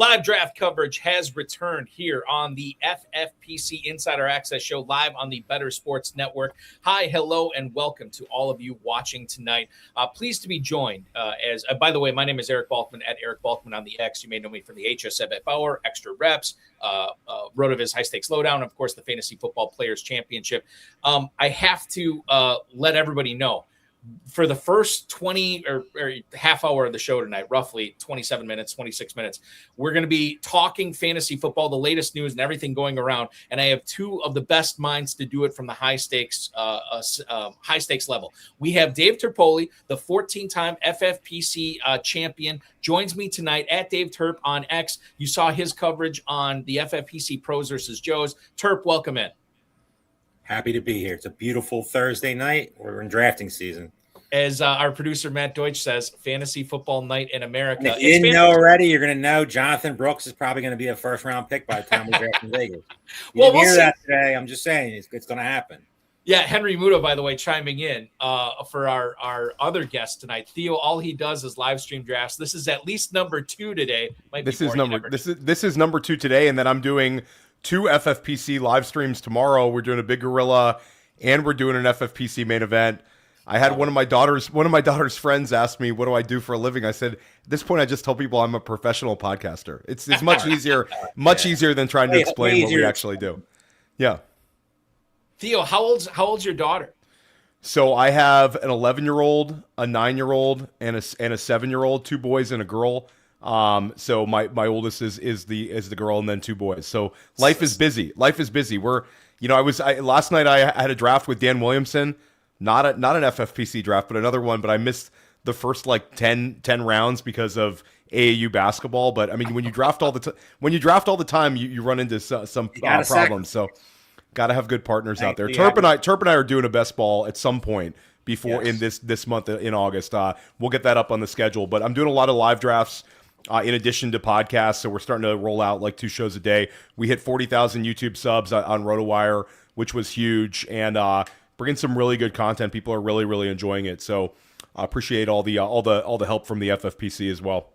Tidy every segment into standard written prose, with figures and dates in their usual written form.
Live draft coverage has returned here on the FFPC Insider Access Show live on the Better Sports Network. Hi, hello, and welcome to all of you watching tonight. Pleased to be joined by the way, my name is Eric Balkman at Eric Balkman on the X. You may know me from the HSFF Hour, Extra Reps, RotoViz High Stakes Lowdown, of course, the Fantasy Football Players Championship. I have to let everybody know, for the first 20 or half hour of the show tonight, roughly 27 minutes, 26 minutes, we're going to be talking fantasy football, the latest news and everything going around. And I have two of the best minds to do it from the high stakes level. We have Dave Terpoilli, the 14-time FFPC champion, joins me tonight at Dave Terp on X. You saw his coverage on the FFPC Pros versus Joes. Terp, welcome in. Happy to be here. It's a beautiful Thursday night. We're in drafting season. As our producer, Matt Deutsch, says, fantasy football night in America. And if you didn't know already, you're going to know Jonathon Brooks is probably going to be a first-round pick by the time we draft in Vegas. You didn't hear that today. I'm just saying it's going to happen. Yeah, Henry Muto, by the way, chiming in for our other guest tonight. Theo, all he does is live stream drafts. This is at least number 2 today. This is number 2 today, and then I'm doing 2 FFPC live streams tomorrow. We're doing a Big Gorilla, and we're doing an FFPC main event. I had one of my daughter's friends ask me, what do I do for a living? I said, at this point, I just tell people I'm a professional podcaster. It's much easier, easier than trying to explain what we actually do. Yeah. Theo, how old's your daughter? So I have an 11-year-old, a 9-year-old, and a 7-year-old, 2 boys and a girl. So my oldest is the girl, and then 2 boys. So life is busy. We're, last night I had a draft with Dan Williamson, not an FFPC draft, but another one, but I missed the first 10 rounds because of AAU basketball. But I mean, when you draft all the time, you run into some problems. So got to have good partners out there. Terp and I are doing a best ball at some point before in this month in August. We'll get that up on the schedule, but I'm doing a lot of live drafts. In addition to podcasts, so we're starting to roll out 2 shows a day. We hit 40,000 YouTube subs on RotoWire, which was huge, and bringing some really good content. People are really, really enjoying it. So I appreciate all the help from the FFPC as well.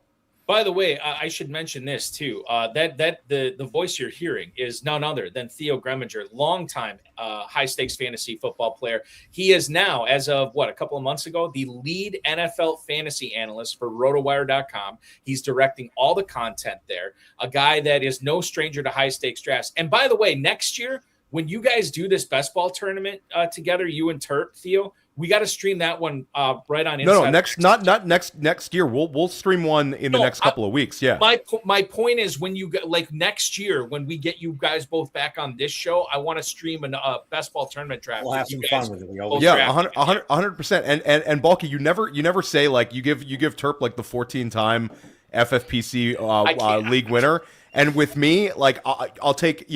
By the way, I should mention this too. That the voice you're hearing is none other than Theo Gremminger, longtime high stakes fantasy football player. He is now, as of a couple of months ago, the lead NFL fantasy analyst for RotoWire.com. He's directing all the content there. A guy that is no stranger to high stakes drafts. And by the way, next year when you guys do this best ball tournament together, you and Terp, Theo, we got to stream that one right on Inside. No, next year. We'll stream one in the next couple of weeks. Yeah. My point is, when you next year, when we get you guys both back on this show, I want to stream a best ball tournament draft. We'll have some fun with it. Yeah, 100%. And Balky, you never say you give Terp the 14-time FFPC league winner, and with me, I'll take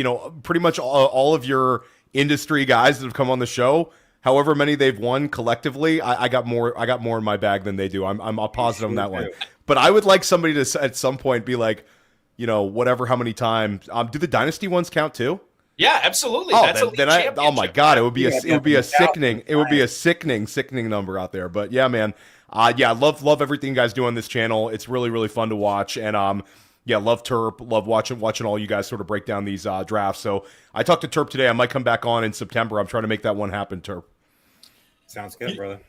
pretty much all of your industry guys that have come on the show. However many they've won collectively, I got more in my bag than they do. I'm positive on that one. But I would like somebody to at some point be whatever, how many times. Do the dynasty ones count too? Yeah, absolutely. Oh my God, it would be a sickening number out there. But yeah, man, love everything you guys do on this channel. It's really, really fun to watch, and love Terp. Love watching all you guys sort of break down these drafts. So I talked to Terp today. I might come back on in September. I'm trying to make that one happen, Terp. Sounds good, brother.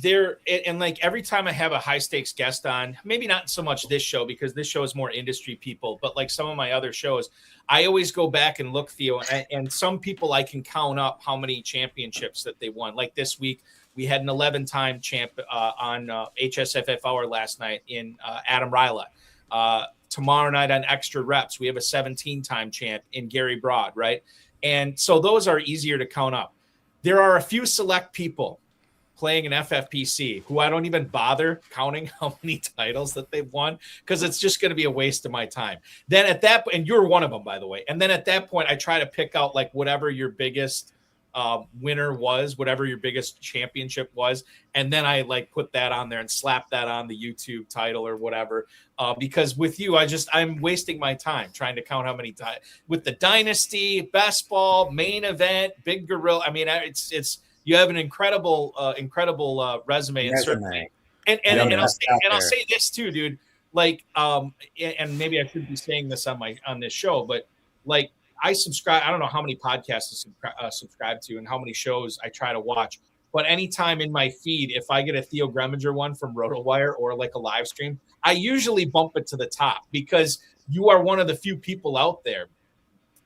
They're every time I have a high stakes guest on, maybe not so much this show because this show is more industry people, but some of my other shows, I always go back and look, Theo, and some people I can count up how many championships that they won. Like this week, we had an 11-time champ on HSFF Hour last night in Adam Ryla. Tomorrow night on Extra Reps, we have a 17-time champ in Gary Broad, right? And so those are easier to count up. There are a few select people playing an FFPC who I don't even bother counting how many titles that they've won because it's just going to be a waste of my time. Then at that point, and you're one of them, by the way. And then at that point, I try to pick out whatever your biggest winner was, whatever your biggest championship was, and then I put that on there and slap that on the YouTube title or whatever. Because with you, I'm wasting my time trying to count how many times with the dynasty, best ball, main event, big gorilla. I mean, it's you have an incredible resume. And I'll say this too, dude. like, and maybe I shouldn't be saying this on this show, but like I subscribe. I don't know how many podcasts I subscribe to and how many shows I try to watch. But anytime in my feed, if I get a Theo Gremminger one from RotoWire or like a live stream, I usually bump it to the top because you are one of the few people out there.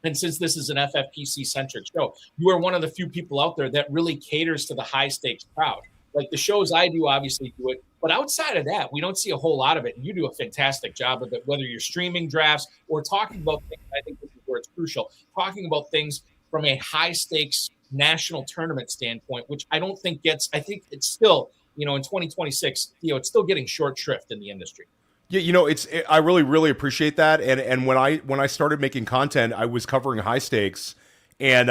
And since this is an FFPC centric show, you are one of the few people out there that really caters to the high stakes crowd. Like the shows I do obviously do it, but outside of that, we don't see a whole lot of it. And you do a fantastic job of it, whether you're streaming drafts or talking about things. I think this is where it's crucial, talking about things from a high stakes national tournament standpoint, which I don't think I think it's still, in 2026, it's still getting short shrift in the industry. Yeah, I really, really appreciate that. And when I started making content, I was covering high stakes and,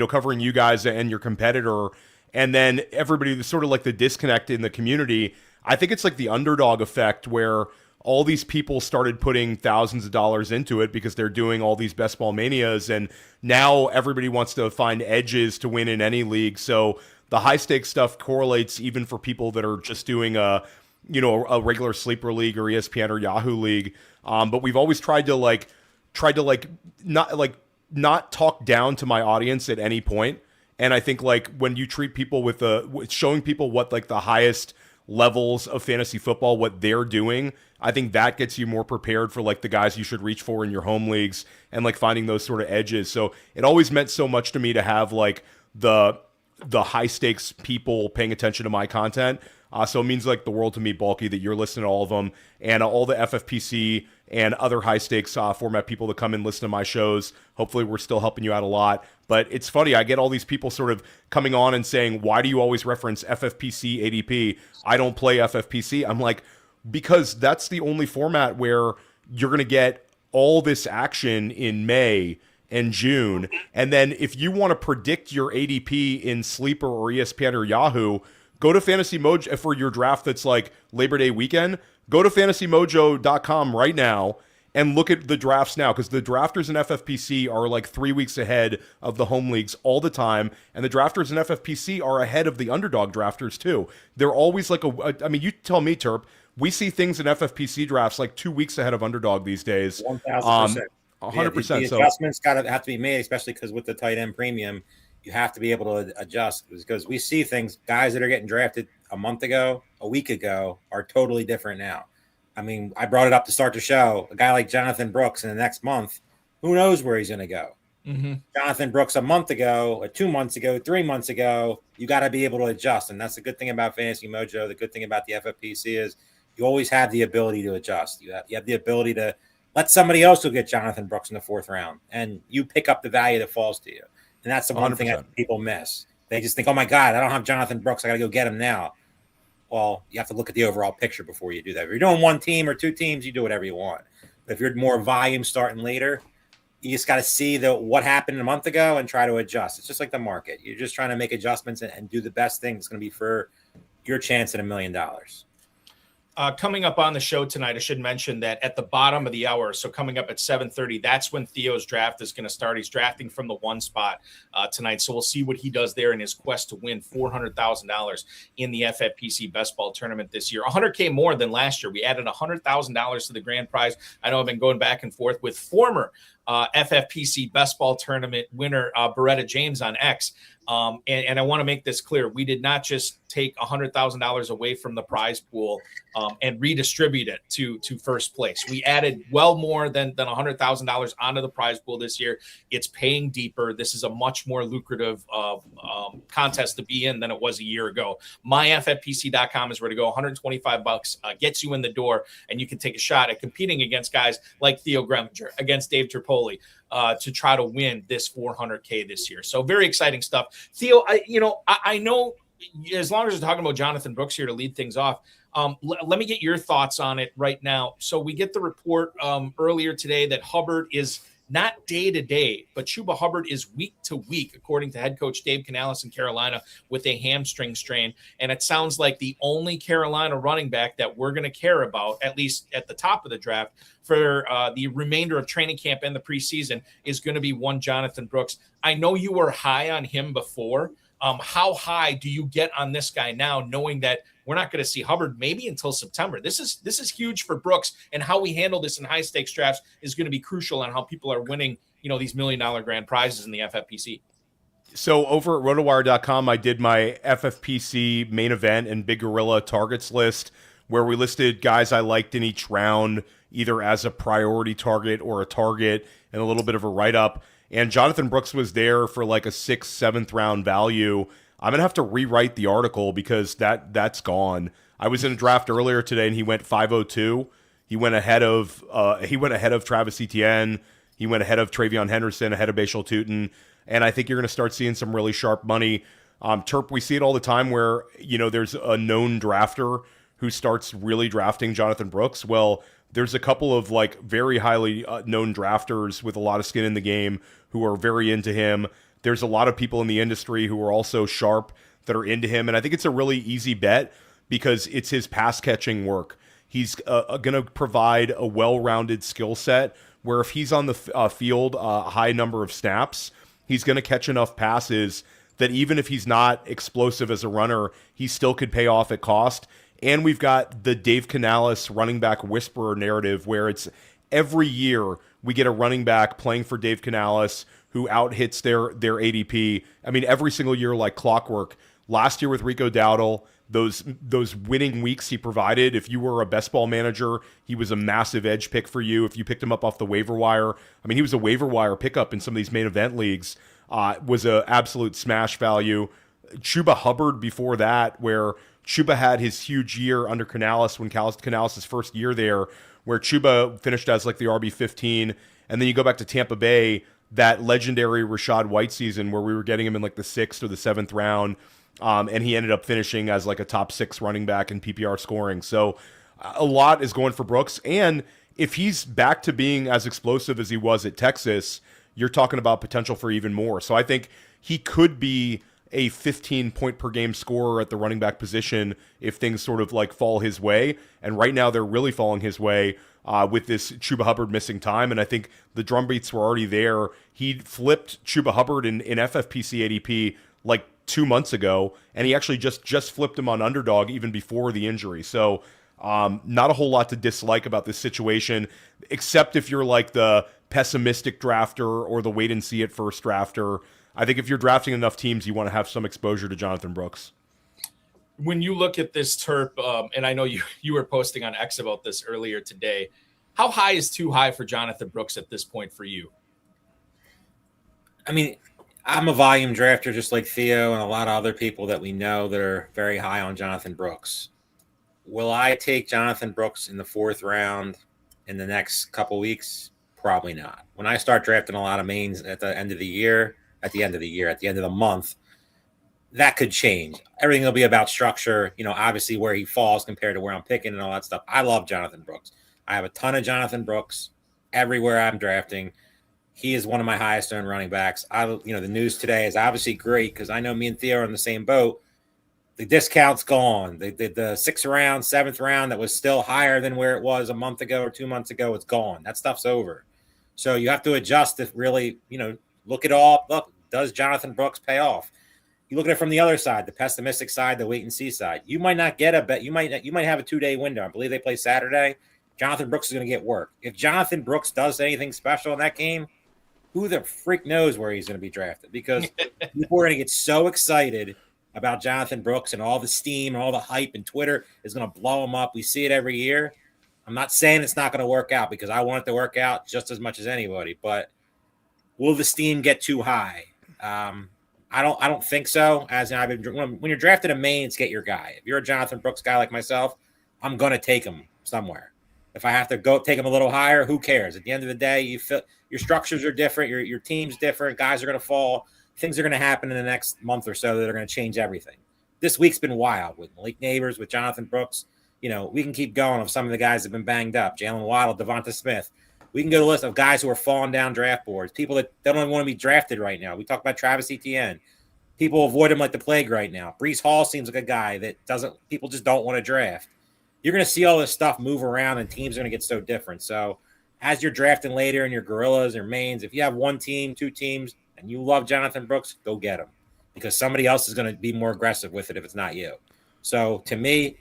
covering you guys and your competitor. And then everybody, sort of like the disconnect in the community. I think it's like the underdog effect where all these people started putting thousands of dollars into it because they're doing all these best ball manias. And now everybody wants to find edges to win in any league. So the high stakes stuff correlates even for people that are just doing a regular sleeper league or ESPN or Yahoo league. But we've always tried to not talk down to my audience at any point. And I think like when you treat people with showing people what like the highest levels of fantasy football, what they're doing, I think that gets you more prepared for like the guys you should reach for in your home leagues and like finding those sort of edges. So it always meant so much to me to have like the high stakes people paying attention to my content. So it means like the world to me, Balky, that you're listening to all of them and all the FFPC and other high stakes format people that come and listen to my shows. Hopefully we're still helping you out a lot. But it's funny, I get all these people sort of coming on and saying, why do you always reference FFPC ADP? I don't play FFPC. I'm like, because that's the only format where you're going to get all this action in May and June. And then if you want to predict your ADP in Sleeper or ESPN or Yahoo, go to Fantasy Mojo for your draft that's like Labor Day weekend. Go to fantasymojo.com right now and look at the drafts now, because the drafters in FFPC are like 3 weeks ahead of the home leagues all the time, and the drafters in FFPC are ahead of the underdog drafters too. They're always like I mean, you tell me, Terp, we see things in FFPC drafts like 2 weeks ahead of underdog these days. 1,000%. 100%. The adjustments have to be made, especially because with the tight end premium, you have to be able to adjust, because we see things, guys that are getting drafted a month ago, a week ago, are totally different now. I mean, I brought it up to start the show. A guy like Jonathon Brooks in the next month, who knows where he's going to go? Mm-hmm. Jonathon Brooks a month ago, or 2 months ago, 3 months ago, you got to be able to adjust. And that's the good thing about Fantasy Mojo. The good thing about the FFPC is you always have the ability to adjust. You have the ability to let somebody else go get Jonathon Brooks in the fourth round, and you pick up the value that falls to you. And that's the one 100%. thing I think people miss. They just think, oh, my God, I don't have Jonathon Brooks. I got to go get him now. Well, you have to look at the overall picture before you do that. If you're doing one team or two teams, you do whatever you want. But if you're more volume starting later, you just got to see what happened a month ago and try to adjust. It's just like the market. You're just trying to make adjustments and do the best thing that's going to be for your chance at $1 million. Coming up on the show tonight, I should mention that at the bottom of the hour, so coming up at 7:30, that's when Theo's draft is going to start. He's drafting from the one spot tonight, so we'll see what he does there in his quest to win $400,000 in the FFPC Best Ball Tournament this year. $100K more than last year. We added $100,000 to the grand prize. I know I've been going back and forth with former FFPC Best Ball Tournament winner Beretta James on X. And I want to make this clear. We did not just take $100,000 away from the prize pool and redistribute it to first place. We added well more than $100,000 onto the prize pool this year. It's paying deeper. This is a much more lucrative contest to be in than it was a year ago. MyFFPC.com is where to go. $125 gets you in the door, and you can take a shot at competing against guys like Theo Gremminger, against Dave Terpoilli, to try to win this $400K this year. So very exciting stuff. Theo, I know as long as we're talking about Jonathon Brooks here to lead things off, let me get your thoughts on it right now. So we get the report earlier today that Hubbard is not day to day, but Chuba Hubbard is week to week, according to head coach Dave Canales in Carolina, with a hamstring strain. And it sounds like the only Carolina running back that we're going to care about, at least at the top of the draft, for the remainder of training camp and the preseason is going to be one Jonathon Brooks. I know you were high on him before. How high do you get on this guy now, knowing that we're not going to see Hubbard maybe until September. This is huge for Brooks, and how we handle this in high stakes drafts is going to be crucial on how people are winning, these $1 million grand prizes in the FFPC. So over at RotoWire.com, I did my FFPC main event and Big Gorilla targets list, where we listed guys I liked in each round, either as a priority target or a target, and a little bit of a write-up. And Jonathon Brooks was there for like a 6th, 7th round value. I'm going to have to rewrite the article because that's gone. I was in a draft earlier today, and he went 502. He went ahead of Travis Etienne. He went ahead of TreVeyon Henderson, ahead of Bashal Tutin. And I think you're going to start seeing some really sharp money. Terp, we see it all the time where, there's a known drafter who starts really drafting Jonathon Brooks. Well, there's a couple of like very highly known drafters with a lot of skin in the game who are very into him. There's a lot of people in the industry who are also sharp that are into him. And I think it's a really easy bet because it's his pass catching work. He's going to provide a well-rounded skill set where if he's on the field a high number of snaps, he's going to catch enough passes that even if he's not explosive as a runner, he still could pay off at cost. And we've got the Dave Canales running back whisperer narrative where it's every year we get a running back playing for Dave Canales who out-hits their ADP. I mean, every single year like clockwork. Last year with Rico Dowdle, those winning weeks he provided, if you were a best ball manager, he was a massive edge pick for you. If you picked him up off the waiver wire, I mean, he was a waiver wire pickup in some of these main event leagues, was an absolute smash value. Chuba Hubbard before that, where Chuba had his huge year under Canales when Canales' first year there, where Chuba finished as like the RB15, and then you go back to Tampa Bay, that legendary Rachaad White season where we were getting him in like the 6th or the 7th round, and he ended up finishing as like a top 6 running back in PPR scoring. So a lot is going for Brooks. And if he's back to being as explosive as he was at Texas, you're talking about potential for even more. So I think he could be a 15-point per game scorer at the running back position if things sort of like fall his way. And right now they're really falling his way with this Chuba Hubbard missing time. And I think the drumbeats were already there. He flipped Chuba Hubbard in FFPC ADP like 2 months ago, and he actually just flipped him on underdog even before the injury. So not a whole lot to dislike about this situation, except if you're like the pessimistic drafter or the wait and see at first drafter. I think if you're drafting enough teams, you want to have some exposure to Jonathon Brooks. When you look at this Terp, and I know you were posting on X about this earlier today, how high is too high for Jonathon Brooks at this point for you? I mean, I'm a volume drafter just like Theo and a lot of other people that we know that are very high on Jonathon Brooks. Will I take Jonathon Brooks in the 4th round in the next couple weeks? Probably not. When I start drafting a lot of mains at the end of the month, that could change. Everything will be about structure, obviously where he falls compared to where I'm picking and all that stuff. I love Jonathon Brooks. I have a ton of Jonathon Brooks everywhere I'm drafting. He is one of my highest owned running backs. The news today is obviously great because I know me and Theo are in the same boat. The discount's gone. The 6th round, 7th round that was still higher than where it was a month ago or 2 months ago, it's gone. That stuff's over. So you have to adjust to really, look it all. Look, does Jonathon Brooks pay off? You look at it from the other side, the pessimistic side, the wait and see side. You might not get a bet. You might have a 2-day window. I believe they play Saturday. Jonathon Brooks is going to get work. If Jonathon Brooks does anything special in that game, who the freak knows where he's going to be drafted? Because people are going to get so excited about Jonathon Brooks and all the steam and all the hype, and Twitter is going to blow him up. We see it every year. I'm not saying it's not going to work out because I want it to work out just as much as anybody, but will the steam get too high? I don't think so. When you're drafted a mains, get your guy. If you're a Jonathon Brooks guy like myself, I'm going to take him somewhere. If I have to go take him a little higher, who cares? At the end of the day, you feel your structures are different, your team's different, guys are going to fall, things are going to happen in the next month or so that are going to change everything. This week's been wild with Malik Neighbors, with Jonathon Brooks. We can keep going of some of the guys that have been banged up. Jalen Waddle, Devonta Smith. We can go to a list of guys who are falling down draft boards, people that don't even want to be drafted right now. We talk about Travis Etienne. People avoid him like the plague right now. Breece Hall seems like a guy that people just don't want to draft. You're going to see all this stuff move around, and teams are going to get so different. So as you're drafting later in your gorillas or mains, if you have 1 team, 2 teams, and you love Jonathon Brooks, go get him because somebody else is going to be more aggressive with it if it's not you. So to me,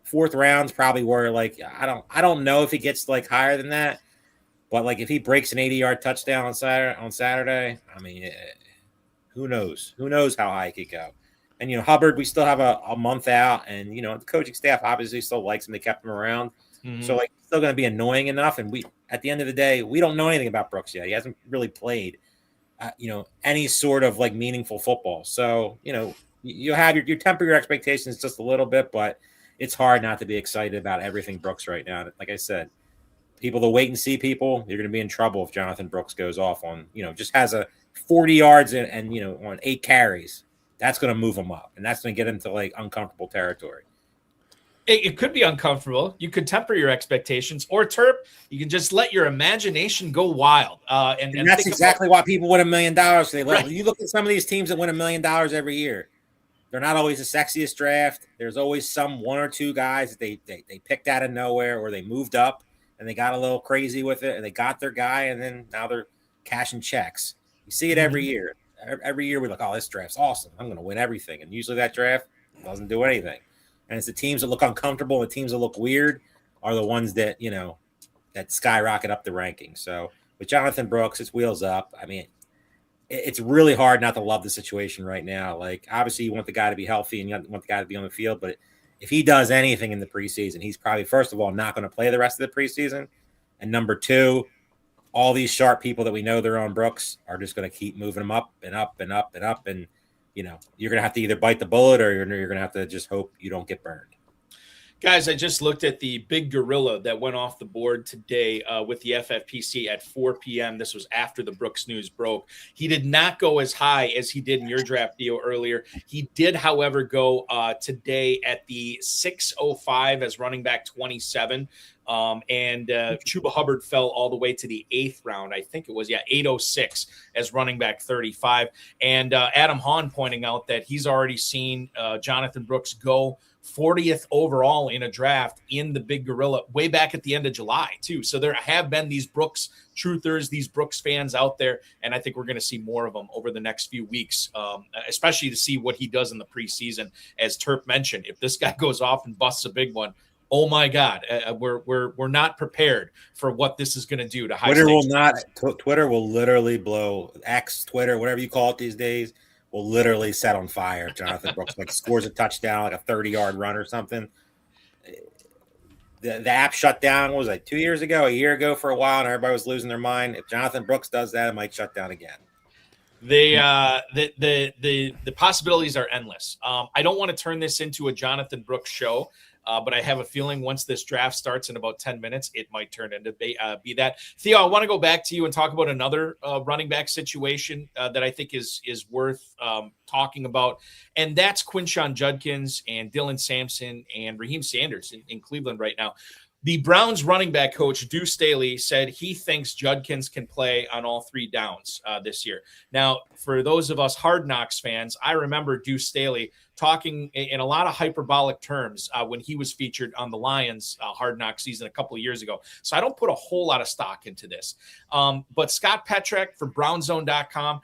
fourth round's probably where like I don't know if he gets like higher than that, but like if he breaks an 80-yard touchdown on Saturday, I mean, who knows? Who knows how high he could go? And Hubbard, we still have a month out, and the coaching staff obviously still likes him. They kept him around, so like it's still going to be annoying enough. And we, at the end of the day, we don't know anything about Brooks yet. He hasn't really played, any sort of like meaningful football. So you have you temper your expectations just a little bit, but it's hard not to be excited about everything Brooks right now. Like I said, the wait and see people, you're going to be in trouble if Jonathon Brooks goes off on, just has a 40 yards and on 8 carries. That's going to move him up, and that's going to get him to like uncomfortable territory. It could be uncomfortable. You could temper your expectations, or Terp, you can just let your imagination go wild. And that's exactly why people win $1 million. Right. You look at some of these teams that win $1 million every year. They're not always the sexiest draft. There's always some one or two guys that they picked out of nowhere, or they moved up and they got a little crazy with it and they got their guy, and then now they're cashing checks. You see it every year. Every year we're like, oh, this draft's awesome. I'm going to win everything. And usually that draft doesn't do anything. And it's the teams that look uncomfortable, the teams that look weird are the ones that, that skyrocket up the rankings. So with Jonathon Brooks, it's wheels up. I mean, it's really hard not to love the situation right now. Like, obviously you want the guy to be healthy and you want the guy to be on the field, but if he does anything in the preseason, he's probably, first of all, not going to play the rest of the preseason. And number two, all these sharp people that we know they're on Brooks are just going to keep moving him up and up and up and up. And, you're going to have to either bite the bullet or you're going to have to just hope you don't get burned. Guys, I just looked at the big gorilla that went off the board today with the FFPC at 4 p.m. This was after the Brooks news broke. He did not go as high as he did in your draft, Theo, earlier. He did, however, go today at the 605 as running back 27. And Chuba Hubbard fell all the way to the 8th round. I think it was, 806 as running back 35. And Adam Hahn pointing out that he's already seen Jonathon Brooks go 40th overall in a draft in the big gorilla way back at the end of July too. So there have been these Brooks truthers, these Brooks fans out there. And I think we're going to see more of them over the next few weeks, especially to see what he does in the preseason. As Terp mentioned, if this guy goes off and busts a big one, oh my God, we're not prepared for what this is going to do to high Twitter stakes. will not. Twitter will literally blow. X, Twitter, whatever you call it these days, will literally set on fire. Jonathon Brooks scores a touchdown, like a 30-yard run or something. The app shut down, what was it, 2 years ago, a year ago for a while, and everybody was losing their mind. If Jonathon Brooks does that, it might shut down again. The possibilities are endless. I don't want to turn this into a Jonathon Brooks show. But I have a feeling once this draft starts in about 10 minutes, it might turn into be that. Theo, I want to go back to you and talk about another running back situation that I think is worth talking about. And that's Quinshon Judkins and Dylan Sampson and Raheem Sanders in Cleveland right now. The Browns running back coach, Deuce Staley, said he thinks Judkins can play on all 3 downs this year. Now, for those of us Hard Knocks fans, I remember Deuce Staley talking in a lot of hyperbolic terms when he was featured on the Lions Hard Knocks season a couple of years ago. So I don't put a whole lot of stock into this. But Scott Petrak for BrownsZone.com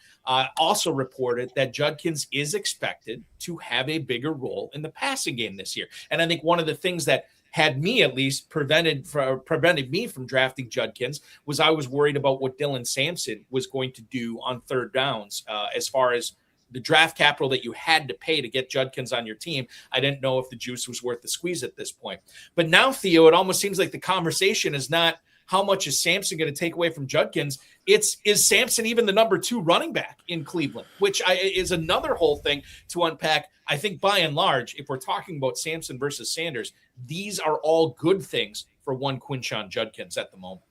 also reported that Judkins is expected to have a bigger role in the passing game this year. And I think one of the things that had me at least prevented me from drafting Judkins was I was worried about what Dylan Sampson was going to do on 3rd downs as far as the draft capital that you had to pay to get Judkins on your team. I didn't know if the juice was worth the squeeze at this point. But now, Theo, it almost seems like the conversation is not how much is Sampson going to take away from Judkins. Is Sampson even the number 2 running back in Cleveland, which is another whole thing to unpack. I think by and large, if we're talking about Sampson versus Sanders, these are all good things for one Quinshon Judkins at the moment.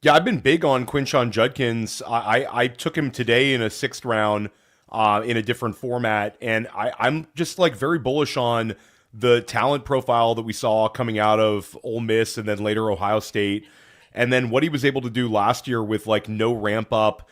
Yeah, I've been big on Quinshon Judkins. I took him today in a 6th round in a different format, and I'm just like very bullish on the talent profile that we saw coming out of Ole Miss and then later Ohio State, and then what he was able to do last year with like no ramp up,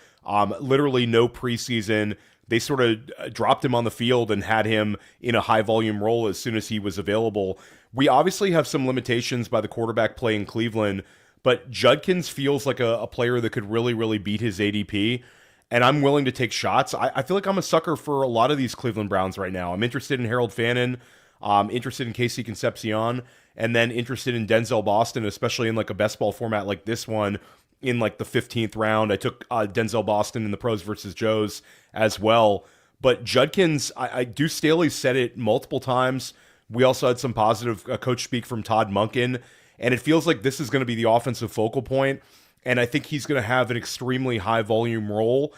literally no preseason. They sort of dropped him on the field and had him in a high volume role as soon as he was available. We obviously have some limitations by the quarterback play in Cleveland, but Judkins feels like a player that could really, really beat his ADP. And I'm willing to take shots. I feel like I'm a sucker for a lot of these Cleveland Browns right now. I'm interested in Harold Fannin. Interested in Casey Conceipcion, and then interested in Denzel Boston, especially in like a best ball format like this one in like the 15th round. I took Denzel Boston in the pros versus Joes as well. But Judkins, I do Staley said it multiple times. We also had some positive coach speak from Todd Monken, and it feels like this is going to be the offensive focal point, and I think he's going to have an extremely high volume role.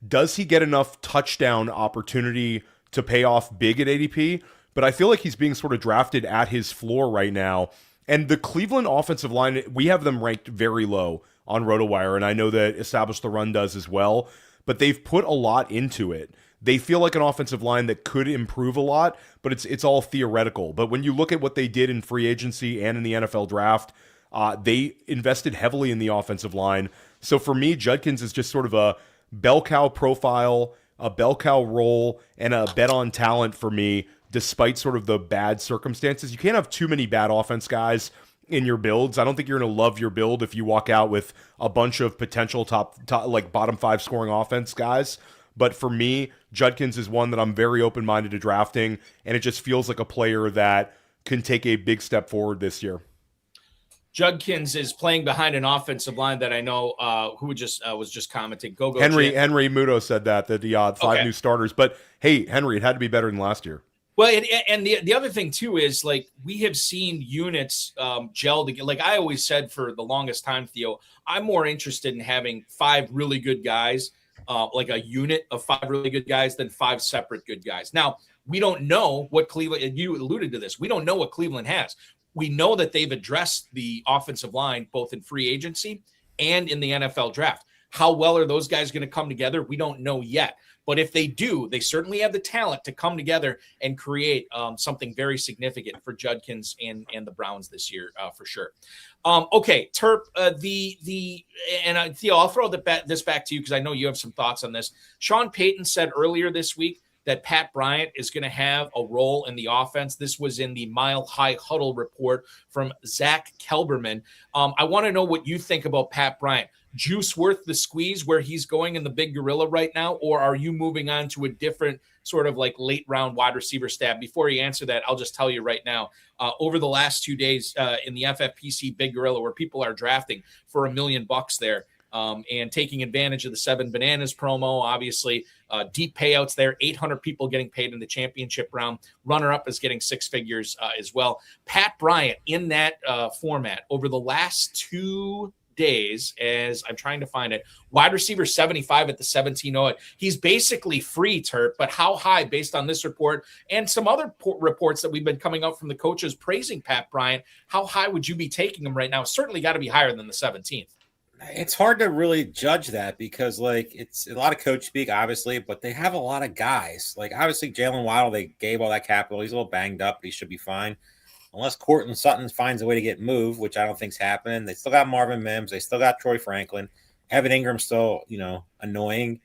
Does he get enough touchdown opportunity to pay off big at ADP? But I feel like he's being sort of drafted at his floor right now. And the Cleveland offensive line, we have them ranked very low on RotoWire, and I know that Establish the Run does as well, but they've put a lot into it. They feel like an offensive line that could improve a lot, but it's all theoretical. But when you look at what they did in free agency and in the NFL draft, they invested heavily in the offensive line. So for me, Judkins is just sort of a bell cow profile, a bell cow role, and a bet on talent for me, despite sort of the bad circumstances. You can't have too many bad offense guys in your builds. I don't think you're going to love your build if you walk out with a bunch of potential top like bottom 5 scoring offense guys. But for me, Judkins is one that I'm very open-minded to drafting, and it just feels like a player that can take a big step forward this year. Judkins is playing behind an offensive line that I know who was just commenting. Go Henry Jim. Henry Muto said that the 5 new starters. But hey, Henry, it had to be better than last year. Well, and the other thing too is like we have seen units gel together. Like I always said for the longest time, Theo, I'm more interested in having 5 really good guys, like a unit of 5 really good guys, than 5 separate good guys. Now we don't know what Cleveland. And you alluded to this. We don't know what Cleveland has. We know that they've addressed the offensive line both in free agency and in the NFL draft. How well are those guys going to come together? We don't know yet. But if they do, they certainly have the talent to come together and create something very significant for Judkins and the Browns this year, for sure. Okay, Terp, Theo, I'll throw this back to you because I know you have some thoughts on this. Sean Payton said earlier this week that Pat Bryant is going to have a role in the offense. This was in the Mile High Huddle report from Zack Kelberman. I want to know what you think about Pat Bryant. Juice worth the squeeze where he's going in the big gorilla right now, or are you moving on to a different sort of like late round wide receiver stab? Before you answer that, I'll just tell you right now, over the last 2 days in the FFPC big gorilla where people are drafting for $1 million there, and taking advantage of the 7 bananas promo, obviously deep payouts there, 800 people getting paid in the championship round. Runner up is getting 6 figures as well. Pat Bryant in that format over the last 2 days, as I'm trying to find it, wide receiver 75 at the 1708. He's basically free, Terp, but how high based on this report and some other reports that we've been coming out from the coaches praising Pat Bryant, how high would you be taking him right now? Certainly got to be higher than the 17th. It's hard to really judge that because, like, it's a lot of coach speak, obviously, but they have a lot of guys. Like, obviously, Jalen Waddle, they gave all that capital. He's a little banged up, but he should be fine. Unless Courtland Sutton finds a way to get moved, which I don't think's happening. They still got Marvin Mims. They still got Troy Franklin. Evan Ingram's still, annoying.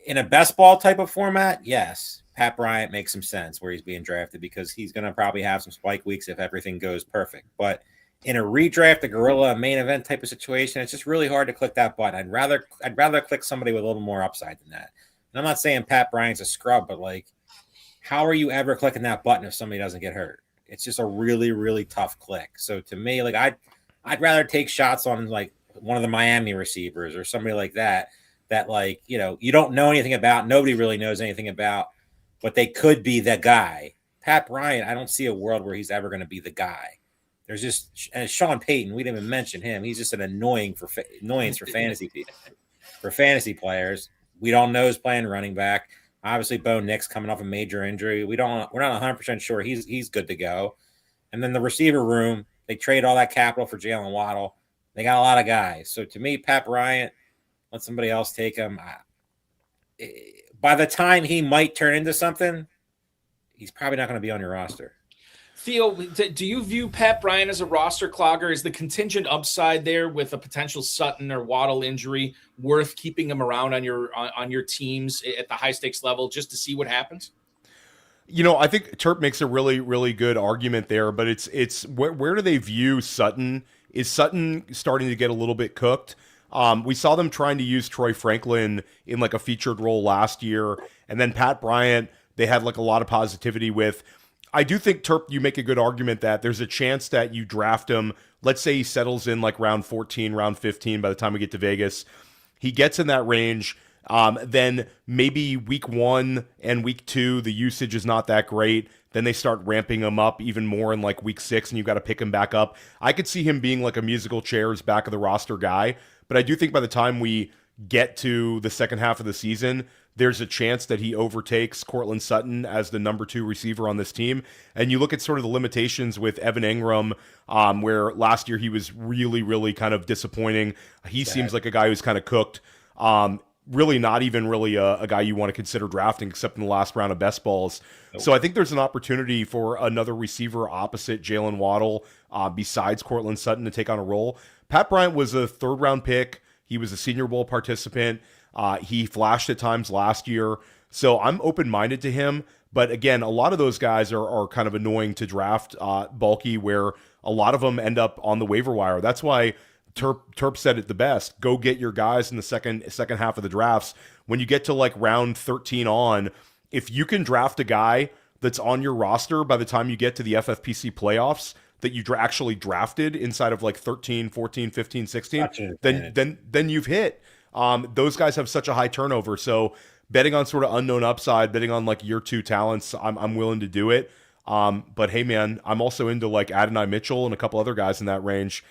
In a best ball type of format, yes, Pat Bryant makes some sense where he's being drafted because he's going to probably have some spike weeks if everything goes perfect. But in a redraft, a gorilla, main event type of situation, it's just really hard to click that button. I'd rather click somebody with a little more upside than that. And I'm not saying Pat Bryant's a scrub, but like, how are you ever clicking that button if somebody doesn't get hurt? It's just a really, really tough click. So to me, like I'd rather take shots on like one of the Miami receivers or somebody like that like, you don't know anything about, nobody really knows anything about, but they could be the guy. Pat Bryant, I don't see a world where he's ever going to be the guy. There's just, and Sean Payton, we didn't even mention him. He's just an annoyance for fantasy people, for fantasy players. We don't know who's playing running back. Obviously, Bo Nix coming off a major injury. We're not 100% sure he's good to go. And then the receiver room, they trade all that capital for Jalen Waddle. They got a lot of guys. So to me, Pat Bryant, let somebody else take him. By the time he might turn into something, he's probably not going to be on your roster. Theo, do you view Pat Bryant as a roster clogger? Is the contingent upside there with a potential Sutton or Waddle injury worth keeping him around on your teams at the high stakes level just to see what happens? I think Terp makes a really, really good argument there, but it's where do they view Sutton? Is Sutton starting to get a little bit cooked? We saw them trying to use Troy Franklin in like a featured role last year, and then Pat Bryant, they had like a lot of positivity with. I do think Terp, you make a good argument that there's a chance that you draft him. Let's say he settles in like round 14, round 15 by the time we get to Vegas. He gets in that range. Then maybe week 1 and week 2, the usage is not that great. Then they start ramping him up even more in like week 6, and you've got to pick him back up. I could see him being like a musical chairs back of the roster guy. But I do think by the time we get to the second half of the season, there's a chance that he overtakes Courtland Sutton as the number 2 receiver on this team. And you look at sort of the limitations with Evan Engram, where last year he was really, really kind of disappointing. He seems like a guy who's kind of cooked. Really not even really a guy you want to consider drafting except in the last round of best balls. Nope. So I think there's an opportunity for another receiver opposite Jalen Waddle besides Courtland Sutton to take on a role. Pat Bryant was a 3rd round pick. He was a Senior Bowl participant. He flashed at times last year. So I'm open-minded to him. But again, a lot of those guys are kind of annoying to draft bulky, where a lot of them end up on the waiver wire. That's why Terp said it the best. Go get your guys in the second half of the drafts. When you get to like round 13 on, if you can draft a guy that's on your roster by the time you get to the FFPC playoffs that you actually drafted inside of like 13, 14, 15, 16, then you've hit. Those guys have such a high turnover. So betting on sort of unknown upside, betting on like year 2 talents, I'm willing to do it. But hey man, I'm also into like Adonai Mitchell and a couple other guys in that range.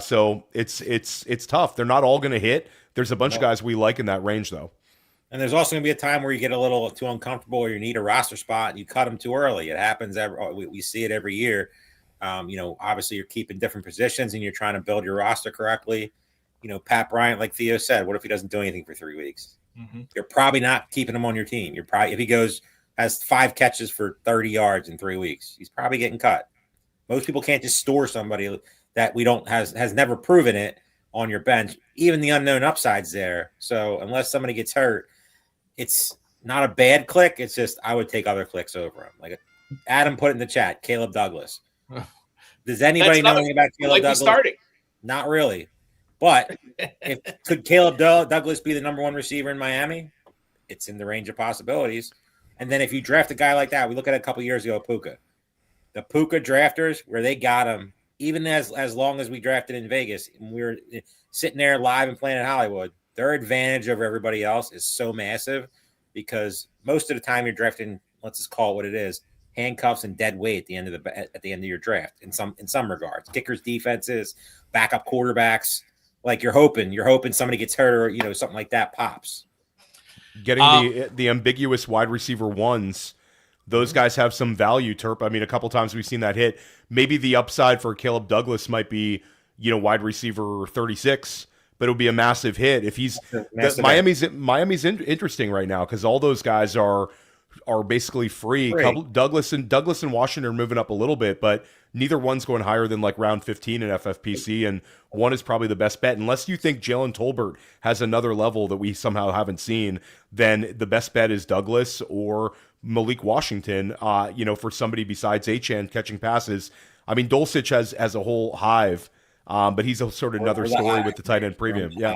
So it's tough. They're not all going to hit. There's a bunch of guys we like in that range, though. And there's also going to be a time where you get a little too uncomfortable, or you need a roster spot and you cut them too early. It happens. We see it every year. Obviously you're keeping different positions and you're trying to build your roster correctly. Pat Bryant, like Theo said, what if he doesn't do anything for 3 weeks? Mm-hmm. You're probably not keeping him on your team. You're probably, if he has 5 catches for 30 yards in 3 weeks, he's probably getting cut. Most people can't just store somebody that has never proven it on your bench. Even the unknown upside's there. So unless somebody gets hurt, it's not a bad click. It's just I would take other clicks over him. Like Adam put in the chat, Caleb Douglas. Does anybody know anything about Caleb Douglas? Starting. Not really. But could Caleb Douglas be the number 1 receiver in Miami? It's in the range of possibilities. And then if you draft a guy like that, we look at it a couple years ago, Puka. The Puka drafters, where they got him, even as long as we drafted in Vegas, and we were sitting there live and playing in Hollywood, their advantage over everybody else is so massive because most of the time you're drafting, let's just call it what it is, handcuffs and dead weight at the end of your draft in some regards. Kickers, defenses, backup quarterbacks. Like you're hoping somebody gets hurt or something like that pops. Getting the ambiguous wide receiver 1s. Those guys have some value, Terp. I mean, a couple times we've seen that hit. Maybe the upside for Caleb Douglas might be, wide receiver 36, but it'll be a massive hit if he's Miami's interesting right now because all those guys are basically free. Douglas and Washington are moving up a little bit, but neither one's going higher than like round 15 in FFPC, and one is probably the best bet. Unless you think Jalen Tolbert has another level that we somehow haven't seen, then the best bet is Douglas or Malik Washington, for somebody besides Achane catching passes. I mean, Dulcich has a whole hive, but he's a sort of another story with the tight end premium. Yeah.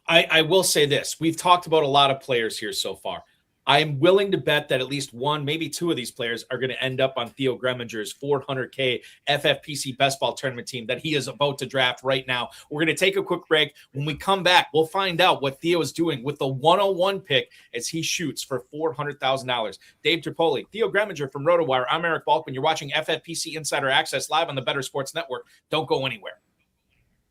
I will say this. We've talked about a lot of players here so far. I'm willing to bet that at least 1, maybe 2 of these players are going to end up on Theo Gremminger's 400K FFPC Best Ball Tournament team that he is about to draft right now. We're going to take a quick break. When we come back, we'll find out what Theo is doing with the 101 pick as he shoots for $400,000. Dave Terpoilli, Theo Gremminger from RotoWire. I'm Eric Balkman. You're watching FFPC Insider Access live on the Better Sports Network. Don't go anywhere.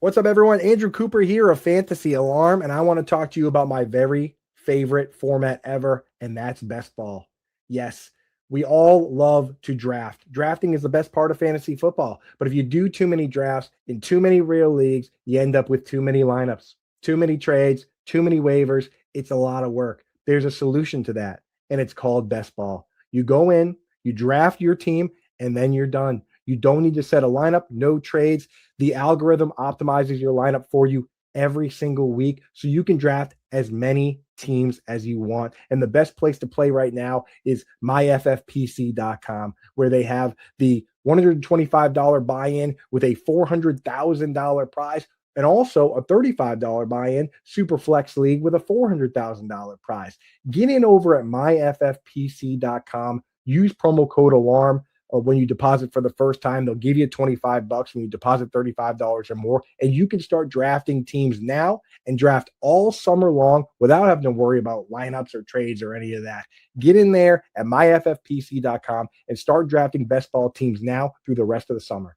What's up, everyone? Andrew Cooper here of Fantasy Alarm, and I want to talk to you about my very favorite format ever, and that's best ball. Yes, we all love to draft. Drafting is the best part of fantasy football, but if you do too many drafts in too many real leagues, you end up with too many lineups, too many trades, too many waivers. It's a lot of work. There's a solution to that, and it's called best ball. You go in, you draft your team, and then you're done. You don't need to set a lineup, no trades. The algorithm optimizes your lineup for you every single week, so you can draft as many teams as you want. And the best place to play right now is myffpc.com, where they have the $125 buy-in with a $400,000 prize, and also a $35 buy-in super flex league with a $400,000 prize. Get in over at myffpc.com. use promo code ALARM when you deposit for the first time. They'll give you $25 when you deposit $35 or more, and you can start drafting teams now and draft all summer long without having to worry about lineups or trades or any of that. Get in there at myffpc.com and start drafting best ball teams now through the rest of the summer.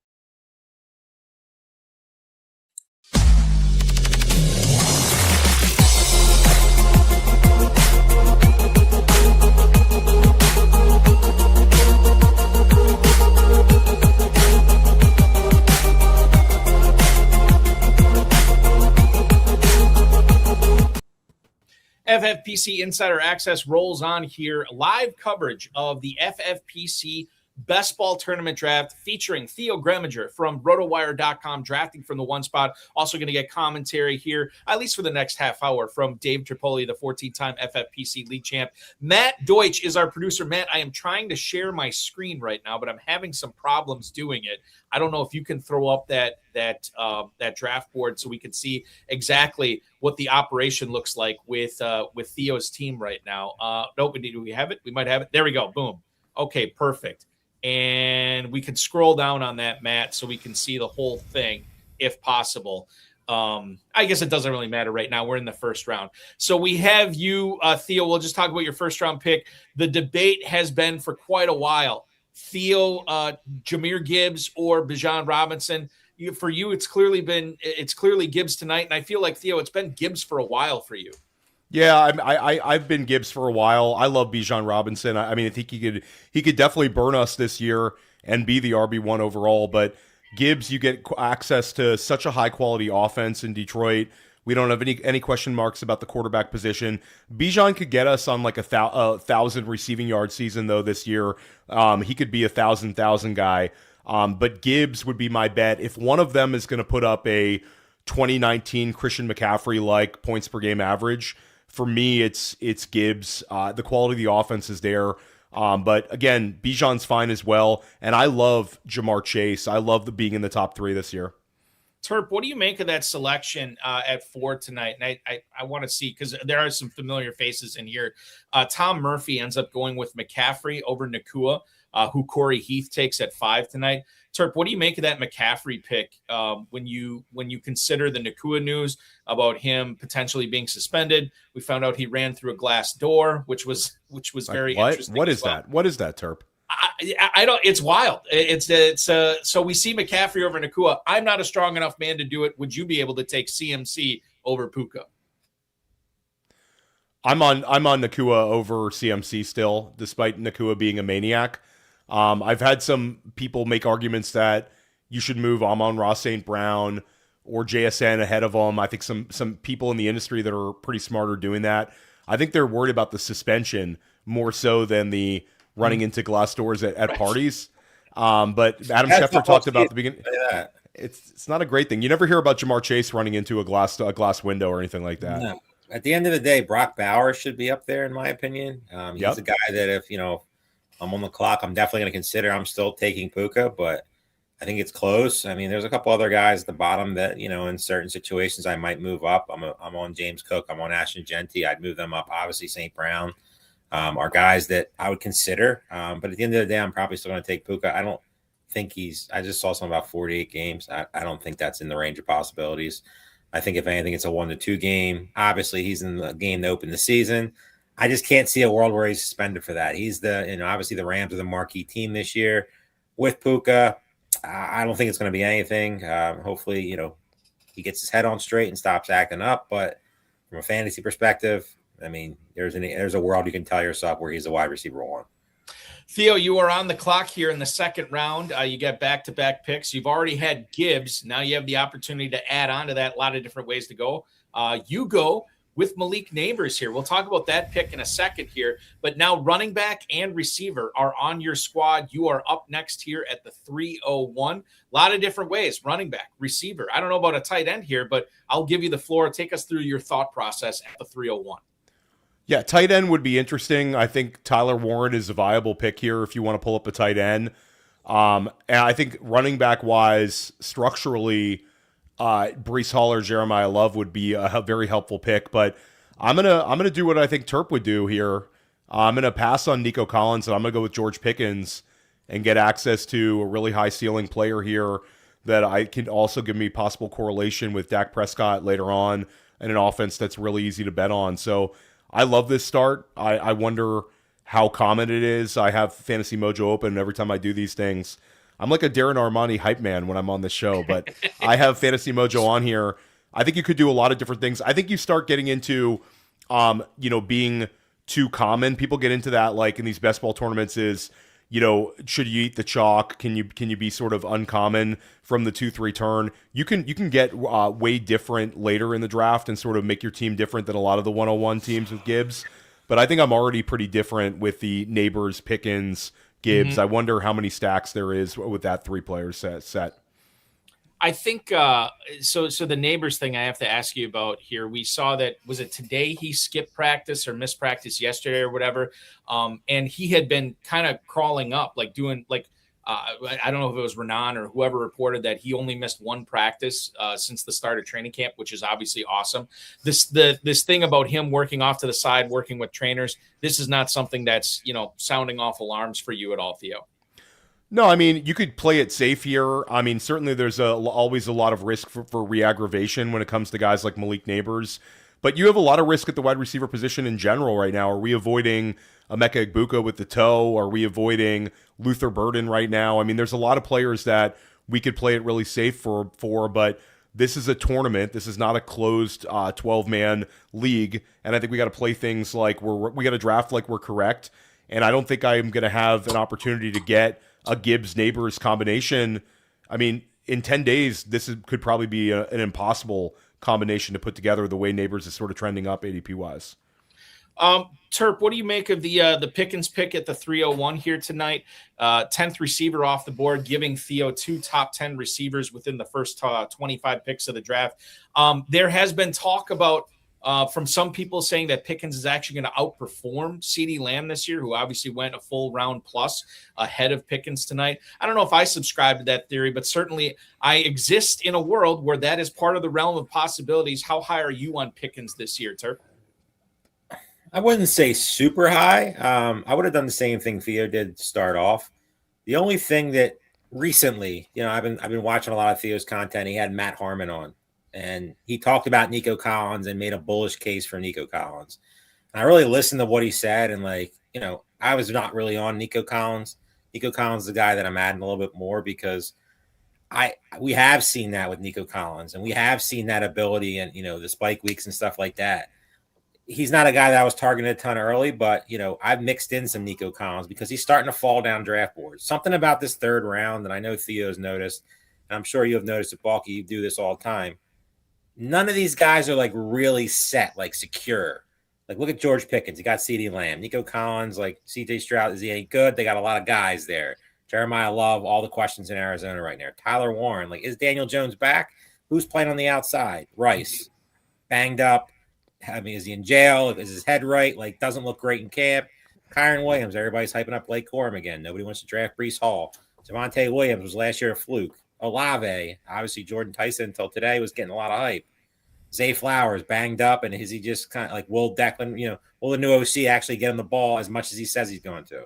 FFPC Insider Access rolls on here. Live coverage of the FFPC Best Ball Tournament Draft featuring Theo Gremminger from RotoWire.com, drafting from the one spot. Also going to get commentary here, at least for the next half hour, from Dave Terpoilli, the 14-time FFPC League champ. Matt Deutsch is our producer. Matt, I am trying to share my screen right now, but I'm having some problems doing it. I don't know if you can throw up that draft board so we can see exactly what the operation looks like with Theo's team right now. Nope, do we have it? We might have it. There we go. Boom. Okay, perfect. And we can scroll down on that, Matt, so we can see the whole thing if possible. I guess it doesn't really matter right now. We're in the first round. So we have you, Theo. We'll just talk about your first round pick. The debate has been for quite a while. Theo, Jahmyr Gibbs or Bijan Robinson. For you, it's clearly Gibbs tonight. And I feel like, Theo, it's been Gibbs for a while for you. Yeah, I've been Gibbs for a while. I love Bijan Robinson. I mean, I think he could definitely burn us this year and be the RB1 overall. But Gibbs, you get access to such a high quality offense in Detroit. We don't have any question marks about the quarterback position. Bijan could get us on like a 1,000 receiving yard season though this year. He could be a 1,000 guy. But Gibbs would be my bet. If one of them is going to put up a 2019 Christian McCaffrey like points per game average, for me, it's Gibbs. The quality of the offense is there. But again, Bijan's fine as well. And I love Jamar Chase. I love being in the top 3 this year. Terp, what do you make of that selection at 4 tonight? And I want to see, because there are some familiar faces in here. Tom Murphy ends up going with McCaffrey over Nakua, who Corey Heath takes at 5 tonight. Terp, what do you make of that McCaffrey pick when you consider the Nakua news about him potentially being suspended? We found out he ran through a glass door, which was very interesting. What is that? What is that, Terp? I don't. It's wild. It's so we see McCaffrey over Nakua. I'm not a strong enough man to do it. Would you be able to take CMC over Puka? I'm on Nakua over CMC still, despite Nakua being a maniac. I've had some people make arguments that you should move Amon-Ra St. Brown or JSN ahead of him. I think some people in the industry that are pretty smart are doing that. I think they're worried about the suspension more so than the running into glass doors at parties. But Adam Schefter talked about the beginning. It's not a great thing. You never hear about Jamar Chase running into a glass window or anything like that. No. At the end of the day, Brock Bowers should be up there, in my opinion. He's a guy that if, I'm on the clock, I'm definitely going to consider. I'm still taking Puka, but I think it's close. I mean, there's a couple other guys at the bottom that, in certain situations I might move up. I'm on James Cook. I'm on Ashton Genty. I'd move them up. Obviously, St. Brown are guys that I would consider. But at the end of the day, I'm probably still going to take Puka. I don't think I just saw something about 48 games. I don't think that's in the range of possibilities. I think if anything, it's a 1-2 game. Obviously, he's in the game to open the season. I just can't see a world where he's suspended for that. He's obviously the Rams are the marquee team this year. With Puka, I don't think it's going to be anything. Hopefully, he gets his head on straight and stops acting up. But from a fantasy perspective, I mean, there's a world you can tell yourself where he's a wide receiver 1. Theo, you are on the clock here in the second round. You get back-to-back picks. You've already had Gibbs. Now you have the opportunity to add on to that. A lot of different ways to go. You go with Malik Neighbors here. We'll talk about that pick in a second here. But now running back and receiver are on your squad. You are up next here at the 301. A lot of different ways. Running back, receiver. I don't know about a tight end here, but I'll give you the floor. Take us through your thought process at the 301. Yeah, tight end would be interesting. I think Tyler Warren is a viable pick here if you want to pull up a tight end. And I think running back wise, structurally, Breece Hall or Jeremiah Love would be a very helpful pick. But I'm gonna do what I think Terp would do here. I'm going to pass on Nico Collins, and I'm going to go with George Pickens and get access to a really high ceiling player here that I can also give me possible correlation with Dak Prescott later on and an offense that's really easy to bet on. So I love this start. I wonder how common it is. I have Fantasy Mojo open, and every time I do these things, I'm like a Darren Armani hype man when I'm on this show, but I have Fantasy Mojo on here. I think you could do a lot of different things. I think you start getting into, being too common. People get into that, like in these best ball tournaments, is, should you eat the chalk? Can you be sort of uncommon from the 2-3 turn? You can get way different later in the draft and sort of make your team different than a lot of the 101 teams with Gibbs. But I think I'm already pretty different with the Neighbors, Pickens, Gibbs. Mm-hmm. I wonder how many stacks there is with that 3-player set. I think so the Neighbors thing I have to ask you about here. We saw that, was it today he skipped practice or missed practice yesterday or whatever, and he had been kind of crawling up, like doing like I don't know if it was Renan or whoever reported that he only missed one practice since the start of training camp, which is obviously awesome. This thing about him working off to the side, working with trainers, this is not something that's sounding off alarms for you at all, Theo. No, I mean, you could play it safe here. I mean, certainly there's always a lot of risk for re-aggravation when it comes to guys like Malik Neighbors. But you have a lot of risk at the wide receiver position in general right now. Are we avoiding Emeka Egbuka with the toe? Are we avoiding Luther Burden right now? I mean, there's a lot of players that we could play it really safe for, but this is a tournament. This is not a closed 12-man league. And I think we got to play things like we got to draft like we're correct. And I don't think I'm going to have an opportunity to get a Gibbs Neighbors combination. I mean, in 10 days, could probably be an impossible combination to put together the way Neighbors is sort of trending up ADP wise. Terp, what do you make of the Pickens pick at the 301 here tonight? 10th receiver off the board, giving Theo 2 top 10 receivers within the first 25 picks of the draft. There has been talk about from some people saying that Pickens is actually going to outperform CeeDee Lamb this year, who obviously went a full round plus ahead of Pickens tonight. I don't know if I subscribe to that theory, but certainly I exist in a world where that is part of the realm of possibilities. How high are you on Pickens this year, Terp? I wouldn't say super high. I would have done the same thing Theo did to start off. The only thing that recently, I've been watching a lot of Theo's content. He had Matt Harmon on, and he talked about Nico Collins and made a bullish case for Nico Collins. And I really listened to what he said, and I was not really on Nico Collins. Nico Collins is the guy that I'm adding a little bit more because we have seen that with Nico Collins, and we have seen that ability and the spike weeks and stuff like that. He's not a guy that I was targeting a ton early, but I've mixed in some Nico Collins because he's starting to fall down draft boards. Something about this third round that I know Theo's noticed, and I'm sure you have noticed at Balky, you do this all the time. None of these guys are like really set, like secure. Like look at George Pickens, he got CeeDee Lamb. Nico Collins, like CJ Stroud, is he any good? They got a lot of guys there. Jeremiah Love, all the questions in Arizona right now. Tyler Warren, like is Daniel Jones back? Who's playing on the outside? Rice, banged up. I mean, is he in jail? Is his head right? Like, doesn't look great in camp. Kyron Williams, everybody's hyping up Blake Corum again. Nobody wants to draft Breece Hall. Javonte Williams was last year a fluke. Olave, obviously Jordan Tyson until today was getting a lot of hype. Zay Flowers banged up, and is he just kind of like will Declan? Will the new OC actually get him the ball as much as he says he's going to?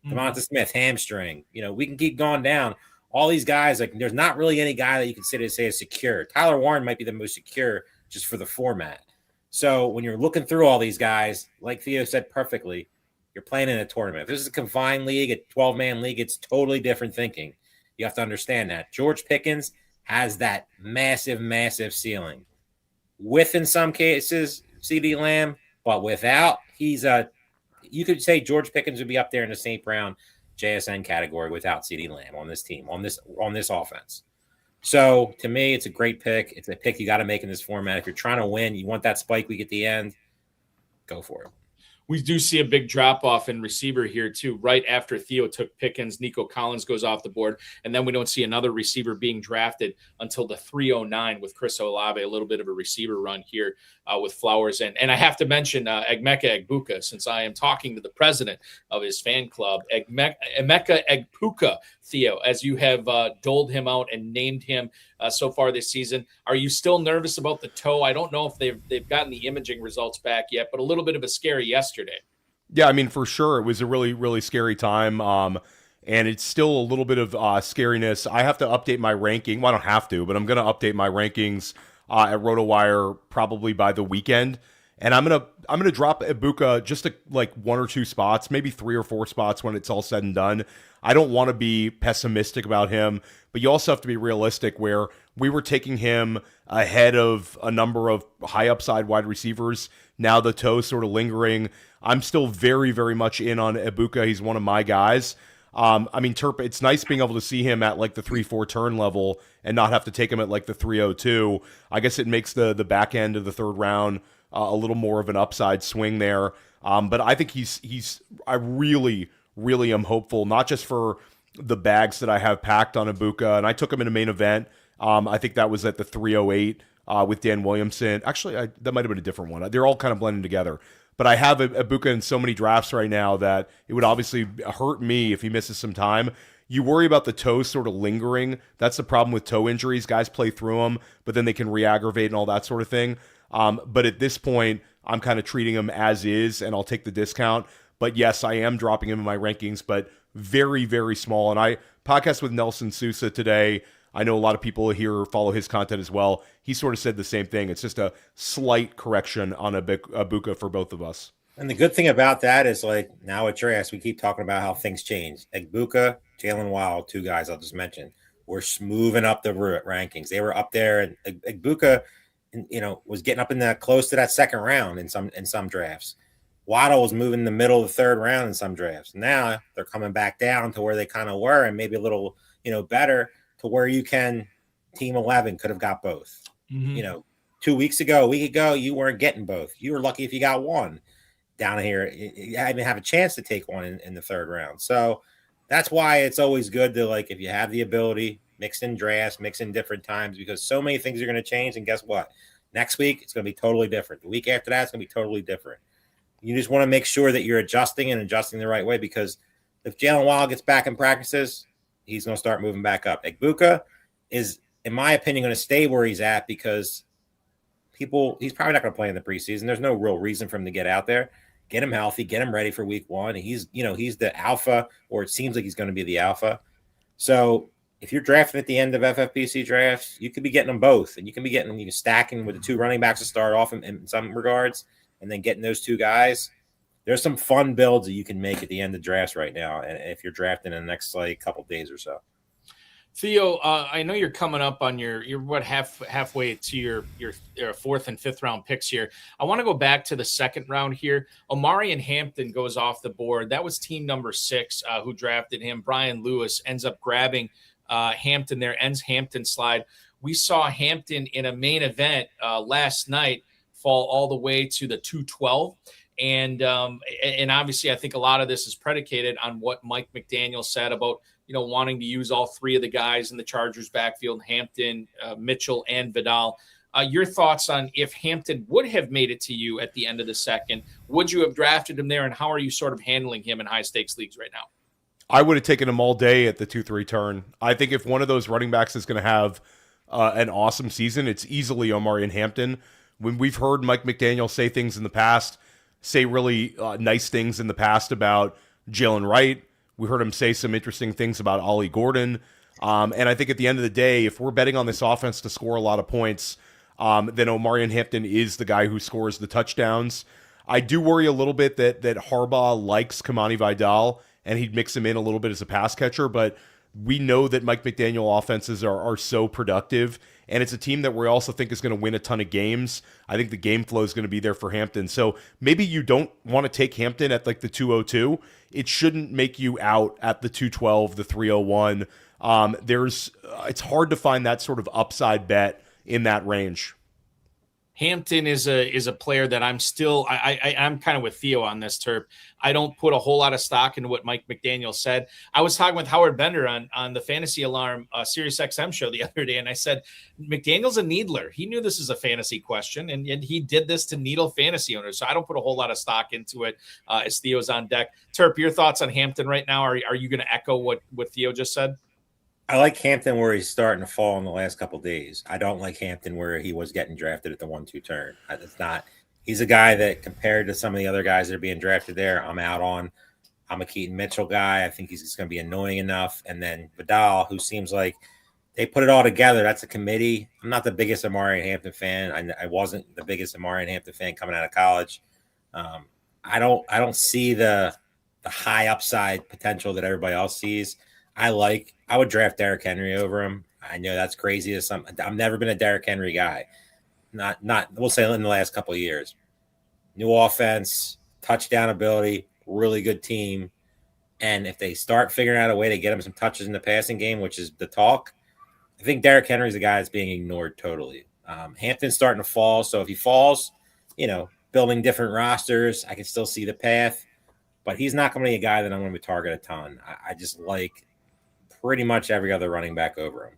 Devonta Smith hamstring. We can keep going down. All these guys, like, there's not really any guy that you can say is secure. Tyler Warren might be the most secure just for the format. So when you're looking through all these guys, like Theo said perfectly, you're playing in a tournament. If this is a confined league, a 12-man league, it's totally different thinking. You have to understand that. George Pickens has that massive, massive ceiling. With, in some cases, CeeDee Lamb, but without, you could say George Pickens would be up there in the St. Brown JSN category without CeeDee Lamb on this team, on this offense. So to me, it's a great pick. It's a pick you got to make in this format. If you're trying to win, you want that spike week at the end, go for it. We do see a big drop-off in receiver here, too. Right after Theo took Pickens, Nico Collins goes off the board, and then we don't see another receiver being drafted until the 309 with Chris Olave, a little bit of a receiver run here with Flowers. And I have to mention Emeka Egbuka, since I am talking to the president of his fan club, Emeka Egbuka, Theo, as you have doled him out and named him so far this season. Are you still nervous about the toe? I don't know if they've gotten the imaging results back yet, but a little bit of a scary yesterday. Yeah, I mean, for sure, it was a really, really scary time. And it's still a little bit of scariness. I have to update my ranking. Well, I don't have to, but I'm going to update my rankings at RotoWire probably by the weekend. And I'm gonna drop Egbuka just to like 1 or 2 spots, maybe 3 or 4 spots when it's all said and done. I don't want to be pessimistic about him, but you also have to be realistic where we were taking him ahead of a number of high upside wide receivers. Now the toe sort of lingering. I'm still very, very much in on Egbuka. He's one of my guys. I mean, Terp, it's nice being able to see him at like the 3-4 turn level and not have to take him at like the 302. I guess it makes the back end of the third round a little more of an upside swing there. But I think I really, really am hopeful, not just for the bags that I have packed on Egbuka, and I took him in a main event. I think that was at the 308 with Dan Williamson. Actually, that might have been a different one. They're all kind of blending together. But I have Egbuka in so many drafts right now that it would obviously hurt me if he misses some time. You worry about the toe sort of lingering. That's the problem with toe injuries. Guys play through them, but then they can re-aggravate and all that sort of thing. But at this point, I'm kind of treating him as is, and I'll take the discount. But yes, I am dropping him in my rankings, but very, very small. And I podcast with Nelson Sousa today. I know a lot of people here follow his content as well. He sort of said the same thing. It's just a slight correction on Egbuka for both of us. And the good thing about that is, like, now at Trash, we keep talking about how things change. Egbuka, Jalen Wild, 2 guys I'll just mention, were moving up the rankings. They were up there, and Egbuka, was getting up in that close to that second round in some drafts. Waddle was moving in the middle of the third round in some drafts. Now they're coming back down to where they kind of were, and maybe a little, better, to where you can team 11 could have got both. Mm-hmm. 2 weeks ago, a week ago, you weren't getting both. You were lucky if you got one. Down here, you even have a chance to take one in the third round. So that's why it's always good to, like, if you have the ability, mix in drafts, mix in different times, because so many things are going to change. And guess what? Next week, it's going to be totally different. The week after that, it's going to be totally different. You just want to make sure that you're adjusting the right way, because if Jalen Wild gets back in practices, he's going to start moving back up. Egbuka is, in my opinion, going to stay where he's at, because he's probably not going to play in the preseason. There's no real reason for him to get out there. Get him healthy, get him ready for week 1. He's the alpha, or it seems like he's going to be the alpha. So if you're drafting at the end of FFPC drafts, you could be getting them both, and you can stacking with the 2 running backs to start off in some regards, and then getting those 2 guys. There's some fun builds that you can make at the end of drafts right now, and if you're drafting in the next couple days or so. Theo, I know you're coming up on you're halfway to your 4th and 5th round picks here. I want to go back to the 2nd round here. Omarion Hampton goes off the board. That was team number 6 who drafted him. Brian Lewis ends up grabbing Hampton there, ends Hampton's slide. We saw Hampton in a main event last night fall all the way to the 212. And obviously, I think a lot of this is predicated on what Mike McDaniel said about, wanting to use all 3 of the guys in the Chargers backfield, Hampton, Mitchell, and Vidal. Your thoughts on if Hampton would have made it to you at the end of the 2nd, would you have drafted him there, and how are you sort of handling him in high-stakes leagues right now? I would have taken him all day at the 2-3 turn. I think if one of those running backs is going to have an awesome season, it's easily Omarion Hampton. When we've heard Mike McDaniel say things in the past, say really nice things in the past about Jalen Wright. We heard him say some interesting things about Ollie Gordon. And I think at the end of the day, if we're betting on this offense to score a lot of points, then Omarion Hampton is the guy who scores the touchdowns. I do worry a little bit that Harbaugh likes Kamani Vidal, and he'd mix him in a little bit as a pass catcher, but we know that Mike McDaniel offenses are so productive, and it's a team that we also think is going to win a ton of games. I think the game flow is going to be there for Hampton. So maybe you don't want to take Hampton at like the 202. It shouldn't make you out at the 212, the 301. It's hard to find that sort of upside bet in that range. Hampton is a player that I'm still I'm kind of with Theo on this, Terp. I don't put a whole lot of stock into what Mike McDaniel said. I was talking with Howard Bender on the Fantasy Alarm Sirius XM show the other day, and I said McDaniel's a needler. He knew this is a fantasy question, and he did this to needle fantasy owners. So I don't put a whole lot of stock into it as Theo's on deck. Terp, your thoughts on Hampton right now? Are you going to echo what Theo just said? I like Hampton where he's starting to fall in the last couple of days. I don't like Hampton where he was getting drafted at the 1-2 turn. It's not He's a guy that, compared to some of the other guys that are being drafted there, I'm out on. I'm a Keaton Mitchell guy. I think he's just going to be annoying enough. And then Vidal, who seems like they put it all together. That's a committee. I'm not the biggest Omarion Hampton fan. I wasn't the biggest Omarion Hampton fan coming out of college. I don't see the high upside potential that everybody else sees. I would draft Derrick Henry over him. I know that's crazy. I've never been a Derrick Henry guy. Not we'll say in the last couple of years. New offense, touchdown ability, really good team. And if they start figuring out a way to get him some touches in the passing game, which is the talk, I think Derrick Henry's a guy that's being ignored totally. Hampton's starting to fall. So if he falls, building different rosters, I can still see the path. But he's not going to be a guy that I'm going to target a ton. I just like pretty much every other running back over him.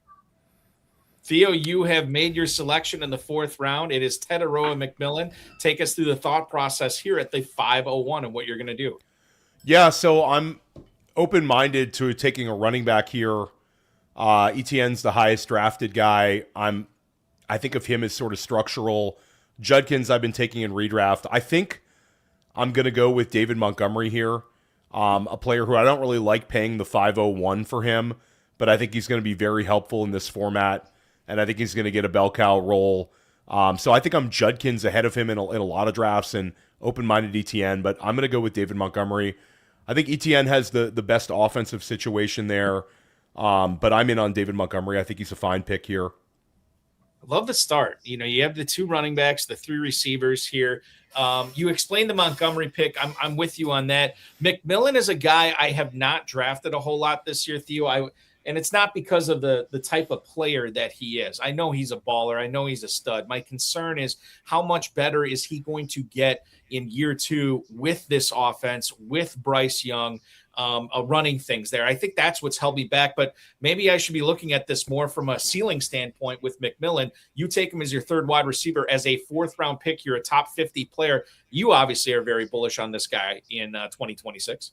Theo, you have made your selection in the 4th round. It is Tetairoa McMillan. Take us through the thought process here at the 501 and what you're going to do. Yeah, so I'm open-minded to taking a running back here. Etienne's the highest drafted guy. I think of him as sort of structural. Judkins I've been taking in redraft. I think I'm going to go with David Montgomery here, a player who I don't really like paying the 501 for him, but I think he's going to be very helpful in this format, and I think he's going to get a bell cow role. So I think I'm Judkins ahead of him in a lot of drafts and open-minded Etienne, but I'm going to go with David Montgomery. I think Etienne has the best offensive situation there, but I'm in on David Montgomery. I think he's a fine pick here. I love the start. You have the 2 running backs, the 3 receivers here. You explained the Montgomery pick. I'm with you on that. McMillan is a guy I have not drafted a whole lot this year, Theo. And it's not because of the type of player that he is. I know he's a baller. I know he's a stud. My concern is how much better is he going to get in year 2 with this offense, with Bryce Young, running things there. I think that's what's held me back, but maybe I should be looking at this more from a ceiling standpoint with McMillan. You take him as your 3rd wide receiver as a 4th round pick. You're a top 50 player. You obviously are very bullish on this guy in 2026.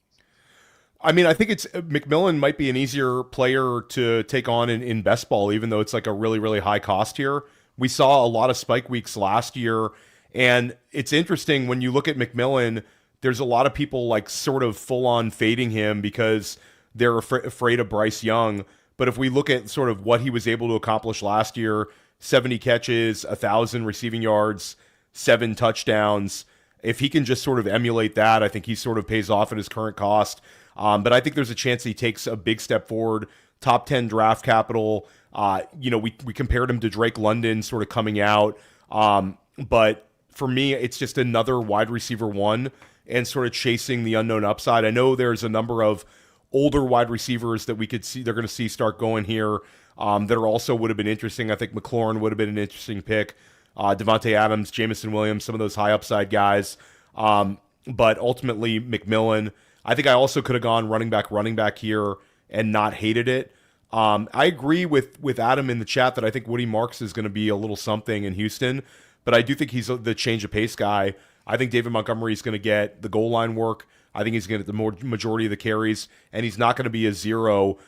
I mean, I think McMillan might be an easier player to take on in best ball, even though it's like a really, really high cost here. We saw a lot of spike weeks last year, and it's interesting when you look at McMillan, there's a lot of people like sort of full on fading him because they're afraid of Bryce Young. But if we look at sort of what he was able to accomplish last year, 70 catches, 1,000 receiving yards, 7 touchdowns, if he can just sort of emulate that, I think he sort of pays off at his current cost. But I think there's a chance he takes a big step forward. Top 10 draft capital. We compared him to Drake London sort of coming out. But for me, it's just another wide receiver 1 and sort of chasing the unknown upside. I know there's a number of older wide receivers that we could see they're going to see start going here that are also would have been interesting. I think McLaurin would have been an interesting pick. Devontae Adams, Jamison Williams, some of those high upside guys. But ultimately, McMillan. I think I also could have gone running back here and not hated it. I agree with Adam in the chat that I think Woody Marks is going to be a little something in Houston, but I do think he's the change of pace guy. I think David Montgomery is going to get the goal line work. I think he's going to get the majority of the carries, and he's not going to be a zero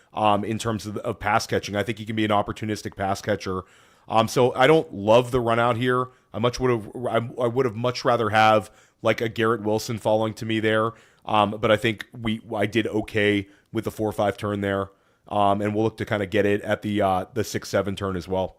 in terms of pass catching. I think he can be an opportunistic pass catcher. So I don't love the run out here. I would have much rather have like a Garrett Wilson falling to me there. But I think I did okay with the 4-5 turn there, and we'll look to kind of get it at the 6-7 turn as well.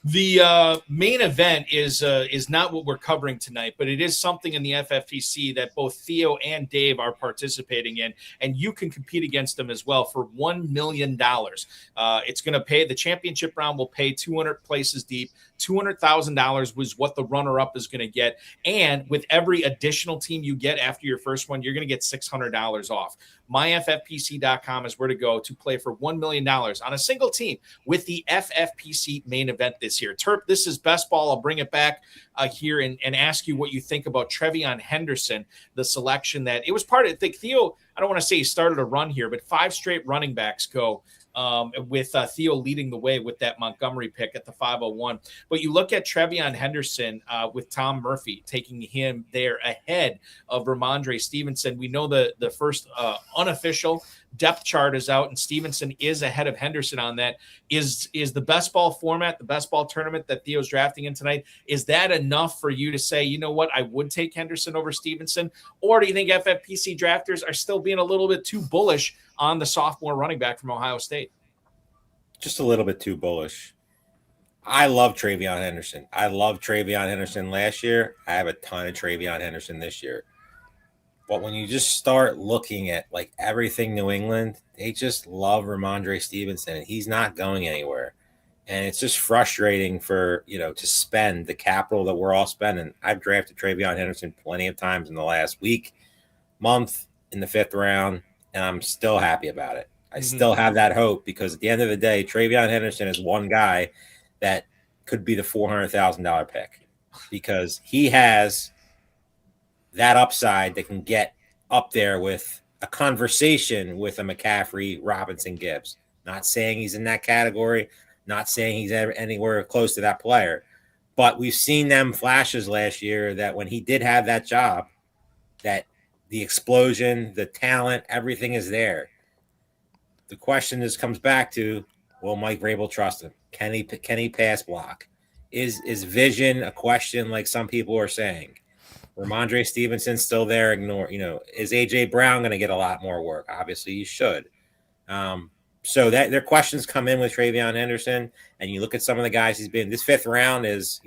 The main event is not what we're covering tonight, but it is something in the FFPC that both Theo and Dave are participating in, and you can compete against them as well for $1 million. It's going to pay, the championship round will pay 200 places deep. $200,000 was what the runner-up is going to get, and with every additional team you get after your first one, you're going to get $600 off. MyFFPC.com is where to go to play for $1 million on a single team with the FFPC main event this year. Terp, this is best ball. I'll bring it back here and ask you what you think about TreVeyon Henderson, the selection that it was part of. I think Theo, I don't want to say he started a run here, but 5 straight running backs go with Theo leading the way with that Montgomery pick at the 501. But you look at TreVeyon Henderson with Tom Murphy taking him there ahead of Ramondre Stevenson. We know the first unofficial depth chart is out, and Stevenson is ahead of Henderson on that. Is the best ball format, the best ball tournament that Theo's drafting in tonight, is that enough for you to say, you know what, I would take Henderson over Stevenson? Or do you think FFPC drafters are still being a little bit too bullish on the sophomore running back from Ohio State? Just a little bit too bullish. I love TreVeyon Henderson. I love TreVeyon Henderson last year. I have a ton of TreVeyon Henderson this year. But when you just start looking at like everything New England, they just love Ramondre Stevenson, and he's not going anywhere. And it's just frustrating for, to spend the capital that we're all spending. I've drafted TreVeyon Henderson plenty of times in the last week, month, in the 5th round, and I'm still happy about it. I still have that hope, because at the end of the day, TreVeyon Henderson is one guy that could be the $400,000 pick, because he has that upside that can get up there with a conversation with a McCaffrey, Robinson, Gibbs. Not saying he's in that category, not saying he's ever anywhere close to that player, but we've seen them flashes last year that when he did have that job, that the explosion, the talent, everything is there. The question comes back to, will Mike Vrabel trust him? Can he pass block? Is vision a question like some people are saying? Ramondre Stevenson's still there. Is AJ Brown going to get a lot more work? Obviously, you should. So that their questions come in with TreVeyon Henderson, and you look at some of the guys he's been. This 5th round is,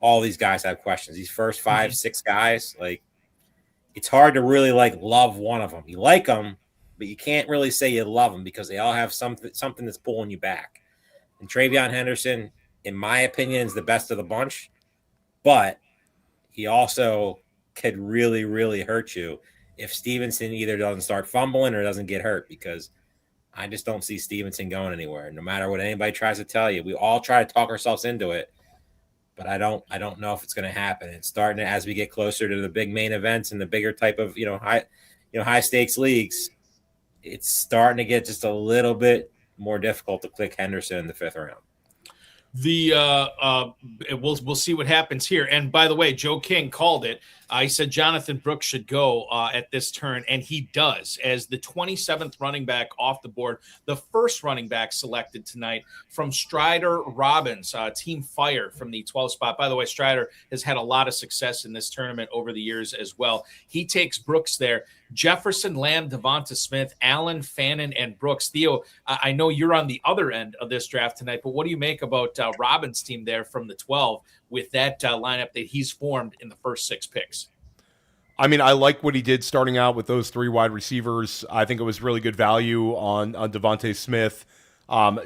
all these guys have questions. These first 5, 6 guys, like, it's hard to really love one of them. You like them, but you can't really say you love them, because they all have something that's pulling you back. And TreVeyon Henderson, in my opinion, is the best of the bunch, but he also could really, really hurt you if Stevenson either doesn't start fumbling or doesn't get hurt, because I just don't see Stevenson going anywhere. No matter what anybody tries to tell you, we all try to talk ourselves into it, but I don't know if it's going to happen. It's starting to, as we get closer to the big main events and the bigger type of, high stakes leagues, it's starting to get just a little bit more difficult to click Henderson in the 5th round. We'll see what happens here. And by the way, Joe King called it. He said Jonathon Brooks should go at this turn, and he does, as the 27th running back off the board, the first running back selected tonight from Strider Robbins, Team Fire from the 12th spot. By the way, Strider has had a lot of success in this tournament over the years as well. He takes Brooks there. Jefferson, Lamb, Devonta Smith, Allen, Fannin, and Brooks. Theo, I know you're on the other end of this draft tonight, but what do you make about Robbins' team there from the 12 with that lineup that he's formed in the first 6 picks? I mean, I like what he did starting out with those 3 wide receivers. I think it was really good value on Devonta Smith.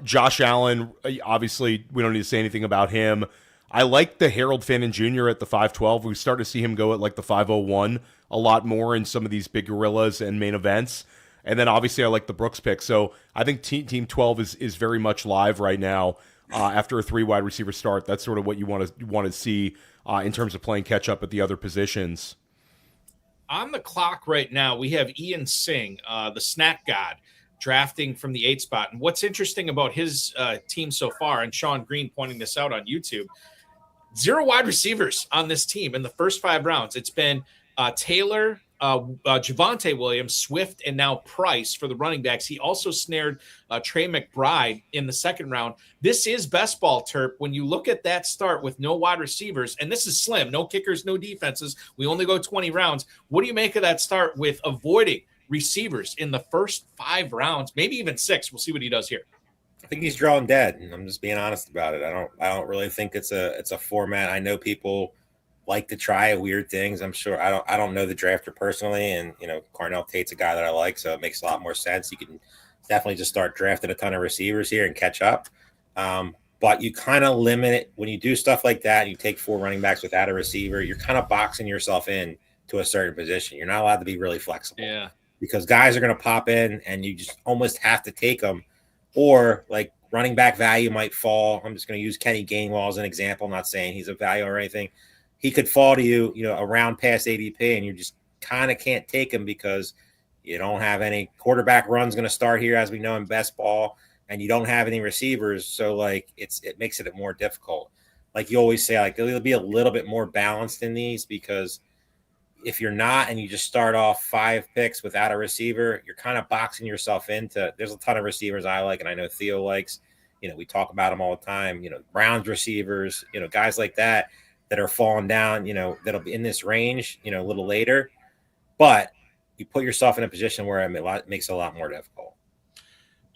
Josh Allen, obviously, we don't need to say anything about him. I like the Harold Fannin Jr. at the 512. We start to see him go at like the 501 a lot more in some of these big gorillas and main events. And then obviously I like the Brooks pick. So I think Team 12 is very much live right now after a 3 wide receiver start. That's sort of what you want to see in terms of playing catch up at the other positions. On the clock right now, we have Ian Singh, the snack god, drafting from the 8 spot. And what's interesting about his team so far, and Sean Green pointing this out on YouTube, 0 wide receivers on this team in the first 5 rounds. It's been Taylor, Javonte Williams, Swift, and now Price for the running backs. He also snared Trey McBride in the 2nd round. This is best ball, Terp. When you look at that start with no wide receivers, and this is slim, no kickers, no defenses. We only go 20 rounds. What do you make of that start with avoiding receivers in the first 5 rounds, maybe even 6? We'll see what he does here. I think he's drawing dead, and I'm just being honest about it. I don't really think it's a format. I know people like to try weird things. I'm sure I don't know the drafter personally, and Carnell Tate's a guy that I like, so it makes a lot more sense. You can definitely just start drafting a ton of receivers here and catch up. But you kind of limit it when you do stuff like that. And you take 4 running backs without a receiver. You're kind of boxing yourself in to a certain position. You're not allowed to be really flexible. Yeah. Because guys are going to pop in, and you just almost have to take them. Or like running back value might fall. I'm just going to use Kenny Gainwell as an example. I'm not saying he's a value or anything. He could fall to you, around past ADP, and you just kind of can't take him because you don't have any quarterback runs going to start here, as we know in best ball. and you don't have any receivers. So like it makes it more difficult. Like you always say, like it'll be a little bit more balanced in these, because if you're not and you just start off 5 picks without a receiver, you're kind of boxing yourself into. There's a ton of receivers I like, and I know Theo likes. We talk about them all the time. Browns receivers, guys like that are falling down. That'll be in this range. A little later, but you put yourself in a position where it makes it a lot more difficult.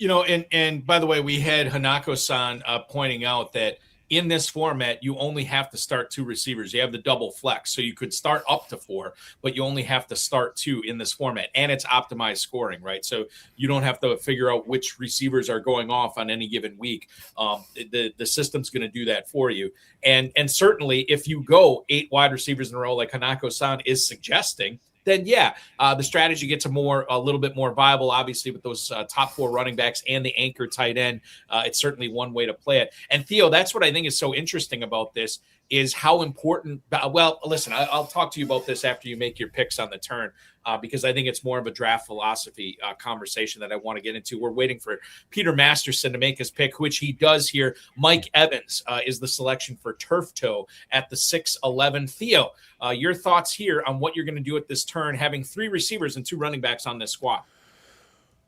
And by the way, we had Hanako-san pointing out that in this format, you only have to start 2 receivers. You have the double flex, so you could start up to 4, but you only have to start 2 in this format, and it's optimized scoring, right? So you don't have to figure out which receivers are going off on any given week. The system's going to do that for you, and certainly if you go 8 wide receivers in a row, like Hanako-san is suggesting, then the strategy gets a little bit more viable, obviously, with those top 4 running backs and the anchor tight end. It's certainly one way to play it. And Theo, that's what I think is so interesting about this, is how important. Well, listen, I'll talk to you about this after you make your picks on the turn, because I think it's more of a draft philosophy conversation that I want to get into. We're waiting for Peter Masterson to make his pick, which he does here. Mike Evans is the selection for Turf Toe at the 6'11". Theo, your thoughts here on what you're going to do at this turn, having 3 receivers and 2 running backs on this squad?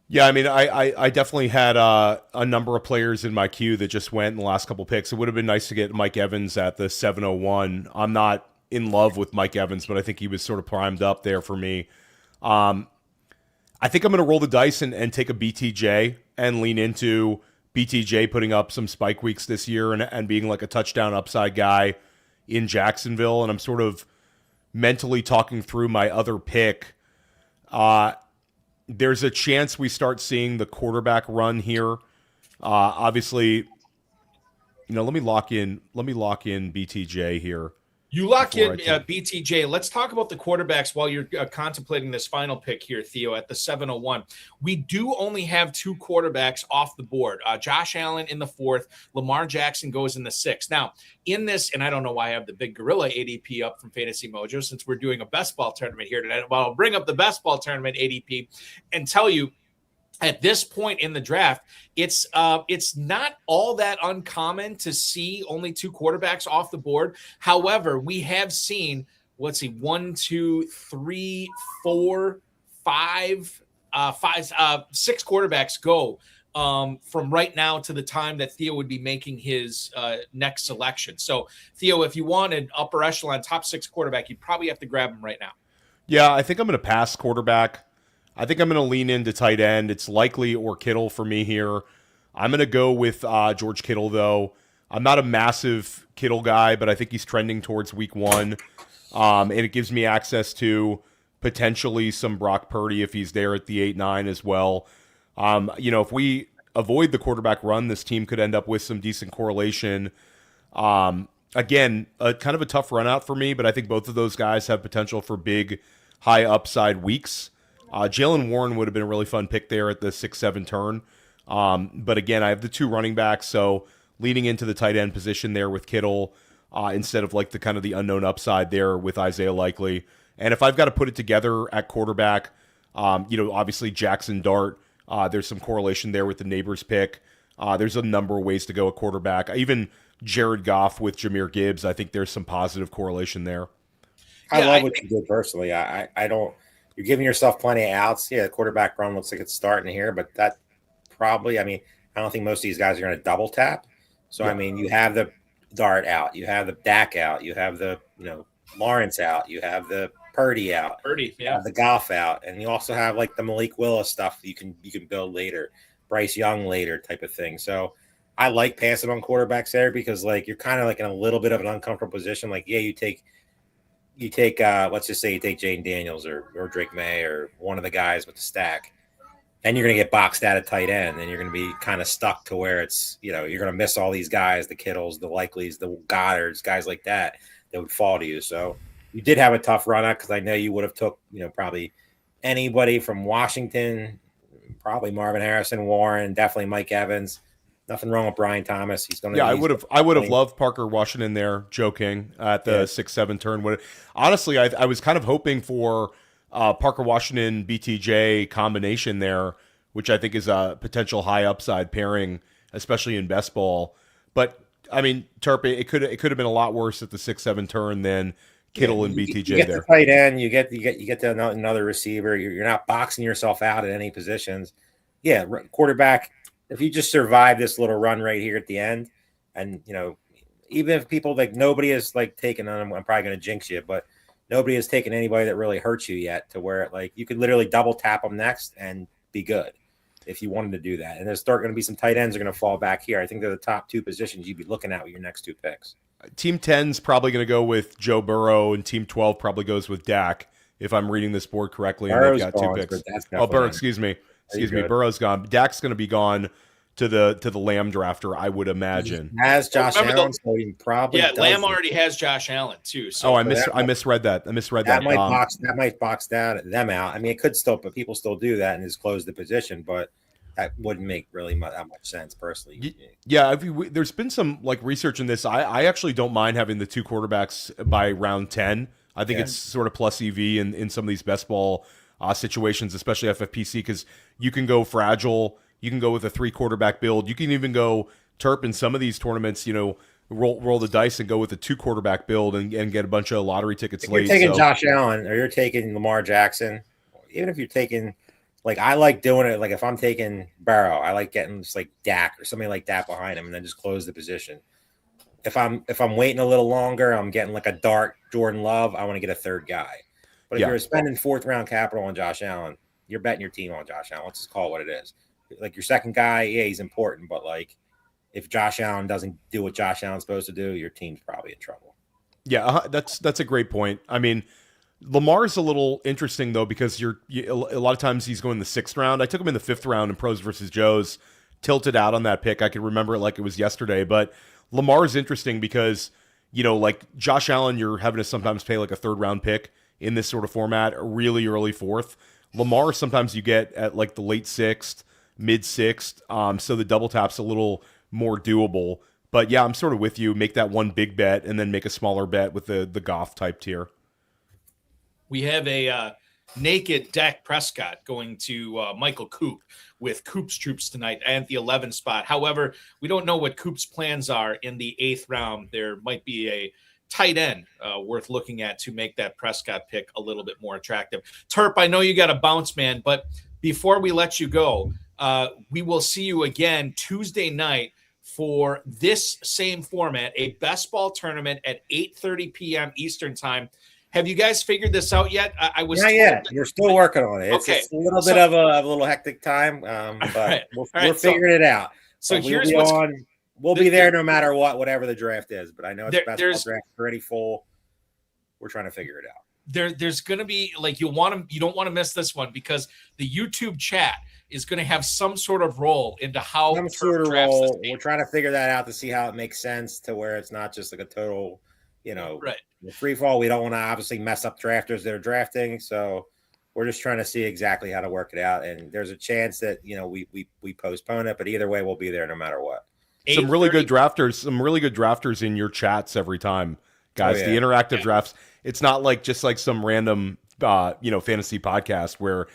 Yeah, I mean, I definitely had a number of players in my queue that just went in the last couple picks. It would have been nice to get Mike Evans at the 701. I'm not in love with Mike Evans, but I think he was sort of primed up there for me. I think I'm going to roll the dice and take a BTJ and lean into BTJ putting up some spike weeks this year and being like a touchdown upside guy in Jacksonville. And I'm sort of mentally talking through my other pick. There's a chance we start seeing the quarterback run here. Obviously, let me lock in BTJ here. You lock in BTJ. Let's talk about the quarterbacks while you're contemplating this final pick here, Theo, at the 701. We do only have 2 quarterbacks off the board. Josh Allen in the 4th. Lamar Jackson goes in the 6th. Now, in this, and I don't know why I have the big gorilla ADP up from Fantasy Mojo, since we're doing a best ball tournament here tonight. Well, I'll bring up the best ball tournament ADP and tell you, at this point in the draft, it's not all that uncommon to see only 2 quarterbacks off the board. However, we have seen, 1, 2, 3, 4, 5, 6 quarterbacks go from right now to the time that Theo would be making his next selection. So, Theo, if you want an upper echelon top 6 quarterback, you'd probably have to grab him right now. Yeah, I think I'm going to pass quarterback. I think I'm going to lean into tight end. It's likely or Kittle for me here. I'm going to go with George Kittle, though. I'm not a massive Kittle guy, but I think he's trending towards week 1. And it gives me access to potentially some Brock Purdy if he's there at the 8-9 as well. If we avoid the quarterback run, this team could end up with some decent correlation. Again, kind of a tough run out for me, but I think both of those guys have potential for big, high upside weeks. Jalen Warren would have been a really fun pick there at the 6-7 turn. But again, I have the 2 running backs, so leaning into the tight end position there with Kittle instead of like the kind of the unknown upside there with Isaiah Likely. And if I've got to put it together at quarterback, obviously Jackson Dart, there's some correlation there with the neighbors pick. There's a number of ways to go at quarterback. Even Jared Goff with Jahmyr Gibbs, I think there's some positive correlation there. I love what you did personally. I don't. You're giving yourself plenty of outs. Yeah, the quarterback run looks like it's starting here, but that probably, I don't think most of these guys are going to double tap. So, yeah. You have the Dart out. You have the Dak out. You have the, Lawrence out. You have the Purdy out. You have the Goff out. And you also have like the Malik Willis stuff you can build later. Bryce Young later type of thing. So I like passing on quarterbacks there because like you're kind of like in a little bit of an uncomfortable position. Like, yeah, you take let's just say you take Jane Daniels or Drake May or one of the guys with the stack, then you're going to get boxed out at tight end, and you're going to be kind of stuck to where it's, you're going to miss all these guys, the Kittles, the Likeleys, the Goddards, guys like that would fall to you. So you did have a tough run out because I know you would have took, probably anybody from Washington, probably Marvin Harrison, Warren, definitely Mike Evans. Nothing wrong with Brian Thomas. He's going to. Yeah, I would have loved Parker Washington there, joking at the 6-7 turn. Honestly, I was kind of hoping for Parker Washington BTJ combination there which I think is a potential high upside pairing, especially in best ball. But I mean, Terp, it could have been a lot worse at the 6-7 turn than Kittle and BTJ you get there. The tight end, you get to another receiver. You're not boxing yourself out at any positions. Yeah, quarterback. If you just survive this little run right here at the end, and even if people nobody is taken on, I'm probably going to jinx you, but nobody has taken anybody that really hurts you yet to where you could literally double tap them next and be good if you wanted to do that. And there's going to be some tight ends are going to fall back here. I think they're the top 2 positions you'd be looking at with your next 2 picks. Team 10's probably going to go with Joe Burrow, and Team 12 probably goes with Dak, if I'm reading this board correctly. And Burrow's they've got 2 gone, picks. Burrow, excuse me. Burrow's gone. Dak's going to be gone to the Lamb drafter, I would imagine. He has Josh Allen, so he probably Lamb already has Josh Allen too. So I misread that. That might box them out. I mean, it could still, but people still do that and just close the position, but that wouldn't make really that much sense personally. Yeah, there's been some research in this. I actually don't mind having the 2 quarterbacks by round 10. I think it's sort of plus EV in some of these best ball situations, especially FFPC, because you can go fragile. You can go with a 3 quarterback build. You can even go Terp in some of these tournaments, roll the dice and go with a 2 quarterback build and get a bunch of lottery tickets if late. You're taking Josh Allen or you're taking Lamar Jackson, even if you're taking I like doing it. If I'm taking Burrow, I like getting just Dak or something like that behind him and then just close the position. If I'm waiting a little longer, I'm getting a dart Jordan Love. I want to get a 3rd guy. But if you're spending 4th round capital on Josh Allen, you're betting your team on Josh Allen. Let's just call it what it is. Your second guy, yeah, he's important, but if Josh Allen doesn't do what Josh Allen's supposed to do, your team's probably in trouble. Yeah, that's a great point. I mean, Lamar's a little interesting though because a lot of times he's going the 6th round. I took him in the 5th round in Pros versus Joes, tilted out on that pick. I could remember it like it was yesterday, but Lamar's interesting because Josh Allen, you're having to sometimes pay a 3rd round pick in this sort of format, a really early 4th. Lamar sometimes you get at the late 6th. Mid 6th, so the double tap's a little more doable. But yeah, I'm sort of with you. Make that one big bet and then make a smaller bet with the Goff type tier. We have a naked Dak Prescott going to Michael Coop with Coop's troops tonight at the 11 spot. However, we don't know what Coop's plans are in the 8th round. There might be a tight end worth looking at to make that Prescott pick a little bit more attractive. Terp, I know you got a bounce, man, but before we let you go, we will see you again Tuesday night for this same format, a best ball tournament at 8:30 p.m. Eastern time. Have you guys figured this out yet? I was not yet. We're still working on it. Okay. It's a little bit of a little hectic time, but we're figuring it out. So here's what's we'll be there no matter whatever the draft is. But I know it's best ball draft already full. We're trying to figure it out. There's going to be you don't want to miss this one because the YouTube chat is going to have some sort of role into how some sort of role. We're trying to figure that out to see how it makes sense to where it's not just a total, right. Free fall. We don't want to obviously mess up drafters that are drafting, so we're just trying to see exactly how to work it out. And there's a chance that we postpone it, but either way, we'll be there no matter what. Some really good drafters in your chats every time, guys. The interactive drafts. It's not just some random fantasy podcast where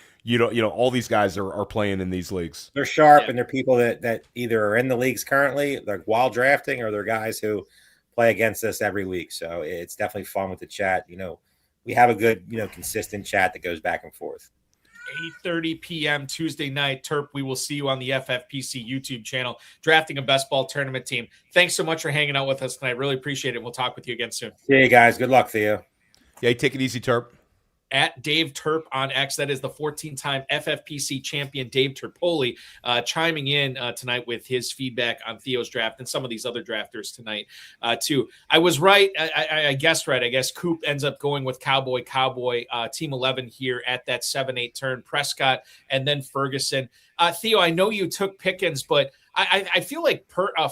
all these guys are playing in these leagues. They're sharp and they're people that either are in the leagues currently, while drafting, or they're guys who play against us every week. So it's definitely fun with the chat. We have a good, consistent chat that goes back and forth. 8:30 p.m. Tuesday night. Terp, we will see you on the FFPC YouTube channel, drafting a best ball tournament team. Thanks so much for hanging out with us tonight. Really appreciate it. We'll talk with you again soon. See you guys. Good luck, Theo. Yeah, take it easy, Terp. At Dave Terp on X. That is the 14-time FFPC champion Dave Terpoilli chiming in tonight with his feedback on Theo's draft and some of these other drafters tonight too. I was right. I guessed right. I guess Coop ends up going with Cowboy Team 11 here at that 7-8 turn. Prescott and then Ferguson. Theo, I know you took Pickens, but I feel like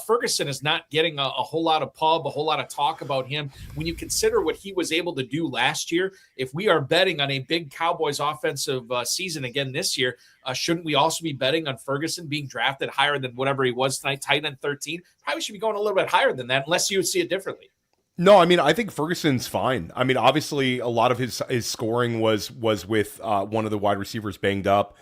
Ferguson is not getting a whole lot of pub, a whole lot of talk about him. When you consider what he was able to do last year, if we are betting on a big Cowboys offensive season again this year, shouldn't we also be betting on Ferguson being drafted higher than whatever he was tonight, tight end 13? Probably should be going a little bit higher than that, unless you would see it differently. No, I mean, I think Ferguson's fine. I mean, obviously, a lot of his scoring was with one of the wide receivers banged up.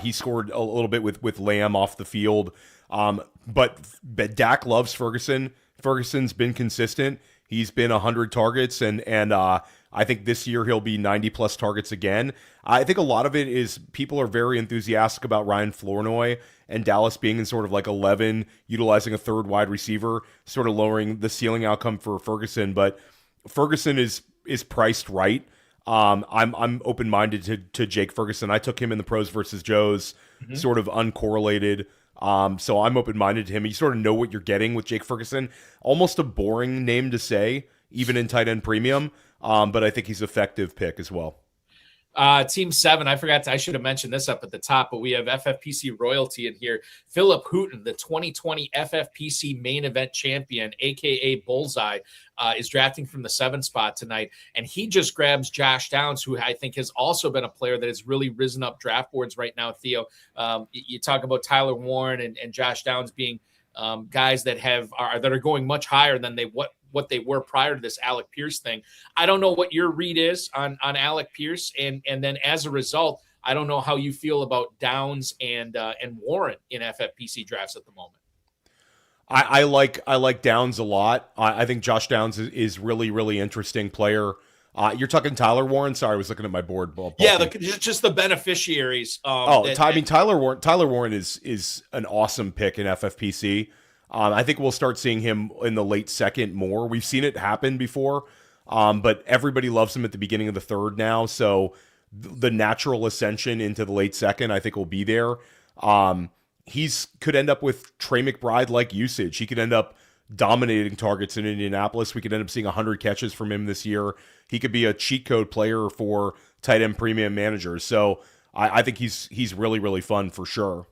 He scored a little bit with Lamb off the field. But Dak loves Ferguson. Ferguson's been consistent. He's been 100 targets, and I think this year he'll be 90-plus targets again. I think a lot of it is people are very enthusiastic about Ryan Flournoy and Dallas being in sort of like 11, utilizing a third wide receiver, sort of lowering the ceiling outcome for Ferguson. But Ferguson is priced right. I'm open-minded to Jake Ferguson. I took him in the pros versus Joes, sort of uncorrelated. So I'm open-minded to him. You sort of know what you're getting with Jake Ferguson. Almost a boring name to say, even in tight end premium. But I think he's an effective pick as well. Team 7, I should have mentioned this up at the top, but we have FFPC royalty in here. Philip Hooton, the 2020 FFPC main event champion, aka Bullseye, is drafting from the 7 spot tonight, and he just grabs Josh Downs, who I think has also been a player that has really risen up draft boards right now. Theo, you talk about Tyler Warren and Josh Downs being guys that are going much higher than what they were prior to this Alec Pierce thing. I don't know what your read is on Alec Pierce, and then as a result, I don't know how you feel about Downs and Warren in FFPC drafts at the moment. I like Downs a lot. I think Josh Downs is really, really interesting player. You're talking Tyler Warren? Sorry, I was looking at my board. Just the beneficiaries. Tyler Warren is an awesome pick in FFPC. I think we'll start seeing him in the late second more. We've seen it happen before, but everybody loves him at the beginning of the third now. So the natural ascension into the late second, I think, will be there. He's could end up with Trey McBride-like usage. He could end up dominating targets in Indianapolis. We could end up seeing 100 catches from him this year. He could be a cheat code player for tight end premium managers. So I think he's really, really fun for sure.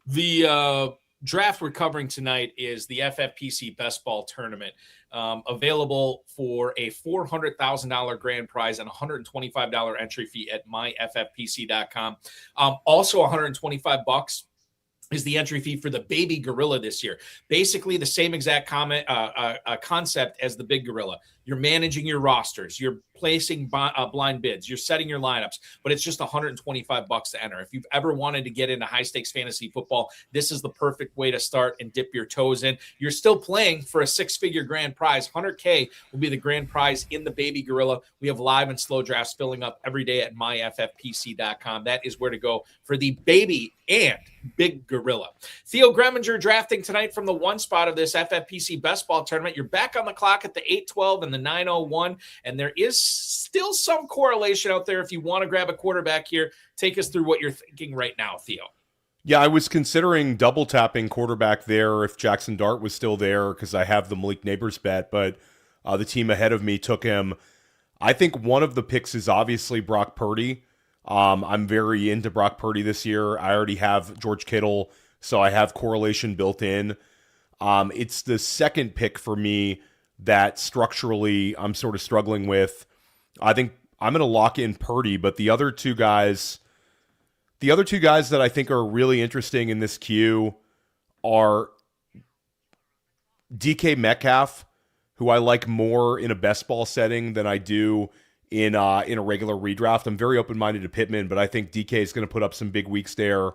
The draft we're covering tonight is the FFPC Best Ball Tournament, available for a $400,000 grand prize and $125 entry fee at myffpc.com. Also $125 is the entry fee for the baby gorilla this year. Basically the same exact concept as the big gorilla. You're managing your rosters. You're placing blind bids. You're setting your lineups, but it's just $125 to enter. If you've ever wanted to get into high stakes fantasy football, this is the perfect way to start and dip your toes in. You're still playing for a 6-figure grand prize. $100K will be the grand prize in the baby gorilla. We have live and slow drafts filling up every day at myffpc.com. That is where to go for the baby and big gorilla. Theo Gremminger drafting tonight from the 1 spot of this FFPC Best Ball Tournament. You're back on the clock at the 8:12 and the 9:01, and there is still some correlation out there. If you want to grab a quarterback here, take us through what you're thinking right now, Theo. Yeah, I was considering double tapping quarterback there if Jackson Dart was still there because I have the Malik Neighbors bet, but the team ahead of me took him. I think one of the picks is obviously Brock Purdy. I'm very into Brock Purdy this year. I already have George Kittle, so I have correlation built in. It's the second pick for me that structurally I'm sort of struggling with. I think I'm going to lock in Purdy, but the other two guys that I think are really interesting in this queue are DK Metcalf, who I like more in a best ball setting than I do in a regular redraft. I'm very open-minded to Pittman, but I think DK is going to put up some big weeks there.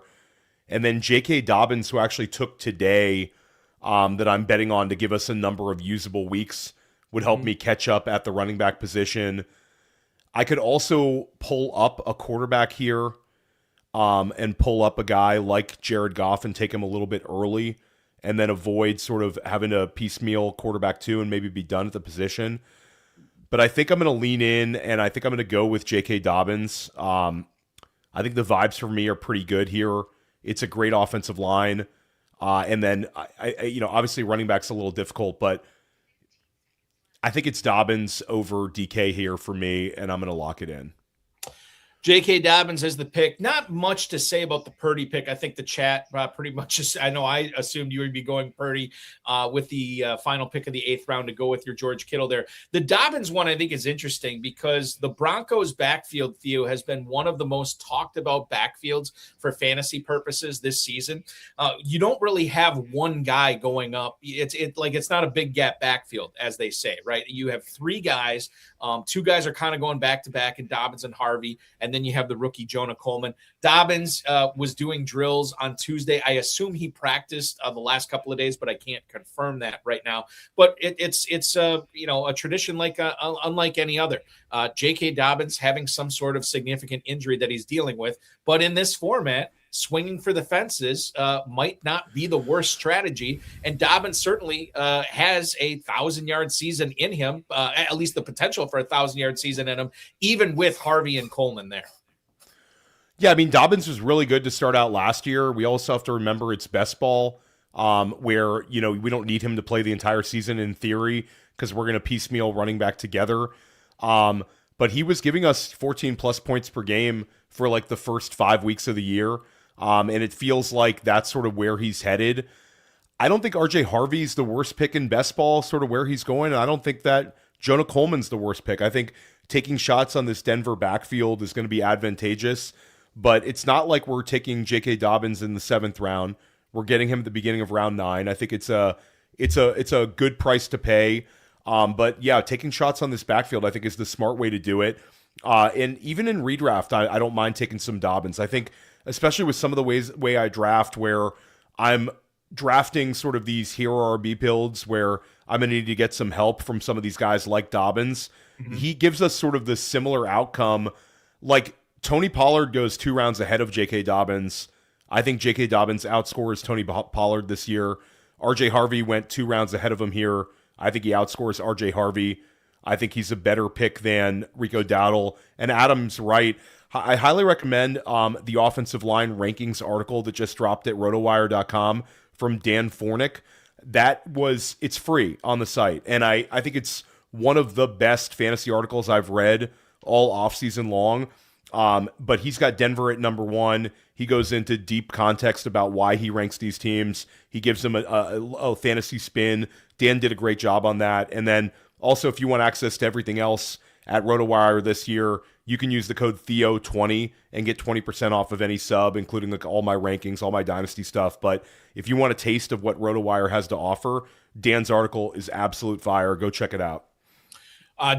And then J.K. Dobbins, who actually took today, that I'm betting on to give us a number of usable weeks, would help me catch up at the running back position. I could also pull up a quarterback here and pull up a guy like Jared Goff and take him a little bit early and then avoid sort of having a piecemeal quarterback 2 and maybe be done at the position. But I think I'm going to lean in, and I think I'm going to go with J.K. Dobbins. I think the vibes for me are pretty good here. It's a great offensive line. And then, obviously running back's a little difficult, but I think it's Dobbins over DK here for me, and I'm going to lock it in. J.K. Dobbins is the pick. Not much to say about the Purdy pick. I think the chat pretty much just, I know I assumed you would be going Purdy with the final pick of the 8th round to go with your George Kittle there. The Dobbins one I think is interesting because the Broncos backfield, Theo, has been one of the most talked about backfields for fantasy purposes this season. You don't really have one guy going up. It's not a big gap backfield, as they say, right? You have 3 guys. 2 guys are kind of going back to back in Dobbins and Harvey, and then then you have the rookie Jonah Coleman. Dobbins was doing drills on Tuesday. I assume he practiced the last couple of days, but I can't confirm that right now. But it's a tradition unlike any other. J.K. Dobbins having some sort of significant injury that he's dealing with, but in this format, swinging for the fences might not be the worst strategy. And Dobbins certainly has a 1,000-yard season in him, at least the potential for a 1,000-yard season in him, even with Harvey and Coleman there. Yeah, I mean, Dobbins was really good to start out last year. We also have to remember it's best ball, where, we don't need him to play the entire season in theory because we're going to piecemeal running back together. But he was giving us 14-plus points per game for like the first 5 weeks of the year. And it feels like that's sort of where he's headed. I don't think RJ Harvey's the worst pick in best ball, sort of where he's going. And I don't think that Jonah Coleman's the worst pick. I think taking shots on this Denver backfield is going to be advantageous, but it's not like we're taking J.K. Dobbins in the 7th round. We're getting him at the beginning of round 9. I think it's a good price to pay. But yeah, taking shots on this backfield, I think, is the smart way to do it. And even in redraft, I don't mind taking some Dobbins. I think, especially with some of the way I draft, where I'm drafting sort of these hero RB builds where I'm going to need to get some help from some of these guys like Dobbins. Mm-hmm. He gives us sort of this similar outcome. Like Tony Pollard goes 2 rounds ahead of J.K. Dobbins. I think J.K. Dobbins outscores Tony Pollard this year. R.J. Harvey went 2 rounds ahead of him here. I think he outscores R.J. Harvey. I think he's a better pick than Rico Dowdle. And Adam's right. I highly recommend the offensive line rankings article that just dropped at rotowire.com from Dan Fornick. It's free on the site. And I think it's one of the best fantasy articles I've read all offseason long. But he's got Denver at number 1. He goes into deep context about why he ranks these teams. He gives them a fantasy spin. Dan did a great job on that. And then also, if you want access to everything else at RotoWire this year, you can use the code Theo20 and get 20% off of any sub, including like all my rankings, all my dynasty stuff. But if you want a taste of what RotoWire has to offer, Dan's article is absolute fire. Go check it out.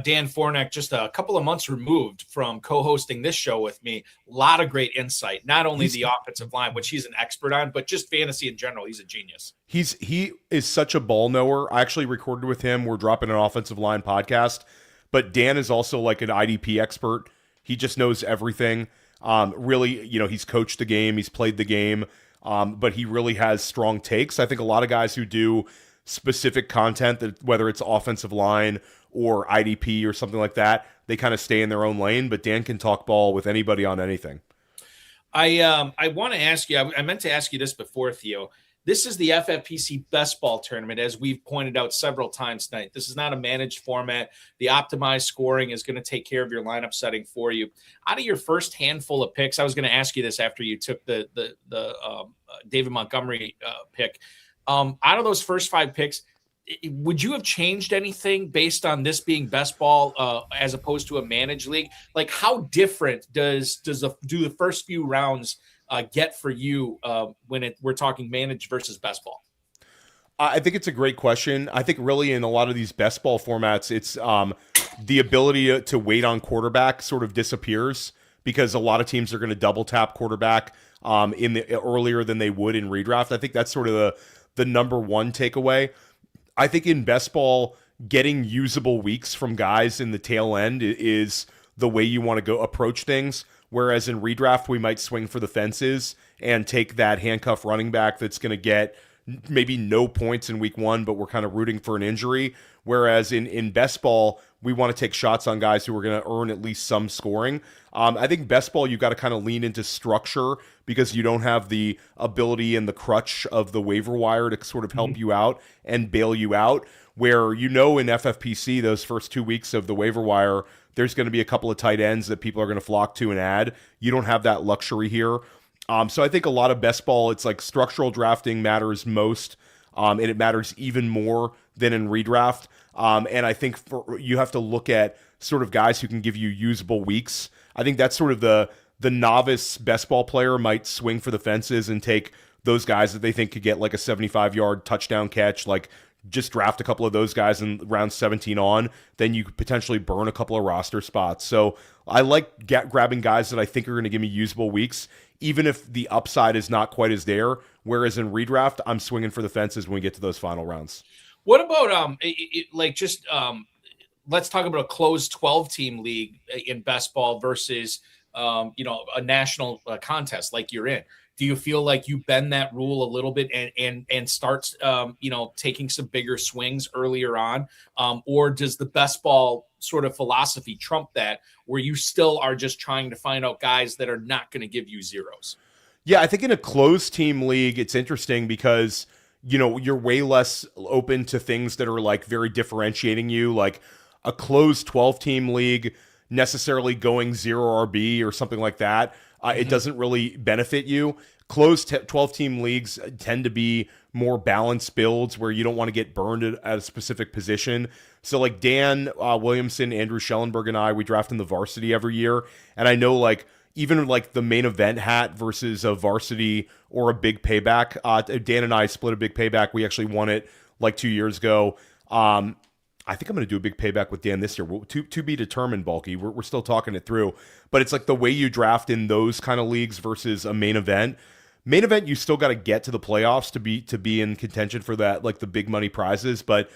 Dan Fornick, just a couple of months removed from co-hosting this show with me. A lot of great insight, not only the offensive line, which he's an expert on, but just fantasy in general. He's a genius. He is such a ball knower. I actually recorded with him. We're dropping an offensive line podcast, but Dan is also like an IDP expert. He just knows everything. Really, he's coached the game. He's played the game, but he really has strong takes. I think a lot of guys who do specific content, that whether it's offensive line or IDP or something like that, they kind of stay in their own lane, but Dan can talk ball with anybody on anything. I want to ask you, I meant to ask you this before, Theo. This is the FFPC Best Ball Tournament, as we've pointed out several times tonight. This is not a managed format. The optimized scoring is going to take care of your lineup setting for you. Out of your first handful of picks, I was going to ask you this after you took the David Montgomery pick. Out of those first 5 picks, would you have changed anything based on this being best ball as opposed to a managed league? Like, how different do the first few rounds get for you when we're talking managed versus best ball? I think it's a great question. I think really in a lot of these best ball formats, it's the ability to wait on quarterback sort of disappears because a lot of teams are going to double tap quarterback earlier than they would in redraft. I think that's sort of the number one takeaway. I think in best ball, getting usable weeks from guys in the tail end is the way you want to go approach things. Whereas in redraft, we might swing for the fences and take that handcuff running back that's going to get maybe no points in week 1, but we're kind of rooting for an injury. Whereas in best ball, we want to take shots on guys who are going to earn at least some scoring. I think best ball, you've got to kind of lean into structure because you don't have the ability and the crutch of the waiver wire to sort of help you out and bail you out. Where in FFPC, those first 2 weeks of the waiver wire, there's going to be a couple of tight ends that people are going to flock to and add. You don't have that luxury here. So I think a lot of best ball, it's like structural drafting matters most, and it matters even more than in redraft. And I think you have to look at sort of guys who can give you usable weeks. I think that's sort of the novice best ball player might swing for the fences and take those guys that they think could get like a 75-yard touchdown catch, like just draft a couple of those guys in round 17 on, then you could potentially burn a couple of roster spots. So I like grabbing guys that I think are going to give me usable weeks, even if the upside is not quite as there. Whereas in redraft, I'm swinging for the fences when we get to those final rounds. What about let's talk about a closed 12-team league in best ball versus a national contest like you're in. Do you feel like you bend that rule a little bit and start taking some bigger swings earlier on, or does the best ball sort of philosophy trump that, where you still are just trying to find out guys that are not going to give you zeros? Yeah, I think in a closed team league, it's interesting because you're way less open to things that are like very differentiating you, like a closed 12-team league necessarily going 0 RB or something like that. It doesn't really benefit you. Closed 12-team leagues tend to be more balanced builds where you don't want to get burned at a specific position. So like Dan Williamson, Andrew Schellenberg, and I, we draft in the varsity every year. And I know like even like the main event hat versus a varsity or a big payback. Dan and I split a big payback. We actually won it like 2 years ago. I think I'm going to do a big payback with Dan this year. To be determined, Bulky. We're still talking it through. But it's like the way you draft in those kind of leagues versus a main event. Main event, you still got to get to the playoffs to be in contention for that, like the big money prizes. But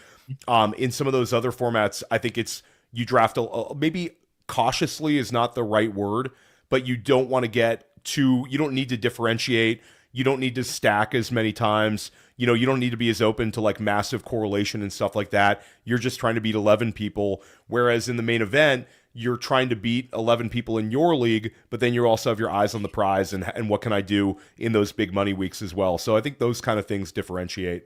in some of those other formats, I think it's you draft maybe cautiously is not the right word, but you don't want to get too. You don't need to differentiate. You don't need to stack as many times. You don't need to be as open to like massive correlation and stuff like that. You're just trying to beat 11 people. Whereas in the main event, you're trying to beat 11 people in your league, but then you also have your eyes on the prize and what can I do in those big money weeks as well. So I think those kind of things differentiate.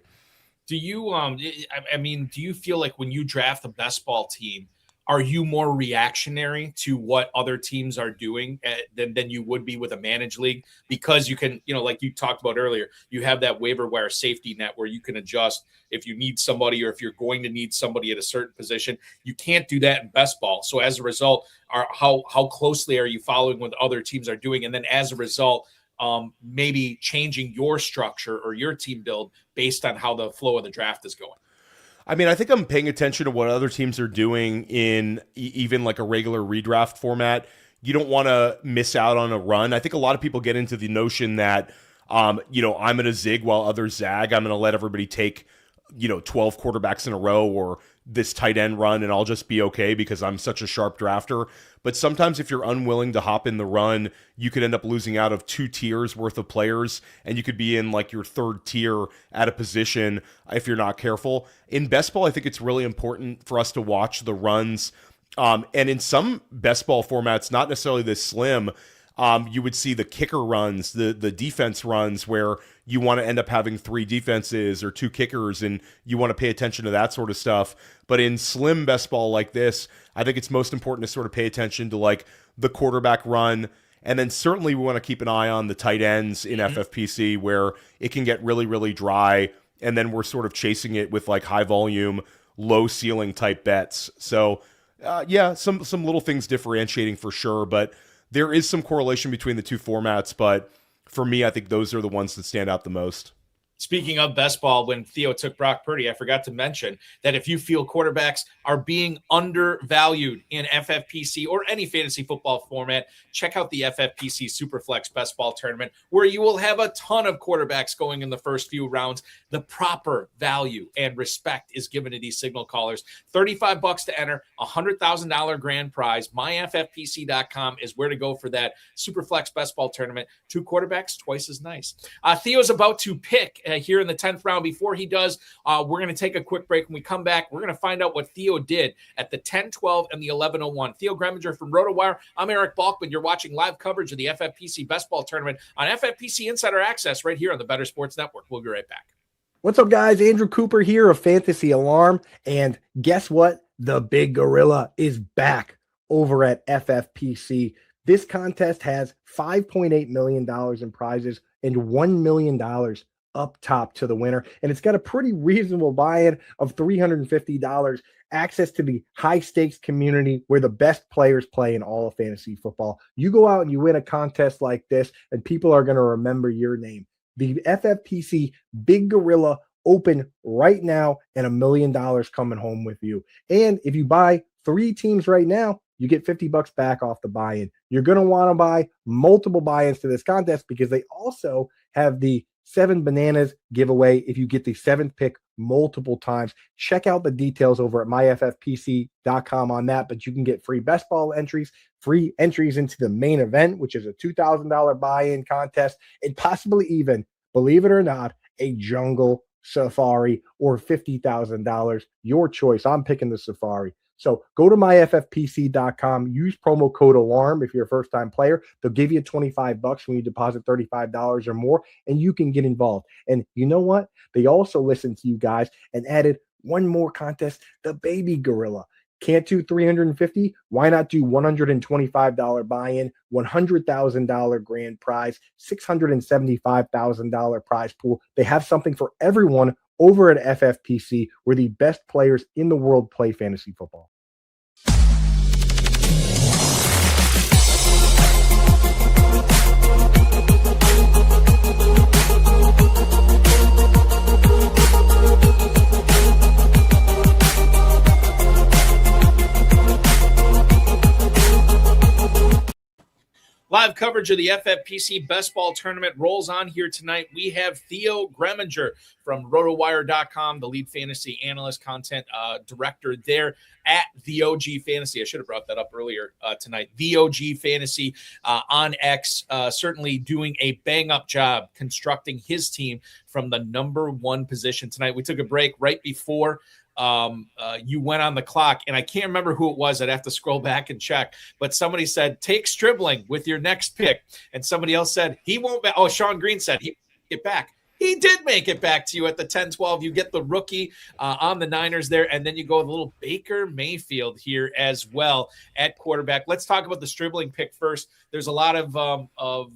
Do you, do you feel like when you draft the best ball team, are you more reactionary to what other teams are doing than you would be with a managed league? Because you can, like you talked about earlier, you have that waiver wire safety net where you can adjust if you need somebody or if you're going to need somebody at a certain position. You can't do that in best ball. So as a result, how closely are you following what other teams are doing? And then as a result, maybe changing your structure or your team build based on how the flow of the draft is going. I mean, I think I'm paying attention to what other teams are doing in even like a regular redraft format. You don't want to miss out on a run. I think a lot of people get into the notion that, I'm going to zig while others zag. I'm going to let everybody take, 12 quarterbacks in a row or this tight end run, and I'll just be okay because I'm such a sharp drafter. But sometimes if you're unwilling to hop in the run, you could end up losing out of 2 tiers worth of players, and you could be in like your 3rd tier at a position if you're not careful. In best ball, I think it's really important for us to watch the runs. And in some best ball formats, not necessarily this slim, you would see the kicker runs, the defense runs where you want to end up having 3 defenses or 2 kickers, and you want to pay attention to that sort of stuff. But in slim best ball like this, I think it's most important to sort of pay attention to like the quarterback run. And then certainly we want to keep an eye on the tight ends in FFPC where it can get really, really dry. And then we're sort of chasing it with like high volume, low ceiling type bets. So some little things differentiating for sure, but there is some correlation between the 2 formats, but for me, I think those are the ones that stand out the most. Speaking of best ball, when Theo took Brock Purdy, I forgot to mention that if you feel quarterbacks are being undervalued in FFPC or any fantasy football format, check out the FFPC Superflex Best Ball Tournament, where you will have a ton of quarterbacks going in the first few rounds. The proper value and respect is given to these signal callers. $35 to enter, $100,000 grand prize. MyFFPC.com is where to go for that Superflex Best Ball Tournament. 2 quarterbacks, twice as nice. Theo's about to pick here in the 10th round. Before he does, we're going to take a quick break. When we come back, we're going to find out what Theo did at the 10-12 and the 11-01. Theo Gremminger from RotoWire. I'm Eric Balkman. You're watching live coverage of the FFPC Best Ball Tournament on FFPC Insider Access right here on the Better Sports Network. We'll be right back. What's up, guys? Andrew Cooper here of Fantasy Alarm. And guess what? The big gorilla is back over at FFPC. This contest has $5.8 million in prizes and $1 million up top to the winner. And it's got a pretty reasonable buy-in of $350, access to the high-stakes community where the best players play in all of fantasy football. You go out and you win a contest like this, and people are going to remember your name. The FFPC Big Gorilla open right now and $1 million coming home with you. And if you buy 3 teams right now, you get $50 back off the buy-in. You're going to want to buy multiple buy-ins to this contest because they also have the 7 bananas giveaway if you get the 7th pick multiple times. Check out the details over at myffpc.com on that, but you can get free best ball entries, free entries into the main event, which is a $2,000 buy-in contest, and possibly even, believe it or not, a jungle safari or $50,000. Your choice. I'm picking the safari. So go to myffpc.com, use promo code ALARM if you're a first-time player. They'll give you $25 when you deposit $35 or more, and you can get involved. And you know what? They also listened to you guys and added one more contest, the Baby Gorilla. Can't do 350? Why not do $125 buy-in, $100,000 grand prize, $675,000 prize pool? They have something for everyone over at FFPC, where the best players in the world play fantasy football. Live coverage of the FFPC Best Ball Tournament rolls on here tonight. We have Theo Gremminger from RotoWire.com, the lead fantasy analyst, content director there at the OG Fantasy. I should have brought that up earlier tonight. The OG Fantasy on X, certainly doing a bang-up job constructing his team from the number 1 position tonight. We took a break right before you went on the clock, and I can't remember who it was. I'd have to scroll back and check, but somebody said, take Stribling with your next pick. And somebody else said, he won't back. Oh, Sean Green said he get back. He did make it back to you at the 10-12. You get the rookie on the Niners there, and then you go with a little Baker Mayfield here as well at quarterback. Let's talk about the Stribling pick first. There's a lot of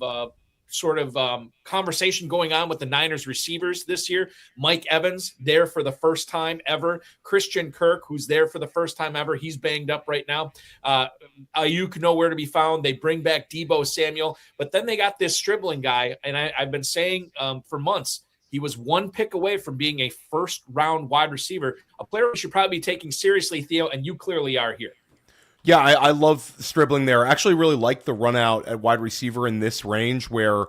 conversation going on with the Niners receivers this year. Mike Evans there for the first time ever. Christian Kirk, who's there for the first time ever. He's banged up right now. Ayuk nowhere to be found. They bring back Deebo Samuel, but then they got this Stribling guy, and I've been saying for months, he was 1 pick away from being a first-round wide receiver, a player we should probably be taking seriously, Theo, and you clearly are here. Yeah, I love Stribling there. I actually really like the run out at wide receiver in this range, where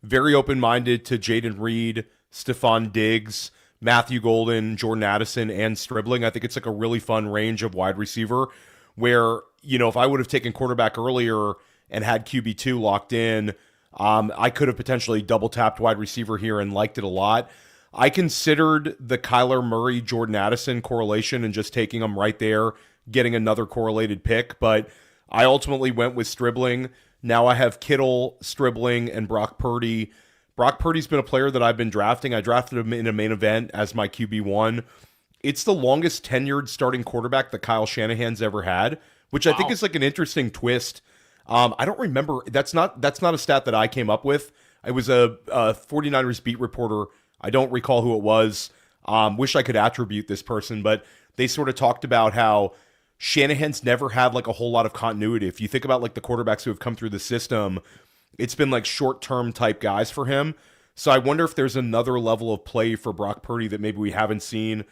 very open-minded to Jaden Reed, Stephon Diggs, Matthew Golden, Jordan Addison, and Stribling. I think it's like a really fun range of wide receiver where, you know, if I would have taken quarterback earlier and had QB2 locked in, I could have potentially double-tapped wide receiver here and liked it a lot. I considered the Kyler Murray, Jordan Addison correlation and just taking them right there, getting another correlated pick, but I ultimately went with Stribling. Now I have Kittle, Stribling, and Brock Purdy. Brock Purdy's been a player that I've been drafting. I drafted him in a main event as my QB1. It's the longest tenured starting quarterback that Kyle Shanahan's ever had, which I think is like an interesting twist. I don't remember. That's not a stat that I came up with. It was a 49ers beat reporter. I don't recall who it was. Wish I could attribute this person, but they sort of talked about how Shanahan's never had like a whole lot of continuity. If you think about like the quarterbacks who have come through the system, it's been like short-term type guys for him. So I wonder if there's another level of play for Brock Purdy that maybe we haven't seen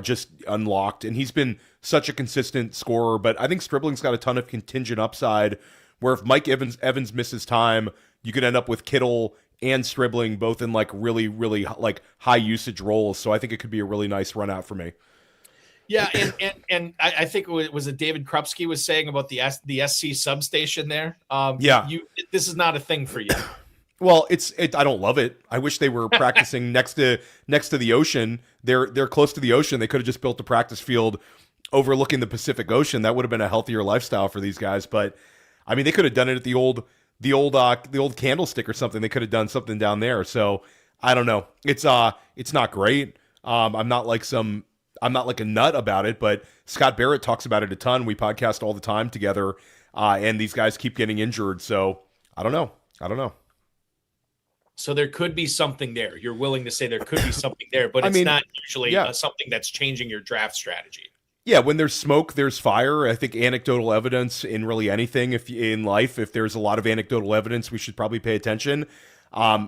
just unlocked. And he's been such a consistent scorer, but I think Stribling's got a ton of contingent upside where if Mike Evans misses time, you could end up with Kittle and Stribling both in like really, really like high usage roles. So I think it could be a really nice run out for me. Yeah, and I think it was David Krupski was saying about the SC substation there. This is not a thing for you. Well, I don't love it. I wish they were practicing next to the ocean. They're close to the ocean. They could have just built a practice field overlooking the Pacific Ocean. That would have been a healthier lifestyle for these guys. But I mean, they could have done it at the old Candlestick or something. They could have done something down there. So I don't know. It's not great. I'm not like a nut about it, but Scott Barrett talks about it a ton. We podcast all the time together, and these guys keep getting injured. So I don't know. So there could be something there. You're willing to say there could be something there, but it's not usually something that's changing your draft strategy. Yeah, when there's smoke, there's fire. I think anecdotal evidence in really anything in life, if there's a lot of anecdotal evidence, we should probably pay attention.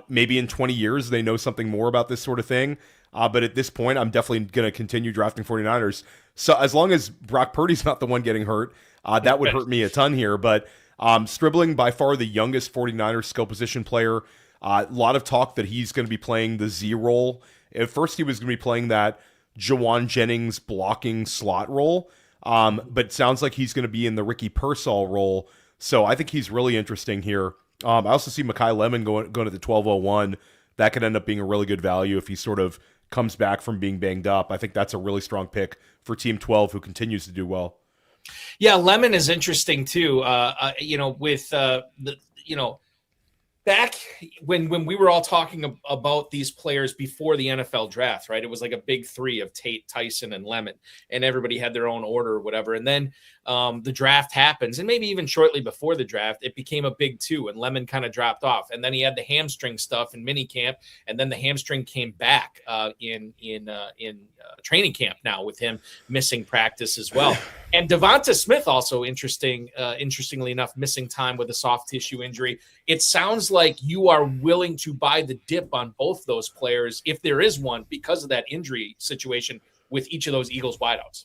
Maybe in 20 years, they know something more about this sort of thing. But at this point, I'm definitely going to continue drafting 49ers. So as long as Brock Purdy's not the one getting hurt, that would hurt me a ton here. But Stribling, by far the youngest 49ers skill position player. A lot of talk that he's going to be playing the Z role. At first, he was going to be playing that Jawan Jennings blocking slot role. But it sounds like he's going to be in the Ricky Pearsall role. So I think he's really interesting here. I also see Mekhi Lemon going to the 1201. That could end up being a really good value if he sort of comes back from being banged up. I think that's a really strong pick for Team 12, who continues to do well. Yeah, Lemon is interesting too. Back when we were all talking about these players before the NFL draft, right? It was like a big three of Tate, Tyson, and Lemon, and everybody had their own order or whatever. And then the draft happens, and maybe even shortly before the draft, it became a big two, and Lemon kind of dropped off. And then he had the hamstring stuff in minicamp, and then the hamstring came back in training camp now with him missing practice as well. And Devonta Smith also interestingly enough, missing time with a soft tissue injury. It sounds like you are willing to buy the dip on both those players if there is one because of that injury situation with each of those Eagles wideouts.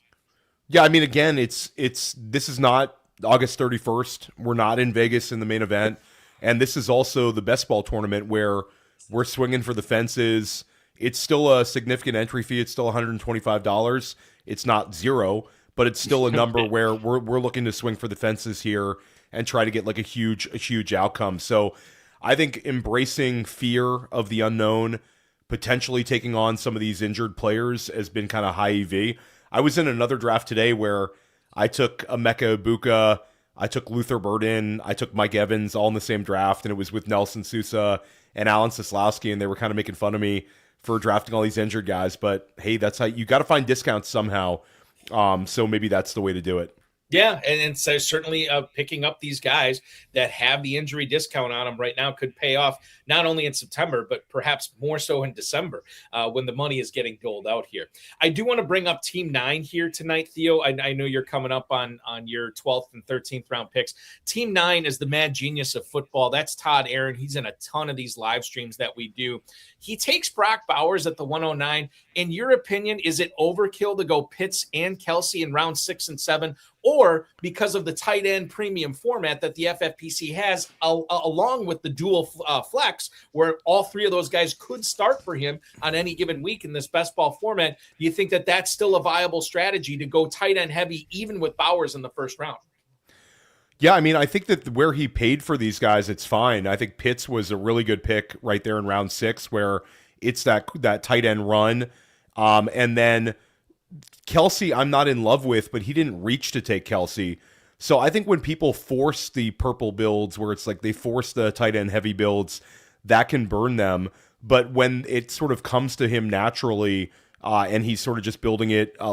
Yeah, I mean, again, this is not August 31st. We're not in Vegas in the main event. And this is also the best ball tournament where we're swinging for the fences. It's still a significant entry fee. It's still $125. It's not zero, but it's still a number where we're looking to swing for the fences here and try to get like a huge outcome. So I think embracing fear of the unknown, potentially taking on some of these injured players has been kind of high EV. I was in another draft today where I took Emeka Egbuka, I took Luther Burden, I took Mike Evans all in the same draft, and it was with Nelson Sousa and Alan Soslowski, and they were kind of making fun of me for drafting all these injured guys. But hey, that's how you got to find discounts somehow. So maybe that's the way to do it. Yeah, and so certainly picking up these guys that have the injury discount on them right now could pay off not only in September, but perhaps more so in December when the money is getting doled out here. I do want to bring up Team 9 here tonight, Theo. I know you're coming up on your 12th and 13th round picks. Team 9 is the mad genius of football. That's Todd Aaron. He's in a ton of these live streams that we do. He takes Brock Bowers at the 109. In your opinion, is it overkill to go Pitts and Kelsey in round 6 and 7? Or because of the tight end premium format that the FFPC has, along with the dual flex, where all three of those guys could start for him on any given week in this best ball format, do you think that that's still a viable strategy to go tight end heavy, even with Bowers in the first round? Yeah, I mean, I think that where he paid for these guys, it's fine. I think Pitts was a really good pick right there in round 6, where it's that tight end run. And then Kelsey, I'm not in love with, but he didn't reach to take Kelsey. So I think when people force the purple builds, where it's like they force the tight end heavy builds, that can burn them. But when it sort of comes to him naturally, and he's sort of just building it through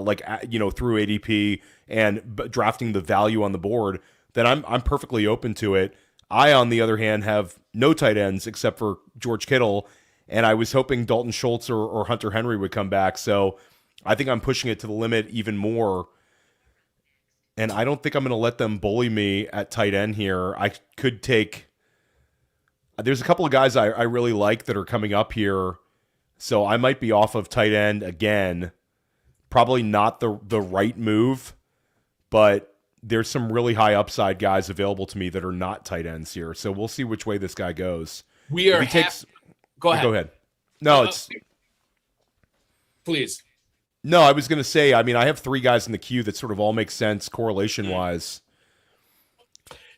ADP and drafting the value on the board, then I'm perfectly open to it. I, on the other hand, have no tight ends except for George Kittle, and I was hoping Dalton Schultz or Hunter Henry would come back. So I think I'm pushing it to the limit even more. And I don't think I'm going to let them bully me at tight end here. I could take... There's a couple of guys I really like that are coming up here. So I might be off of tight end again. Probably not the right move, but there's some really high upside guys available to me that are not tight ends here. So we'll see which way this guy goes. We are... Go ahead. No, it's... Please. No, I was going to say, I mean, I have 3 guys in the queue that sort of all make sense correlation-wise.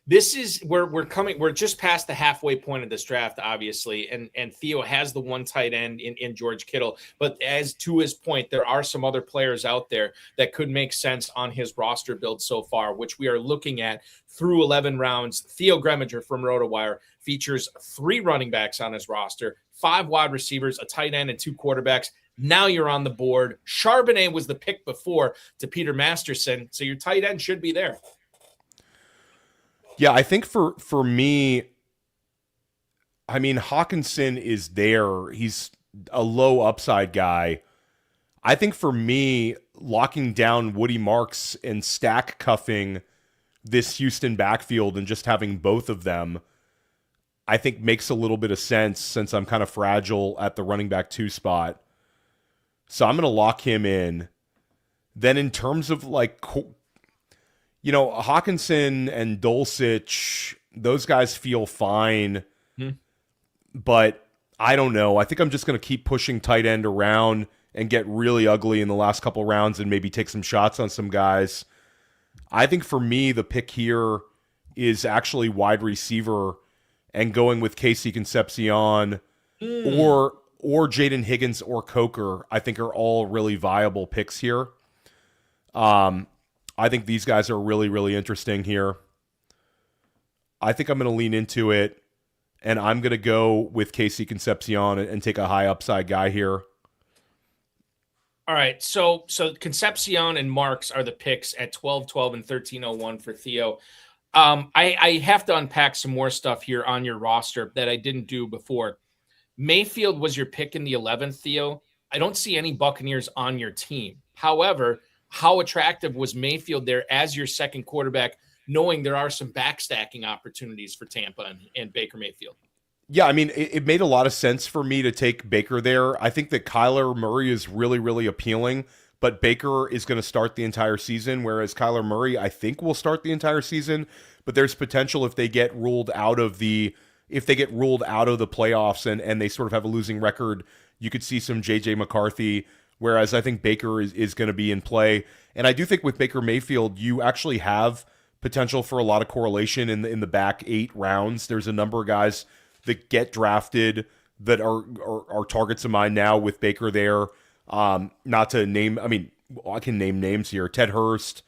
This is where we're just past the halfway point of this draft, obviously, and Theo has the one tight end in George Kittle. But as to his point, there are some other players out there that could make sense on his roster build so far, which we are looking at through 11 rounds. Theo Gremminger from RotoWire features 3 running backs on his roster, 5 wide receivers, a tight end, and 2 quarterbacks. Now you're on the board. Charbonnet was the pick before to Peter Masterson, so your tight end should be there. Yeah, I think for me, I mean, Hawkinson is there. He's a low upside guy. I think for me, locking down Woody Marks and stack cuffing this Houston backfield and just having both of them, I think makes a little bit of sense since I'm kind of fragile at the running back 2 spot. So I'm going to lock him in. Then in terms of Hawkinson and Dulcich, those guys feel fine. But I don't know. I think I'm just going to keep pushing tight end around and get really ugly in the last couple rounds and maybe take some shots on some guys. I think for me, the pick here is actually wide receiver and going with Casey Concepcion or Jaden Higgins or Coker, I think are all really viable picks here. I think these guys are really, really interesting here. I think I'm going to lean into it, and I'm going to go with Casey Concepcion and take a high upside guy here. All right, so Concepcion and Marks are the picks at 12-12 and 13-01 for Theo. I have to unpack some more stuff here on your roster that I didn't do before. Mayfield was your pick in the 11th, Theo. I don't see any Buccaneers on your team. However, how attractive was Mayfield there as your second quarterback, knowing there are some backstacking opportunities for Tampa and Baker Mayfield? Yeah, I mean, it made a lot of sense for me to take Baker there. I think that Kyler Murray is really, really appealing, but Baker is going to start the entire season, whereas Kyler Murray, I think, will start the entire season. But there's potential if they get ruled out of the playoffs and they sort of have a losing record, you could see some J.J. McCarthy, whereas I think Baker is going to be in play. And I do think with Baker Mayfield, you actually have potential for a lot of correlation in the back 8 rounds. There's a number of guys that get drafted that are targets of mine now with Baker there. Not to name, I mean, I can name names here. Ted Hurst,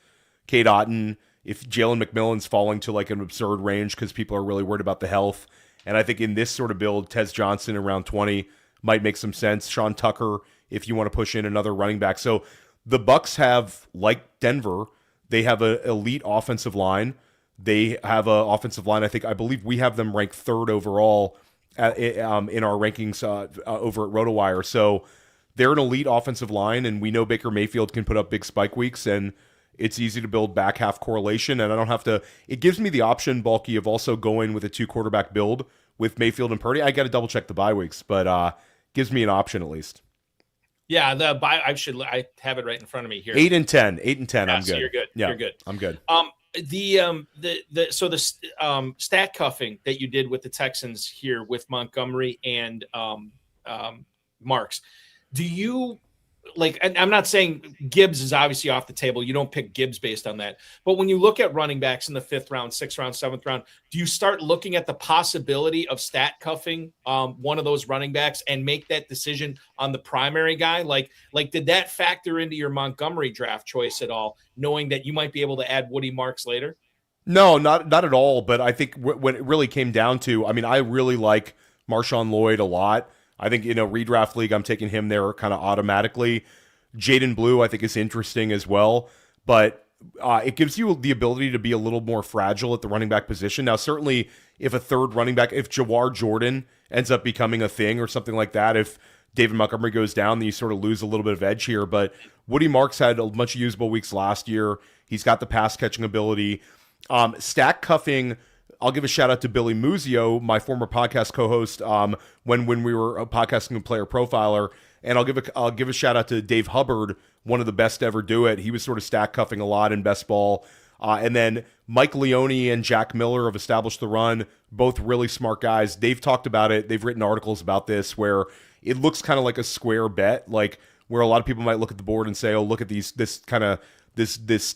Cade Otton, if Jalen McMillan's falling to like an absurd range because people are really worried about the health. And I think in this sort of build, Tez Johnson around 20 might make some sense. Sean Tucker, if you want to push in another running back. So the Bucs have, like Denver, they have an elite offensive line. They have an offensive line. I believe we have them ranked 3rd overall in our rankings over at RotoWire. So they're an elite offensive line, and we know Baker Mayfield can put up big spike weeks, and it's easy to build back half correlation. And I don't have to. It gives me the option, Bulky, of also going with a 2 quarterback build with Mayfield and Purdy. I got to double check the bye weeks, but gives me an option at least. Yeah, the bye. I have it right in front of me here. 8 and 10. 8 and 10. Yeah, I'm good. So you're good. Yeah, you're good. I'm good. The stat cuffing that you did with the Texans here with Montgomery and Marks, do you like, and I'm not saying Gibbs is obviously off the table. You don't pick Gibbs based on that. But when you look at running backs in the 5th round, 6th round, 7th round, do you start looking at the possibility of stat cuffing one of those running backs and make that decision on the primary guy? Like did that factor into your Montgomery draft choice at all, knowing that you might be able to add Woody Marks later? No, not at all. But I think when it really came down to, I mean, I really like Marshawn Lloyd a lot. I think in a redraft league, I'm taking him there kind of automatically. Jaden Blue, I think, is interesting as well. But it gives you the ability to be a little more fragile at the running back position. Now, certainly, if a 3rd running back, if Jawar Jordan ends up becoming a thing or something like that, if David Montgomery goes down, then you sort of lose a little bit of edge here. But Woody Marks had a bunch of usable weeks last year. He's got the pass-catching ability. Stack cuffing, I'll give a shout out to Billy Muzio, my former podcast co-host, when we were podcasting a player profiler, and I'll give a shout out to Dave Hubbard, one of the best to ever do it. He was sort of stack cuffing a lot in best ball, and then Mike Leone and Jack Miller have established the run, both really smart guys. They've talked about it. They've written articles about this where it looks kind of like a square bet, like where a lot of people might look at the board and say, "Oh, look at this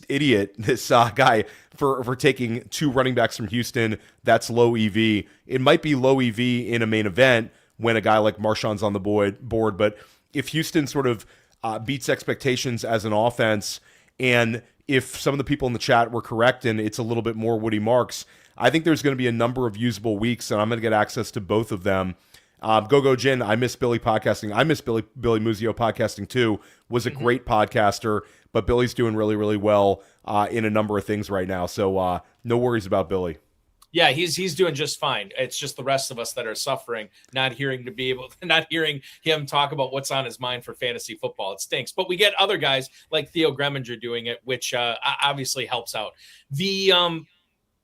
idiot, this guy for taking 2 running backs from Houston. That's low EV." It might be low EV in a main event when a guy like Marshawn's on the board, but if Houston sort of beats expectations as an offense, and if some of the people in the chat were correct and it's a little bit more Woody Marks, I think there's going to be a number of usable weeks, and I'm going to get access to both of them. Go Jin, I miss Billy podcasting. I miss Billy Muzio podcasting too. Was a great podcaster, but Billy's doing really, really well in a number of things right now. So no worries about Billy. Yeah, he's doing just fine. It's just the rest of us that are suffering, not hearing him talk about what's on his mind for fantasy football. It stinks. But we get other guys like Theo Gremminger doing it, which obviously helps out. The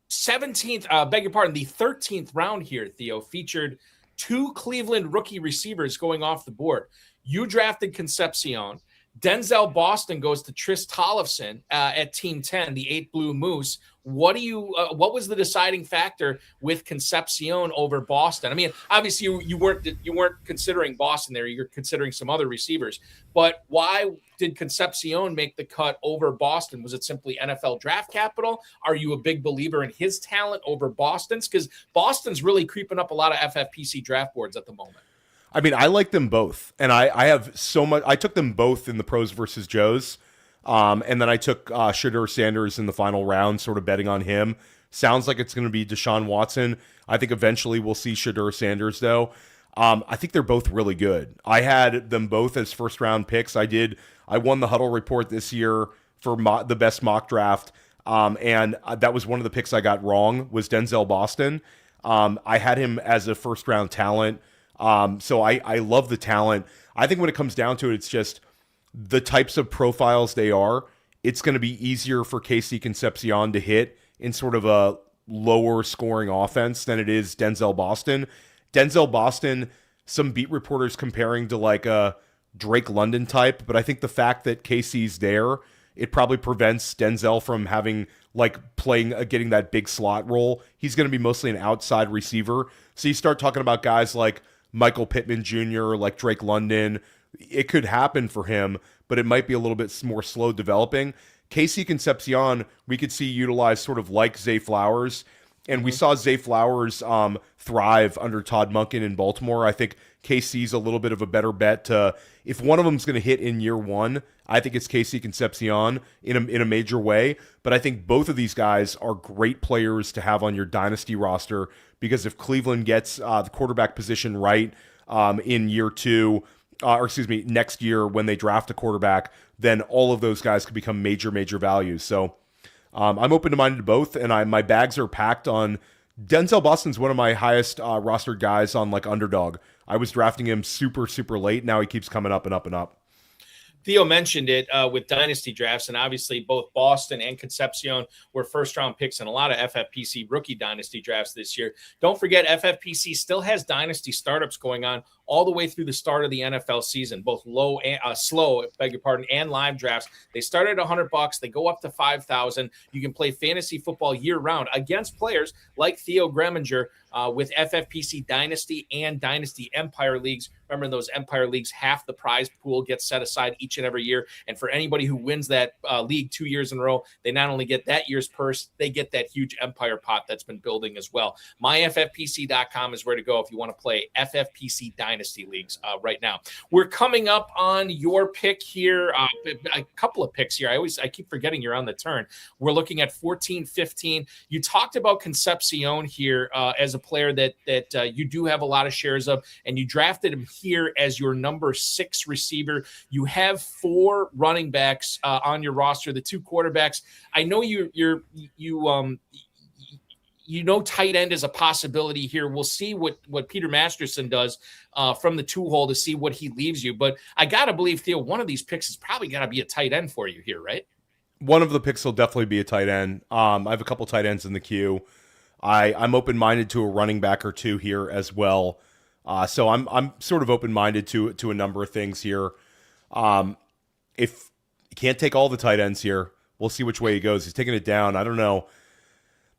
13th round here, Theo, featured 2 Cleveland rookie receivers going off the board. You drafted Conceepcion. Denzel Boston goes to Tris Tollefson at Team 10, the 8 Blue Moose. What was the deciding factor with Conceepcion over Boston? I mean, obviously you weren't considering Boston there. You're considering some other receivers. But why did Conceepcion make the cut over Boston? Was it simply NFL draft capital? Are you a big believer in his talent over Boston's? Because Boston's really creeping up a lot of FFPC draft boards at the moment. I mean, I like them both, and I have so much. I took them both in the pros versus Joes, and then I took Shedeur Sanders in the final round, sort of betting on him. Sounds like it's going to be Deshaun Watson. I think eventually we'll see Shedeur Sanders, though. I think they're both really good. I had them both as first-round picks. I won the Huddle report this year for the best mock draft, and that was one of the picks I got wrong, was Denzel Boston. I had him as a first-round talent. So I love the talent. I think when it comes down to it, it's just the types of profiles they are. It's going to be easier for KC Conceepcion to hit in sort of a lower scoring offense than it is Denzel Boston. Denzel Boston, some beat reporters comparing to like a Drake London type, but I think the fact that KC's there, it probably prevents Denzel from having getting that big slot role. He's going to be mostly an outside receiver. So you start talking about guys like Michael Pittman Jr., like Drake London. It could happen for him, but it might be a little bit more slow developing. KC Conceepcion, we could see utilized sort of like Zay Flowers, and we saw Zay Flowers thrive under Todd Monken in Baltimore. I think KC's a little bit of a better bet. If one of them's going to hit in year one, I think it's KC Conceepcion in a major way. But I think both of these guys are great players to have on your dynasty roster, because if Cleveland gets the quarterback position right in year two, next year when they draft a quarterback, then all of those guys could become major values. So I'm open-minded to both, and my bags are packed on. Denzel Boston's one of my highest rostered guys on like Underdog. I was drafting him super late. Now he keeps coming up and up and up. Theo mentioned it with dynasty drafts, and obviously both Boston and Conceepcion were first-round picks in a lot of FFPC rookie dynasty drafts this year. Don't forget, FFPC still has dynasty startups going on all the way through the start of the NFL season, both slow, and live drafts. They start at $100. They go up to $5,000. You can play fantasy football year-round against players like Theo Gremminger with FFPC Dynasty and Dynasty Empire Leagues. Remember, in those Empire Leagues, half the prize pool gets set aside each and every year. And for anybody who wins that league 2 years in a row, they not only get that year's purse, they get that huge Empire pot that's been building as well. MyFFPC.com is where to go if you want to play FFPC Dynasty Leagues right now. We're coming up on your pick here, a couple of picks here. I keep forgetting you're on the turn. We're looking at 14-15. You talked about Conceepcion here as a player that you do have a lot of shares of, and you drafted him here as your number 6 receiver. You have 4 running backs on your roster, the 2 quarterbacks. I know you tight end is a possibility here. We'll see what Peter Masterson does from the 2-hole to see what he leaves you. But I got to believe, Theo, one of these picks is probably got to be a tight end for you here, right? One of the picks will definitely be a tight end. I have a couple tight ends in the queue. I'm open-minded to a running back or 2 here as well. So I'm sort of open-minded to a number of things here. If you can't take all the tight ends here, we'll see which way he goes. He's taking it down. I don't know.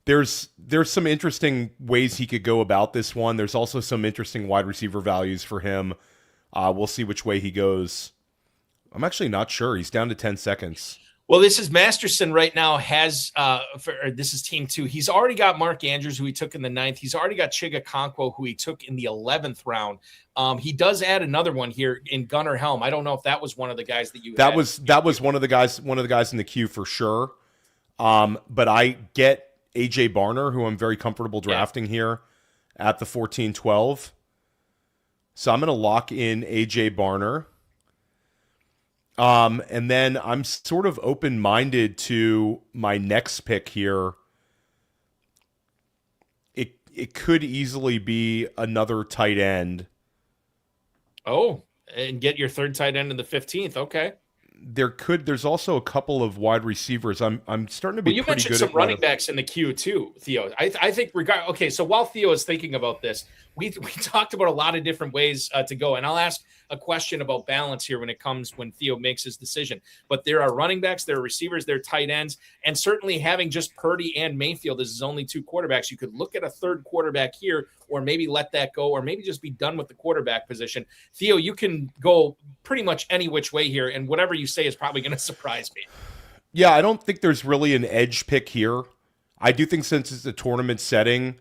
There's some interesting ways he could go about this one. There's also some interesting wide receiver values for him. We'll see which way he goes. I'm actually not sure. He's down to 10 seconds. Well, this is Masterson right now this is team 2. He's already got Mark Andrews, who he took in the 9th. He's already got Chiga Okonkwo, who he took in the 11th round. He does add another one here in Gunnar Helm. I don't know if that was one of the guys that you that was one of the guys in the queue for sure. But I get AJ Barner, who I'm very comfortable drafting here at the 14-12. So I'm going to lock in AJ Barner. And then I'm sort of open-minded to my next pick here. It could easily be another tight end. Oh, and get your 3rd tight end in the 15th. Okay. There's also a couple of wide receivers. I'm starting to be you pretty mentioned good some at running backs in the queue too, Theo. I think okay, so while Theo is thinking about this, we talked about a lot of different ways to go, and I'll ask a question about balance here when Theo makes his decision. But there are running backs, there are receivers, there are tight ends, and certainly having just Purdy and Mayfield as his only two quarterbacks, you could look at a third quarterback here, or maybe let that go, or maybe just be done with the quarterback position. Theo, you can go pretty much any which way here, and whatever you say is probably going to surprise me. Yeah, I don't think there's really an edge pick here. I do think since it's a tournament setting,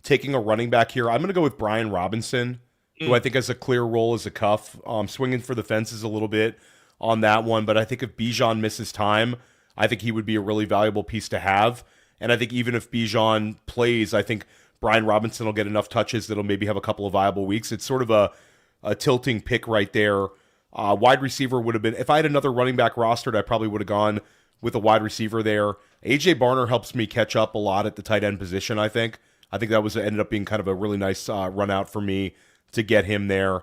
taking a running back here, I'm going to go with Brian Robinson, who I think has a clear role as a cuff, swinging for the fences a little bit on that one. But I think if Bijan misses time, I think he would be a really valuable piece to have. And I think even if Bijan plays, I think Brian Robinson will get enough touches that'll maybe have a couple of viable weeks. It's sort of a tilting pick right there. Wide receiver would have been, if I had another running back rostered, I probably would have gone with a wide receiver there. AJ Barner helps me catch up a lot at the tight end position, I think. I think that ended up being kind of a really nice run out for me to get him there.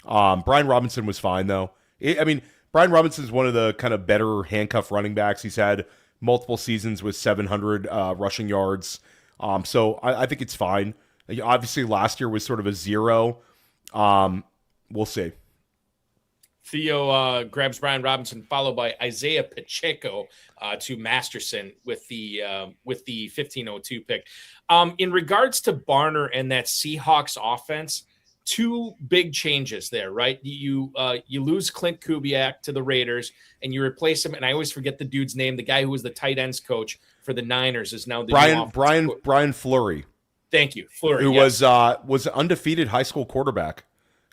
Brian Robinson was fine, though. Brian Robinson is one of the kind of better handcuff running backs. He's had multiple seasons with 700 rushing yards. So I think it's fine. Obviously, last year was sort of a zero. We'll see. Theo grabs Brian Robinson, followed by Isaiah Pacheco to Masterson with the 1502 pick. In regards to Barner and that Seahawks offense, two big changes there, right? You lose Clint Kubiak to the Raiders, and you replace him. And I always forget the dude's name. The guy who was the tight ends coach for the Niners is now the Brian Fleury. Thank you, Fleury, who yes. was an undefeated high school quarterback.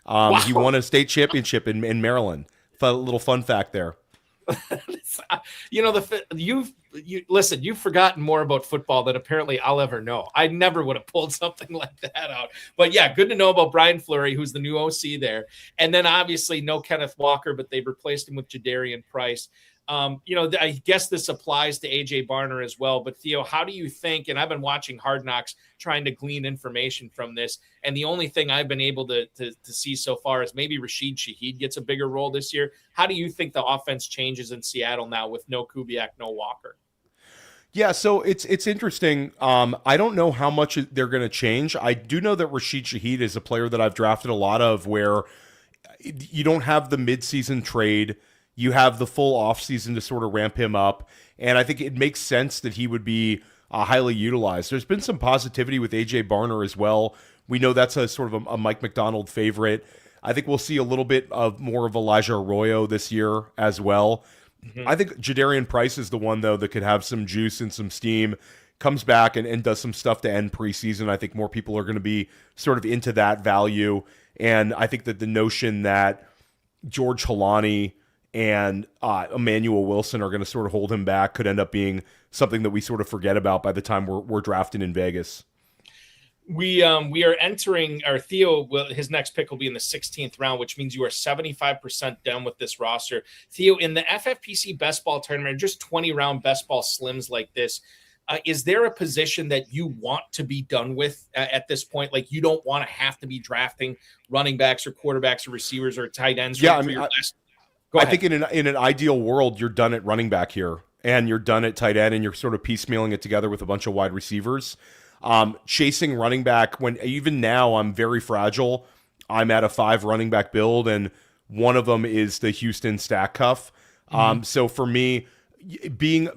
Wow. He won a state championship in Maryland. A little fun fact there. You've forgotten more about football than apparently I'll ever know. I never would have pulled something like that out. But yeah, good to know about Brian Fleury, who's the new OC there. And then obviously no Kenneth Walker, but they've replaced him with Jadarian Price. I guess this applies to AJ Barner as well. But Theo, how do you think? And I've been watching Hard Knocks, trying to glean information from this, and the only thing I've been able to see so far is maybe Rashid Shaheed gets a bigger role this year. How do you think the offense changes in Seattle now with no Kubiak, no Walker? Yeah, so it's interesting. I don't know how much they're going to change. I do know that Rashid Shaheed is a player that I've drafted a lot of, where you don't have the midseason trade. You have the full offseason to sort of ramp him up. And I think it makes sense that he would be highly utilized. There's been some positivity with A.J. Barner as well. We know that's a sort of a Mike McDonald favorite. I think we'll see a little bit of more of Elijah Arroyo this year as well. Mm-hmm. I think Jadarian Price is the one, though, that could have some juice and some steam, comes back and does some stuff to end preseason. I think more people are going to be sort of into that value. And I think that the notion that George Halani and Emmanuel Wilson are going to sort of hold him back could end up being something that we sort of forget about by the time we're drafting in Vegas. We are entering, our Theo, his next pick will be in the 16th round, which means you are 75% done with this roster. Theo, in the FFPC Best Ball Tournament, just 20-round Best Ball Slims like this, is there a position that you want to be done with at this point? Like, you don't want to have to be drafting running backs or quarterbacks or receivers or tight ends? Yeah, I think in an ideal world, you're done at running back here, and you're done at tight end, and you're sort of piecemealing it together with a bunch of wide receivers. Chasing running back, when even now I'm very fragile. I'm at a 5 running back build, and one of them is the Houston stack cuff. So for me, being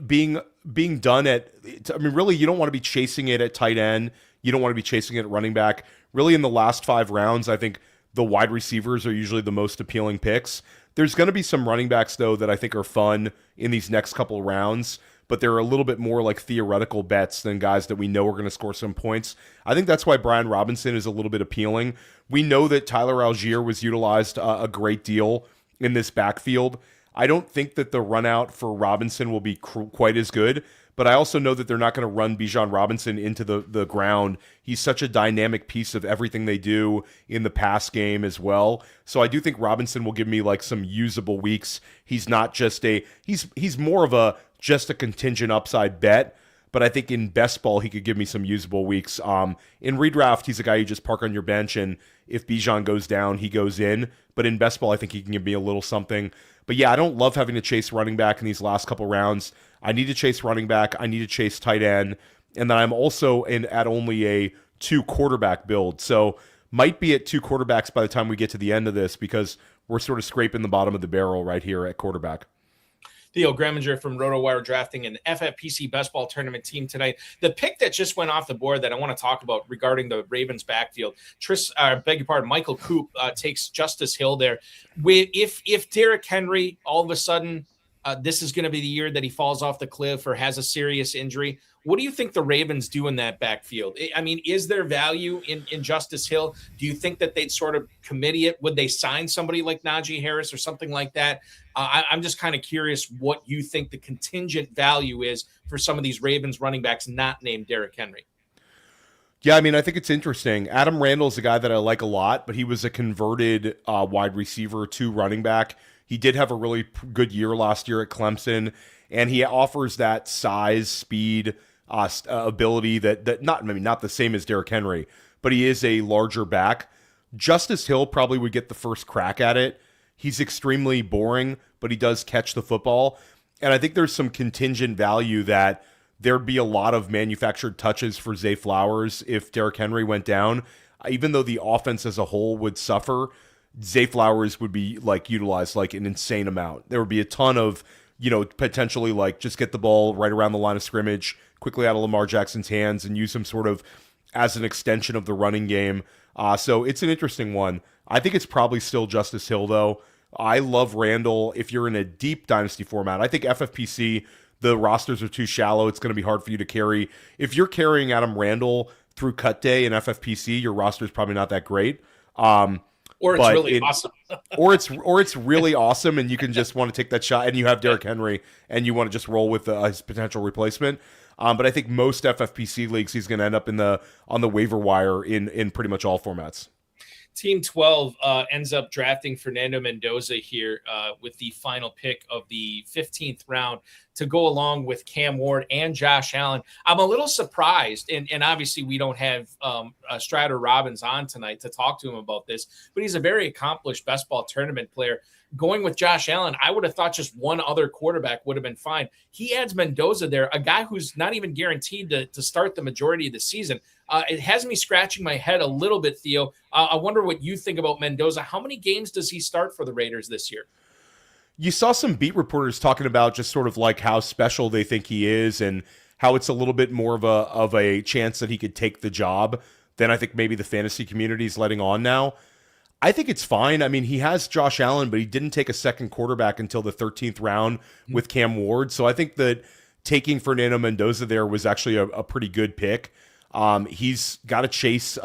done at, really, you don't want to be chasing it at tight end. You don't want to be chasing it at running back. Really, in the last 5 rounds, I think the wide receivers are usually the most appealing picks. There's going to be some running backs, though, that I think are fun in these next couple of rounds, but they're a little bit more like theoretical bets than guys that we know are going to score some points. I think that's why Brian Robinson is a little bit appealing. We know that Tyler Algier was utilized a great deal in this backfield. I don't think that the run out for Robinson will be quite as good, but I also know that they're not going to run Bijan Robinson into the ground. He's such a dynamic piece of everything they do in the pass game as well. So I do think Robinson will give me like some usable weeks. He's not just he's more of just a contingent upside bet, but I think in best ball he could give me some usable weeks. In redraft, he's a guy you just park on your bench, and if Bijan goes down, he goes in. But in best ball, I think he can give me a little something. But yeah, I don't love having to chase running back in these last couple rounds. I need to chase running back. I need to chase tight end. And then I'm also at only a 2 quarterback build. So might be at 2 quarterbacks by the time we get to the end of this, because we're sort of scraping the bottom of the barrel right here at quarterback. Theo Gremminger from RotoWire drafting an FFPC Best Ball Tournament team tonight. The pick that just went off the board that I want to talk about regarding the Ravens backfield, Michael Coop takes Justice Hill there. If Derrick Henry, all of a sudden, this is going to be the year that he falls off the cliff or has a serious injury, what do you think the Ravens do in that backfield? I mean, is there value in Justice Hill? Do you think that they'd sort of committee it? Would they sign somebody like Najee Harris or something like that? I'm just kind of curious what you think the contingent value is for some of these Ravens running backs not named Derrick Henry. Yeah, I mean, I think it's interesting. Adam Randall's a guy that I like a lot, but he was a converted wide receiver to running back. He did have a really good year last year at Clemson, and he offers that size, speed, ability that not the same as Derrick Henry, but he is a larger back. Justice Hill probably would get the first crack at it. He's extremely boring, but he does catch the football. And I think there's some contingent value that there'd be a lot of manufactured touches for Zay Flowers if Derrick Henry went down. Even though the offense as a whole would suffer, Zay Flowers would be utilized an insane amount. There would be a ton of, potentially just get the ball right around the line of scrimmage, quickly out of Lamar Jackson's hands, and use him sort of as an extension of the running game. So it's an interesting one. I think it's probably still Justice Hill, though. I love Randall if you're in a deep dynasty format. I think FFPC, the rosters are too shallow. It's going to be hard for you to carry. If you're carrying Adam Randall through cut day in FFPC, your roster is probably not that great. Or it's really awesome. or it's really awesome, and you can just want to take that shot, and you have Derrick Henry, and you want to just roll with his potential replacement. But I think most FFPC leagues, he's going to end up on the waiver wire in pretty much all formats. Team 12 ends up drafting Fernando Mendoza here with the final pick of the 15th round to go along with Cam Ward and Josh Allen. I'm a little surprised, and obviously we don't have Strider Robbins on tonight to talk to him about this, but he's a very accomplished best ball tournament player. Going with Josh Allen, I would have thought just one other quarterback would have been fine. He adds Mendoza there, a guy who's not even guaranteed to start the majority of the season. It has me scratching my head a little bit, Theo. I wonder what you think about Mendoza. How many games does he start for the Raiders this year? You saw some beat reporters talking about just sort of how special they think he is and how it's a little bit more of a chance that he could take the job than I think maybe the fantasy community is letting on now. I think it's fine. I mean, he has Josh Allen, but he didn't take a second quarterback until the 13th round with Cam Ward. So I think that taking Fernando Mendoza there was actually a pretty good pick. He's got to chase.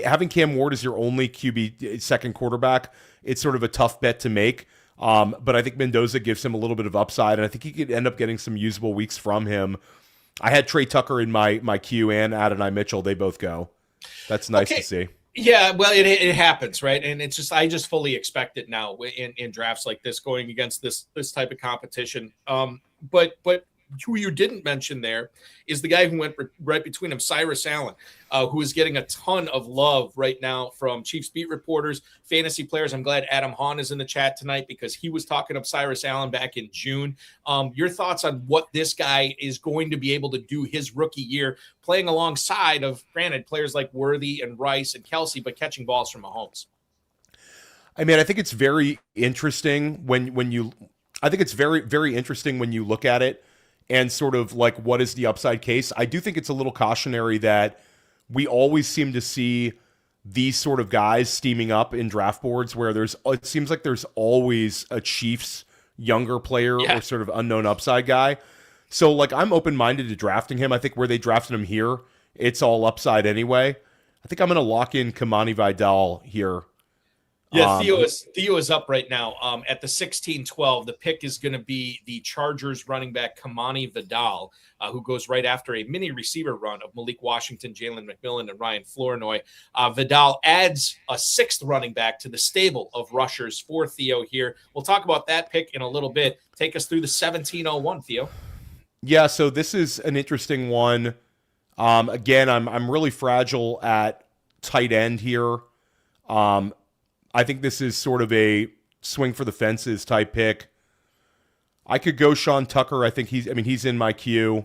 Having Cam Ward as your only QB second quarterback, it's sort of a tough bet to make. But I think Mendoza gives him a little bit of upside, and I think he could end up getting some usable weeks from him. I had Trey Tucker in my queue and Adonai Mitchell. They both go. That's nice to see. Yeah, well, it happens, right? And it's just I just fully expect it now in drafts like this, going against this type of competition. But who you didn't mention there is the guy who went right between him, Cyrus Allen, who is getting a ton of love right now from Chiefs beat reporters, fantasy players. I'm glad Adam Hahn is in the chat tonight because he was talking up Cyrus Allen back in June. Your thoughts on what this guy is going to be able to do his rookie year, playing alongside of, granted, players like Worthy and Rice and Kelsey, but catching balls from Mahomes? I mean, I think it's very interesting when you look at it and sort of what is the upside case. I do think it's a little cautionary that we always seem to see these sort of guys steaming up in draft boards where it seems like there's always a Chiefs younger player or sort of unknown upside guy. So I'm open-minded to drafting him. I think where they drafted him here, it's all upside anyway. I think I'm going to lock in Kamani Vidal here. Yeah, Theo is up right now at the 16-12. The pick is going to be the Chargers running back Kamani Vidal, who goes right after a mini receiver run of Malik Washington, Jalen McMillan, and Ryan Flournoy. Vidal adds a sixth running back to the stable of rushers for Theo here. We'll talk about that pick in a little bit. Take us through the 17-01, Theo. Yeah, so this is an interesting one. Again, I'm really fragile at tight end here. I think this is sort of a swing for the fences type pick. I could go Sean Tucker. I think he's in my queue.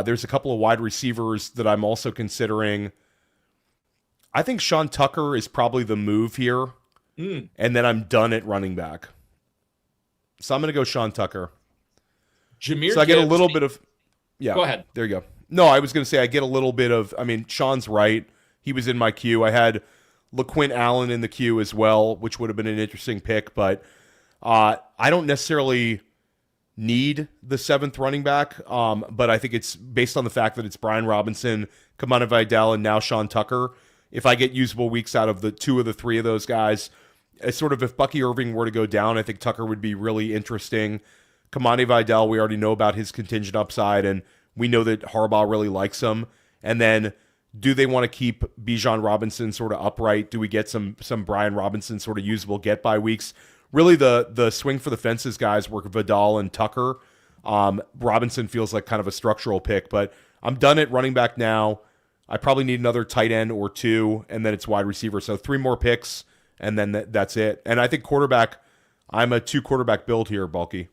There's a couple of wide receivers that I'm also considering. I think Sean Tucker is probably the move here, and then I'm done at running back. So I'm going to go Sean Tucker. Jahmyr So I get a Gibbs- little bit of, yeah. Go ahead. There you go. No, I was going to say I get a little bit of, I mean, Sean's right. He was in my queue. I had LaQuint Allen in the queue as well, which would have been an interesting pick, but I don't necessarily need the 7th running back, but I think it's based on the fact that it's Brian Robinson, Kamani Vidal, and now Sean Tucker. If I get usable weeks out of the 2 of the 3 of those guys, it's sort of if Bucky Irving were to go down, I think Tucker would be really interesting. Kamani Vidal, we already know about his contingent upside, and we know that Harbaugh really likes him. And then do they want to keep Bijan Robinson sort of upright? Do we get some Brian Robinson sort of usable get-by weeks? Really, the swing for the fences guys were Vidal and Tucker. Robinson feels like kind of a structural pick, but I'm done at running back now. I probably need another tight end or 2, and then it's wide receiver. So 3 more picks, and then that's it. And I think quarterback, I'm a 2-quarterback build here, Bulky.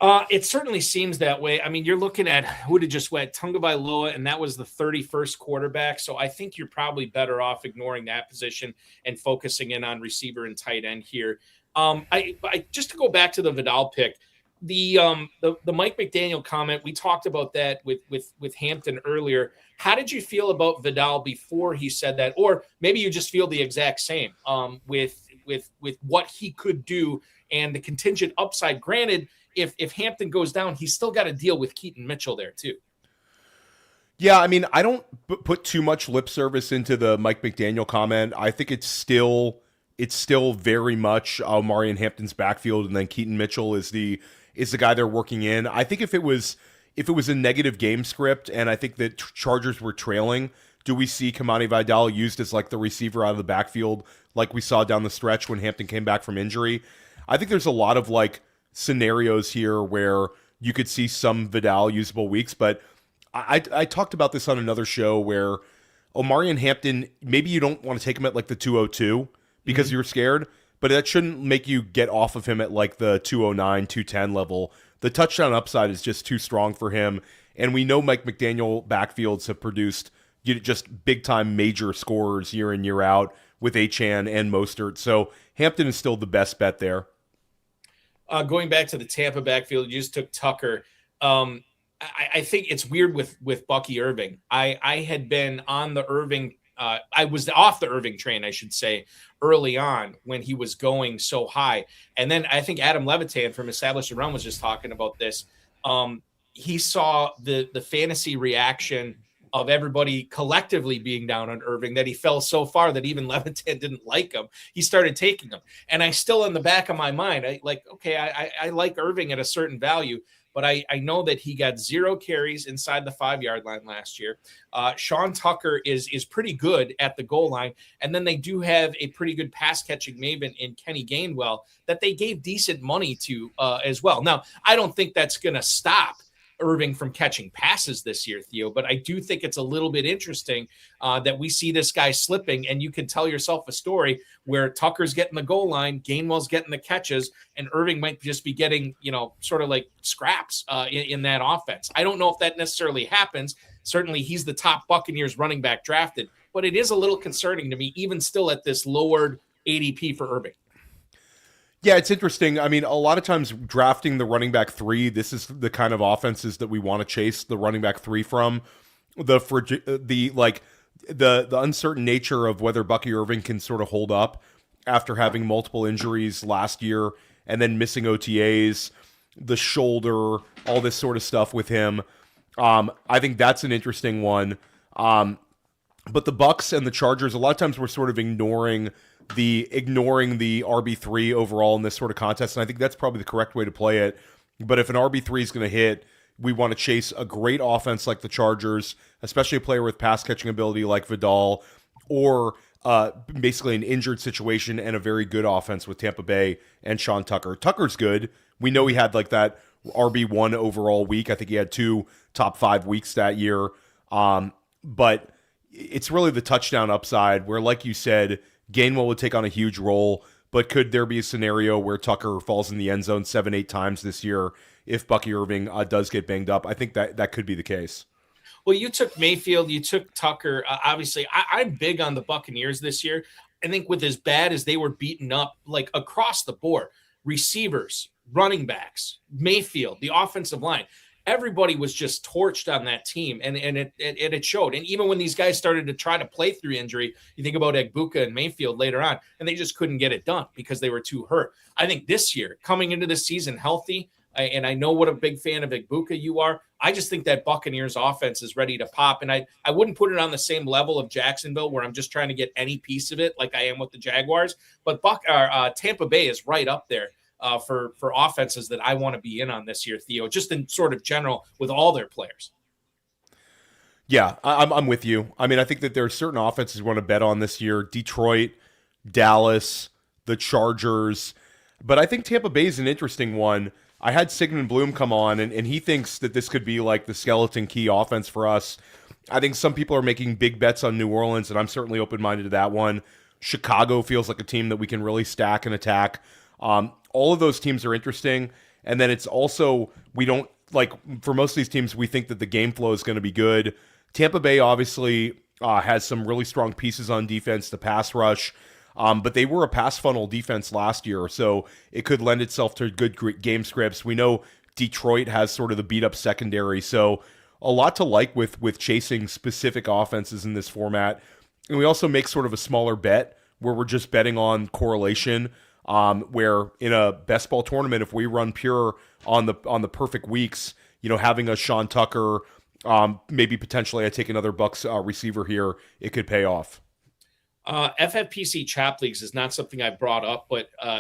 It certainly seems that way. I mean, you're looking at who did just went Tagovailoa, and that was the 31st quarterback. So I think you're probably better off ignoring that position and focusing in on receiver and tight end here. I just to go back to the Vidal pick, the Mike McDaniel comment, we talked about that with Hampton earlier. How did you feel about Vidal before he said that, or maybe you just feel the exact same with what he could do and the contingent upside? Granted, if Hampton goes down, he's still got to deal with Keaton Mitchell there too. Yeah, I mean, I don't put too much lip service into the Mike McDaniel comment. I think it's still very much Omarion Hampton's backfield, and then Keaton Mitchell is the guy they're working in. I think if it was a negative game script, and I think that Chargers were trailing, do we see Kamani Vidal used as like the receiver out of the backfield, like we saw down the stretch when Hampton came back from injury? I think there's a lot of like scenarios here where you could see some Vidal usable weeks, but I talked about this on another show where Omarion Hampton, maybe you don't want to take him at like the 202 because you're scared, but that shouldn't make you get off of him at like the 209, 210 level. The touchdown upside is just too strong for him, and we know Mike McDaniel backfields have produced just big-time major scorers year in, year out with Achane and Mostert, so Hampton is still the best bet there. Going back to the Tampa backfield, you just took Tucker. I think it's weird with Bucky Irving. I had been on the Irving. I was off the Irving train, I should say, early on when he was going so high. And then I think Adam Levitan from Established Run was just talking about this. He saw the fantasy reaction of everybody collectively being down on Irving that he fell so far that even Levitan didn't like him. He started taking him. And I still, in the back of my mind, I like Irving at a certain value, but I know that he got 0 carries inside the 5-yard line last year. Sean Tucker is pretty good at the goal line. And then they do have a pretty good pass catching maven in Kenny Gainwell that they gave decent money to as well. Now, I don't think that's going to stop Irving from catching passes this year, Theo, but I do think it's a little bit interesting that we see this guy slipping, and you can tell yourself a story where Tucker's getting the goal line, Gainwell's getting the catches, and Irving might just be getting, sort of like scraps in that offense. I don't know if that necessarily happens. Certainly he's the top Buccaneers running back drafted, but it is a little concerning to me, even still at this lowered ADP for Irving. Yeah, it's interesting. I mean, a lot of times drafting the running back 3, this is the kind of offenses that we want to chase the running back 3 from. The uncertain nature of whether Bucky Irving can sort of hold up after having multiple injuries last year and then missing OTAs, the shoulder, all this sort of stuff with him. I think that's an interesting one. But the Bucs and the Chargers, a lot of times we're sort of ignoring the RB3 overall in this sort of contest, and I think that's probably the correct way to play it. But if an RB3 is going to hit, we want to chase a great offense like the Chargers, especially a player with pass catching ability like Vidal, or basically an injured situation and a very good offense with Tampa Bay and Sean Tucker. Tucker's good. We know he had like that RB1 overall week. I think he had 2 top 5 weeks that year. But it's really the touchdown upside where, like you said, Gainwell would take on a huge role, but could there be a scenario where Tucker falls in the end zone 7-8 times this year if Bucky Irving does get banged up? I think that could be the case. Well, you took Mayfield, you took Tucker. Obviously, I'm big on the Buccaneers this year. I think with as bad as they were beaten up, like across the board, receivers, running backs, Mayfield, the offensive line, everybody was just torched on that team, and it showed. And even when these guys started to try to play through injury, you think about Egbuka and Mayfield later on, and they just couldn't get it done because they were too hurt. I think this year, coming into the season healthy, and I know what a big fan of Egbuka you are, I just think that Buccaneers offense is ready to pop. And I wouldn't put it on the same level of Jacksonville where I'm just trying to get any piece of it like I am with the Jaguars. But Tampa Bay is right up there for offenses that I want to be in on this year, Theo, just in sort of general with all their players. Yeah, I'm with you. I mean, I think that there are certain offenses you want to bet on this year. Detroit, Dallas, the Chargers. But I think Tampa Bay is an interesting one. I had Sigmund Bloom come on, and he thinks that this could be like the skeleton key offense for us. I think some people are making big bets on New Orleans, and I'm certainly open-minded to that one. Chicago feels like a team that we can really stack and attack. All of those teams are interesting. And then it's also, we don't, like, for most of these teams, we think that the game flow is going to be good. Tampa Bay obviously has some really strong pieces on defense, the pass rush. But they were a pass funnel defense last year, so it could lend itself to good game scripts. We know Detroit has sort of the beat-up secondary, so a lot to like with chasing specific offenses in this format. And we also make sort of a smaller bet where we're just betting on correlation, where in a best ball tournament, if we run pure on the perfect weeks, having a Sean Tucker, maybe potentially I take another Bucks receiver here, it could pay off. FFPC Chap Leagues is not something I brought up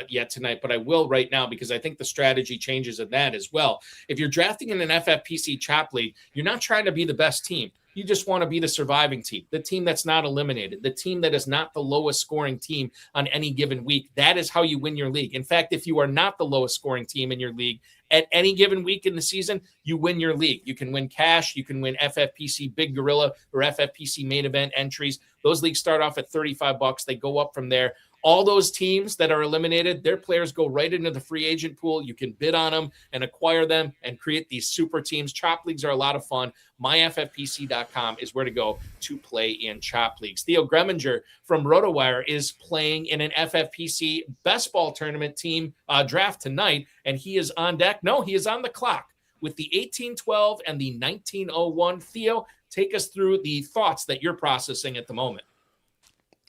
yet tonight, but I will right now because I think the strategy changes in that as well. If you're drafting in an FFPC Chap League, you're not trying to be the best team. You just want to be the surviving team, the team that's not eliminated, the team that is not the lowest scoring team on any given week. That is how you win your league. In fact, if you are not the lowest scoring team in your league at any given week in the season, you win your league. You can win cash. You can win FFPC Big Gorilla or FFPC main event entries. Those leagues start off at $35. They go up from there. All those teams that are eliminated, their players go right into the free agent pool. You can bid on them and acquire them and create these super teams. Chop leagues are a lot of fun. MyFFPC.com is where to go to play in chop leagues. Theo Gremminger from RotoWire is playing in an FFPC Best Ball Tournament team draft tonight, and he is on deck. No, he is on the clock with the 1812 and the 1901. Theo, take us through the thoughts that you're processing at the moment.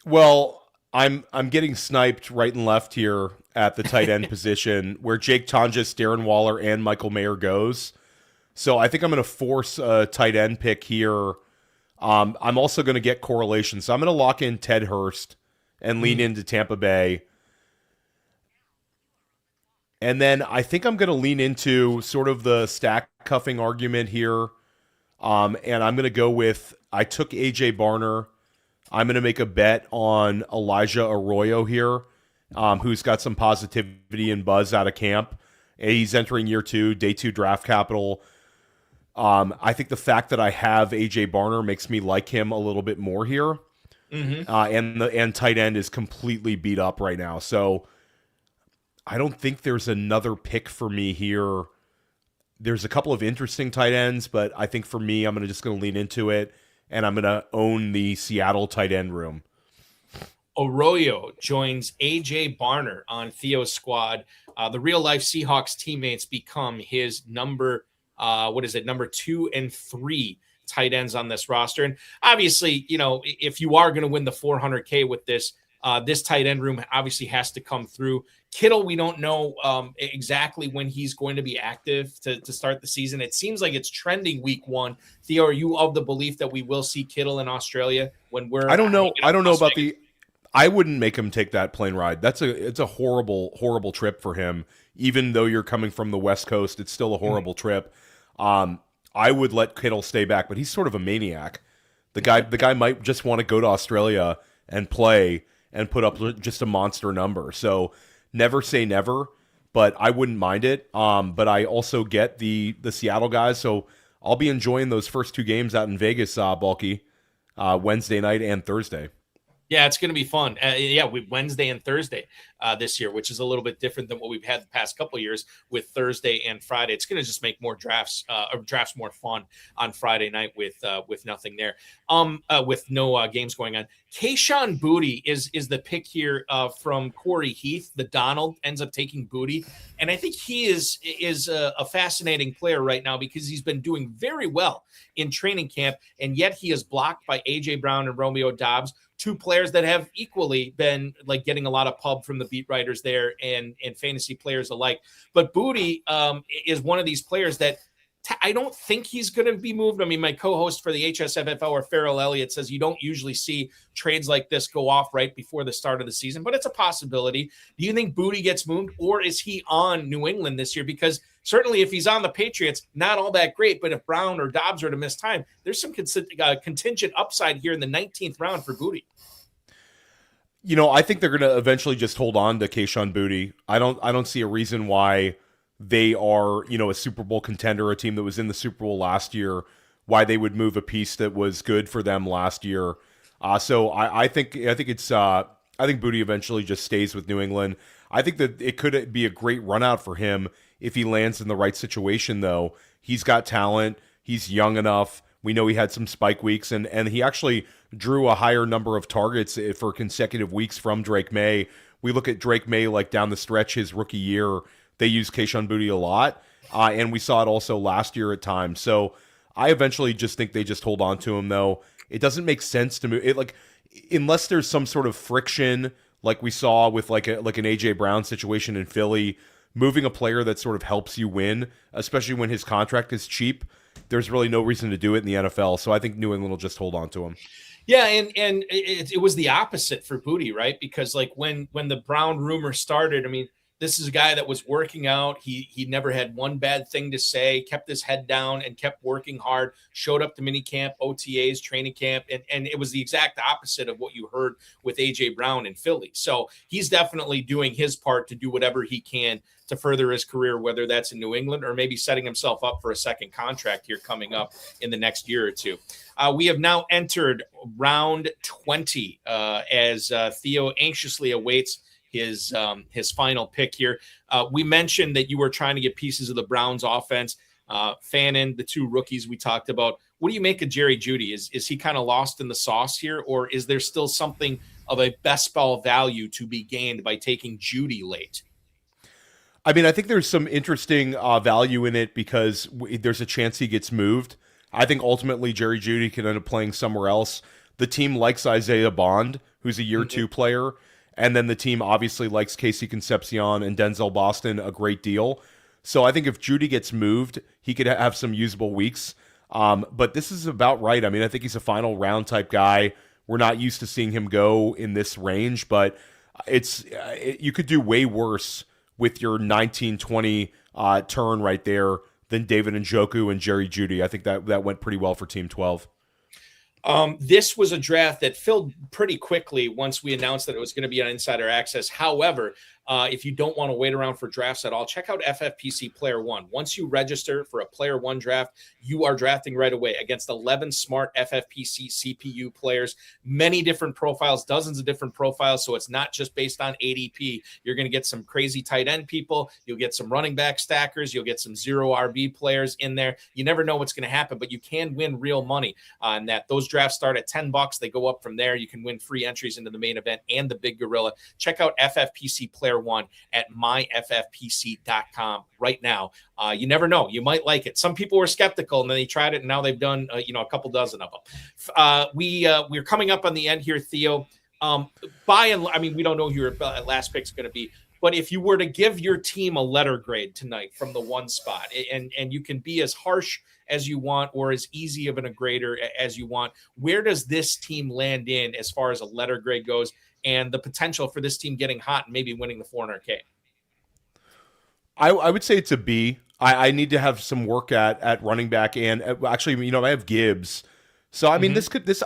Well, I'm getting sniped right and left here at the tight end position where Jake Tonjes, Darren Waller, and Michael Mayer goes. So I think I'm going to force a tight end pick here. I'm also going to get correlation. So I'm going to lock in Ted Hurst and lean into Tampa Bay. And then I think I'm going to lean into sort of the stack cuffing argument here. And I'm going to go with, I took AJ Barner. I'm going to make a bet on Elijah Arroyo here, who's got some positivity and buzz out of camp. He's entering year 2, day 2 draft capital. I think the fact that I have AJ Barner makes me like him a little bit more here. Mm-hmm. And tight end is completely beat up right now. So I don't think there's another pick for me here. There's a couple of interesting tight ends, but I think for me, I'm just going to lean into it. And I'm going to own the Seattle tight end room. Arroyo joins A.J. Barner on Theo's squad. The real-life Seahawks teammates become his number 2 and 3 tight ends on this roster. And obviously, if you are going to win the $400K with this, this tight end room obviously has to come through. Kittle, we don't know exactly when he's going to be active to start the season. It seems like it's trending week 1. Theo, are you of the belief that we will see Kittle in Australia when we're? I don't know about the. I wouldn't make him take that plane ride. It's a horrible trip for him. Even though you're coming from the West Coast, it's still a horrible trip. I would let Kittle stay back, but he's sort of a maniac. The guy might just want to go to Australia and play and put up just a monster number. So never say never, but I wouldn't mind it. But I also get the Seattle guys, so I'll be enjoying those first 2 games out in Vegas, Bulky, Wednesday night and Thursday. Yeah, it's going to be fun. Wednesday and Thursday this year, which is a little bit different than what we've had the past couple of years with Thursday and Friday. It's going to just make more drafts more fun on Friday night with nothing there, with no games going on. Quinshon Booty is the pick here from Corey Heath. The Donald ends up taking Booty, and I think he is a fascinating player right now because he's been doing very well in training camp, and yet he is blocked by AJ Brown and Romeo Doubs, two players that have equally been like getting a lot of pub from the beat writers there and fantasy players alike. But Booty is one of these players that I don't think he's going to be moved. I mean, my co-host for the HSFFO, or Farrell Elliott, says you don't usually see trades like this go off right before the start of the season, but it's a possibility. Do you think Booty gets moved, or is he on New England this year? Because certainly if he's on the Patriots, not all that great, but if Brown or Dobbs are to miss time, there's some contingent upside here in the 19th round for Booty. You know, I think they're going to eventually just hold on to Quinshon Booty. I don't see a reason why they are, a Super Bowl contender, a team that was in the Super Bowl last year, why they would move a piece that was good for them last year. So I think Booty eventually just stays with New England. I think that it could be a great run out for him if he lands in the right situation, though. He's got talent. He's young enough. We know he had some spike weeks, and he actually drew a higher number of targets for consecutive weeks from Drake May. We look at Drake May like down the stretch his rookie year. They use Quinshon Booty a lot, and we saw it also last year at times. So I eventually just think they just hold on to him, though. It doesn't make sense to move it, unless there's some sort of friction, like we saw with like an AJ Brown situation in Philly. Moving a player that sort of helps you win, especially when his contract is cheap, there's really no reason to do it in the NFL. So I think New England will just hold on to him. Yeah, and it was the opposite for Booty, right? Because like when the Brown rumor started, I mean, this is a guy that was working out. He never had one bad thing to say, kept his head down and kept working hard, showed up to minicamp, OTAs, training camp, and it was the exact opposite of what you heard with AJ Brown in Philly. So he's definitely doing his part to do whatever he can to further his career, whether that's in New England or maybe setting himself up for a second contract here coming up in the next year or two. We have now entered round 20 as Theo anxiously awaits his final pick here. We mentioned that you were trying to get pieces of the Browns offense. Fannin, the two rookies we talked about. What do you make of Jerry Jeudy? Is he kind of lost in the sauce here, or is there still something of a best ball value to be gained by taking Jeudy late? I mean, I think there's some interesting value in it because there's a chance he gets moved. I think ultimately Jerry Jeudy can end up playing somewhere else. The team likes Isaiah Bond, who's a year two player. And then the team obviously likes Casey Conceipcion and Denzel Boston a great deal. So I think if Jeudy gets moved, he could have some usable weeks. But this is about right. I mean, I think he's a final round type guy. We're not used to seeing him go in this range, but you could do way worse with your 19-20 turn right there than David Njoku and Jerry Jeudy. I think that went pretty well for Team 12. This was a draft that filled pretty quickly once we announced that it was going to be on Insider Access. However, if you don't want to wait around for drafts at all, check out FFPC Player One. Once you register for a Player One draft, you are drafting right away against 11 smart FFPC CPU players, many different profiles, dozens of different profiles. So it's not just based on ADP. You're going to get some crazy tight end people. You'll get some running back stackers. You'll get some zero RB players in there. You never know what's going to happen, but you can win real money on that. Those drafts start at $10. They go up from there. You can win free entries into the main event and the big gorilla. Check out FFPC Player One at myffpc.com right now. You never know. You might like it. Some people were skeptical and then they tried it and now they've done, a couple dozen of them. We're coming up on the end here, Theo. We don't know who your last pick is going to be, but if you were to give your team a letter grade tonight from the one spot, and you can be as harsh as you want or as easy of a grader as you want, where does this team land in as far as a letter grade goes and the potential for this team getting hot and maybe winning the 400K? I would say it's a B. I need to have some work at running back, and actually, I have Gibbs. So I mean, I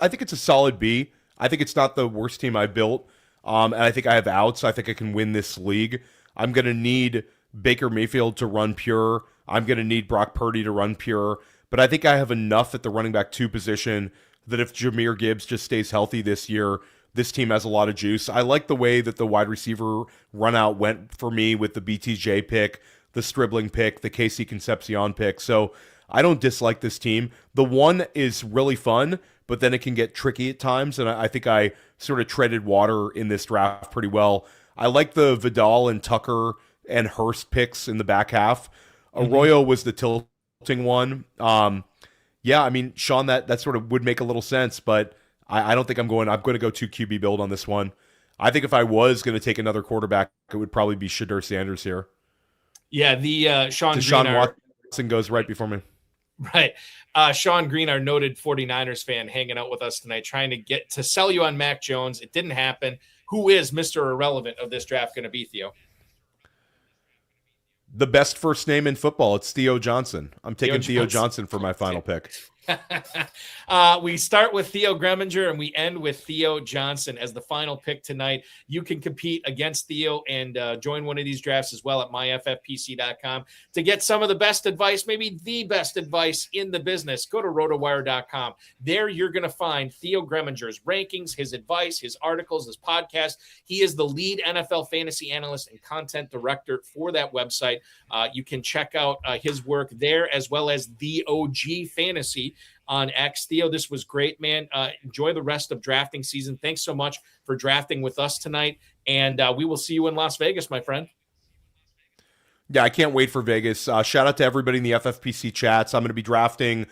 think it's a solid B. I think it's not the worst team I built. And I think I have outs. I think I can win this league. I'm going to need Baker Mayfield to run pure. I'm going to need Brock Purdy to run pure. But I think I have enough at the running back 2 position that if Jahmyr Gibbs just stays healthy this year, this team has a lot of juice. I like the way that the wide receiver run out went for me with the BTJ pick, the Stribling pick, the KC Conceepcion pick. So I don't dislike this team. The one is really fun, but then it can get tricky at times, and I think I sort of treaded water in this draft pretty well. I like the Vidal and Tucker and Hurst picks in the back half. Arroyo was the tilting one. Yeah, I mean, Sean, that sort of would make a little sense, but I don't think I'm going to go 2 QB build on this one. I think if I was going to take another quarterback, it would probably be Shedeur Sanders here. Yeah, the Sean Watson goes right before me. Right. Sean Green, our noted 49ers fan, hanging out with us tonight, trying to get to sell you on Mac Jones. It didn't happen. Who is Mr. Irrelevant of this draft going to be, Theo? The best first name in football. It's Theo Johnson. I'm taking Theo Johnson for my final pick. We start with Theo Gremminger and we end with Theo Johnson as the final pick tonight. You can compete against Theo and join one of these drafts as well at myffpc.com to get some of the best advice, maybe the best advice in the business. Go to rotowire.com. There you're going to find Theo Gremminger's rankings, his advice, his articles, his podcast. He is the lead NFL fantasy analyst and content director for that website. You can check out his work there as well as the OG Fantasy on X. Theo, this was great, man. Enjoy the rest of drafting season. Thanks so much for drafting with us tonight. And we will see you in Las Vegas, my friend. Yeah, I can't wait for Vegas. Shout out to everybody in the FFPC chats. I'm going to be drafting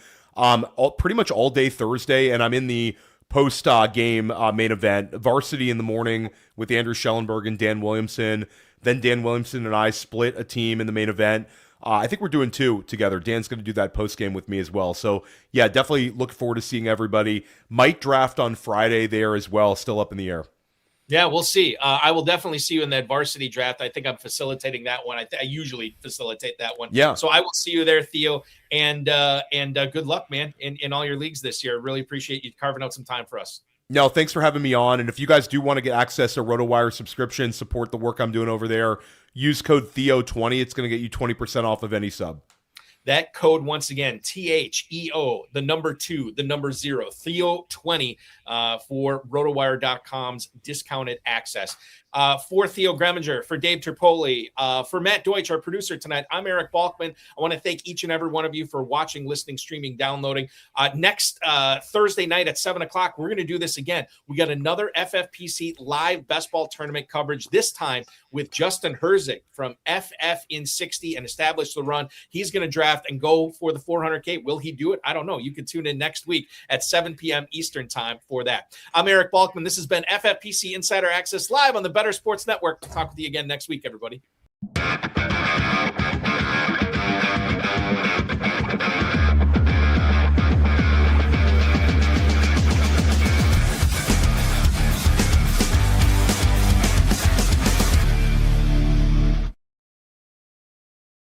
pretty much all day Thursday, and I'm in the post-game main event. Varsity in the morning with Andrew Schellenberg and Dan Williamson. Then Dan Williamson and I split a team in the main event. I think we're doing 2 together. Dan's going to do that post-game with me as well. So, yeah, definitely looking forward to seeing everybody. Might draft on Friday there as well, still up in the air. Yeah, we'll see. I will definitely see you in that varsity draft. I think I'm facilitating that one. I usually facilitate that one. Yeah. So I will see you there, Theo. And good luck, man, in all your leagues this year. Really appreciate you carving out some time for us. No, thanks for having me on. And if you guys do want to get access to RotoWire subscription, support the work I'm doing over there, use code Theo20. It's going to get you 20% off of any sub. That code, once again, THEO, the number 2, the number 0, Theo20 for RotoWire.com's discounted access. For Theo Gremminger, for Dave Terpoilli, for Matt Deutsch, our producer tonight, I'm Eric Balkman. I want to thank each and every one of you for watching, listening, streaming, downloading. Next Thursday night at 7 o'clock, we're going to do this again. We got another FFPC live best ball tournament coverage, this time with Justin Herzig from FF in 60 and Establish the Run. He's going to draft and go for the 400K. Will he do it? I don't know. You can tune in next week at 7 p.m. Eastern time for that. I'm Eric Balkman. This has been FFPC Insider Access live on the Better Sports Network. We'll talk with you again next week, everybody.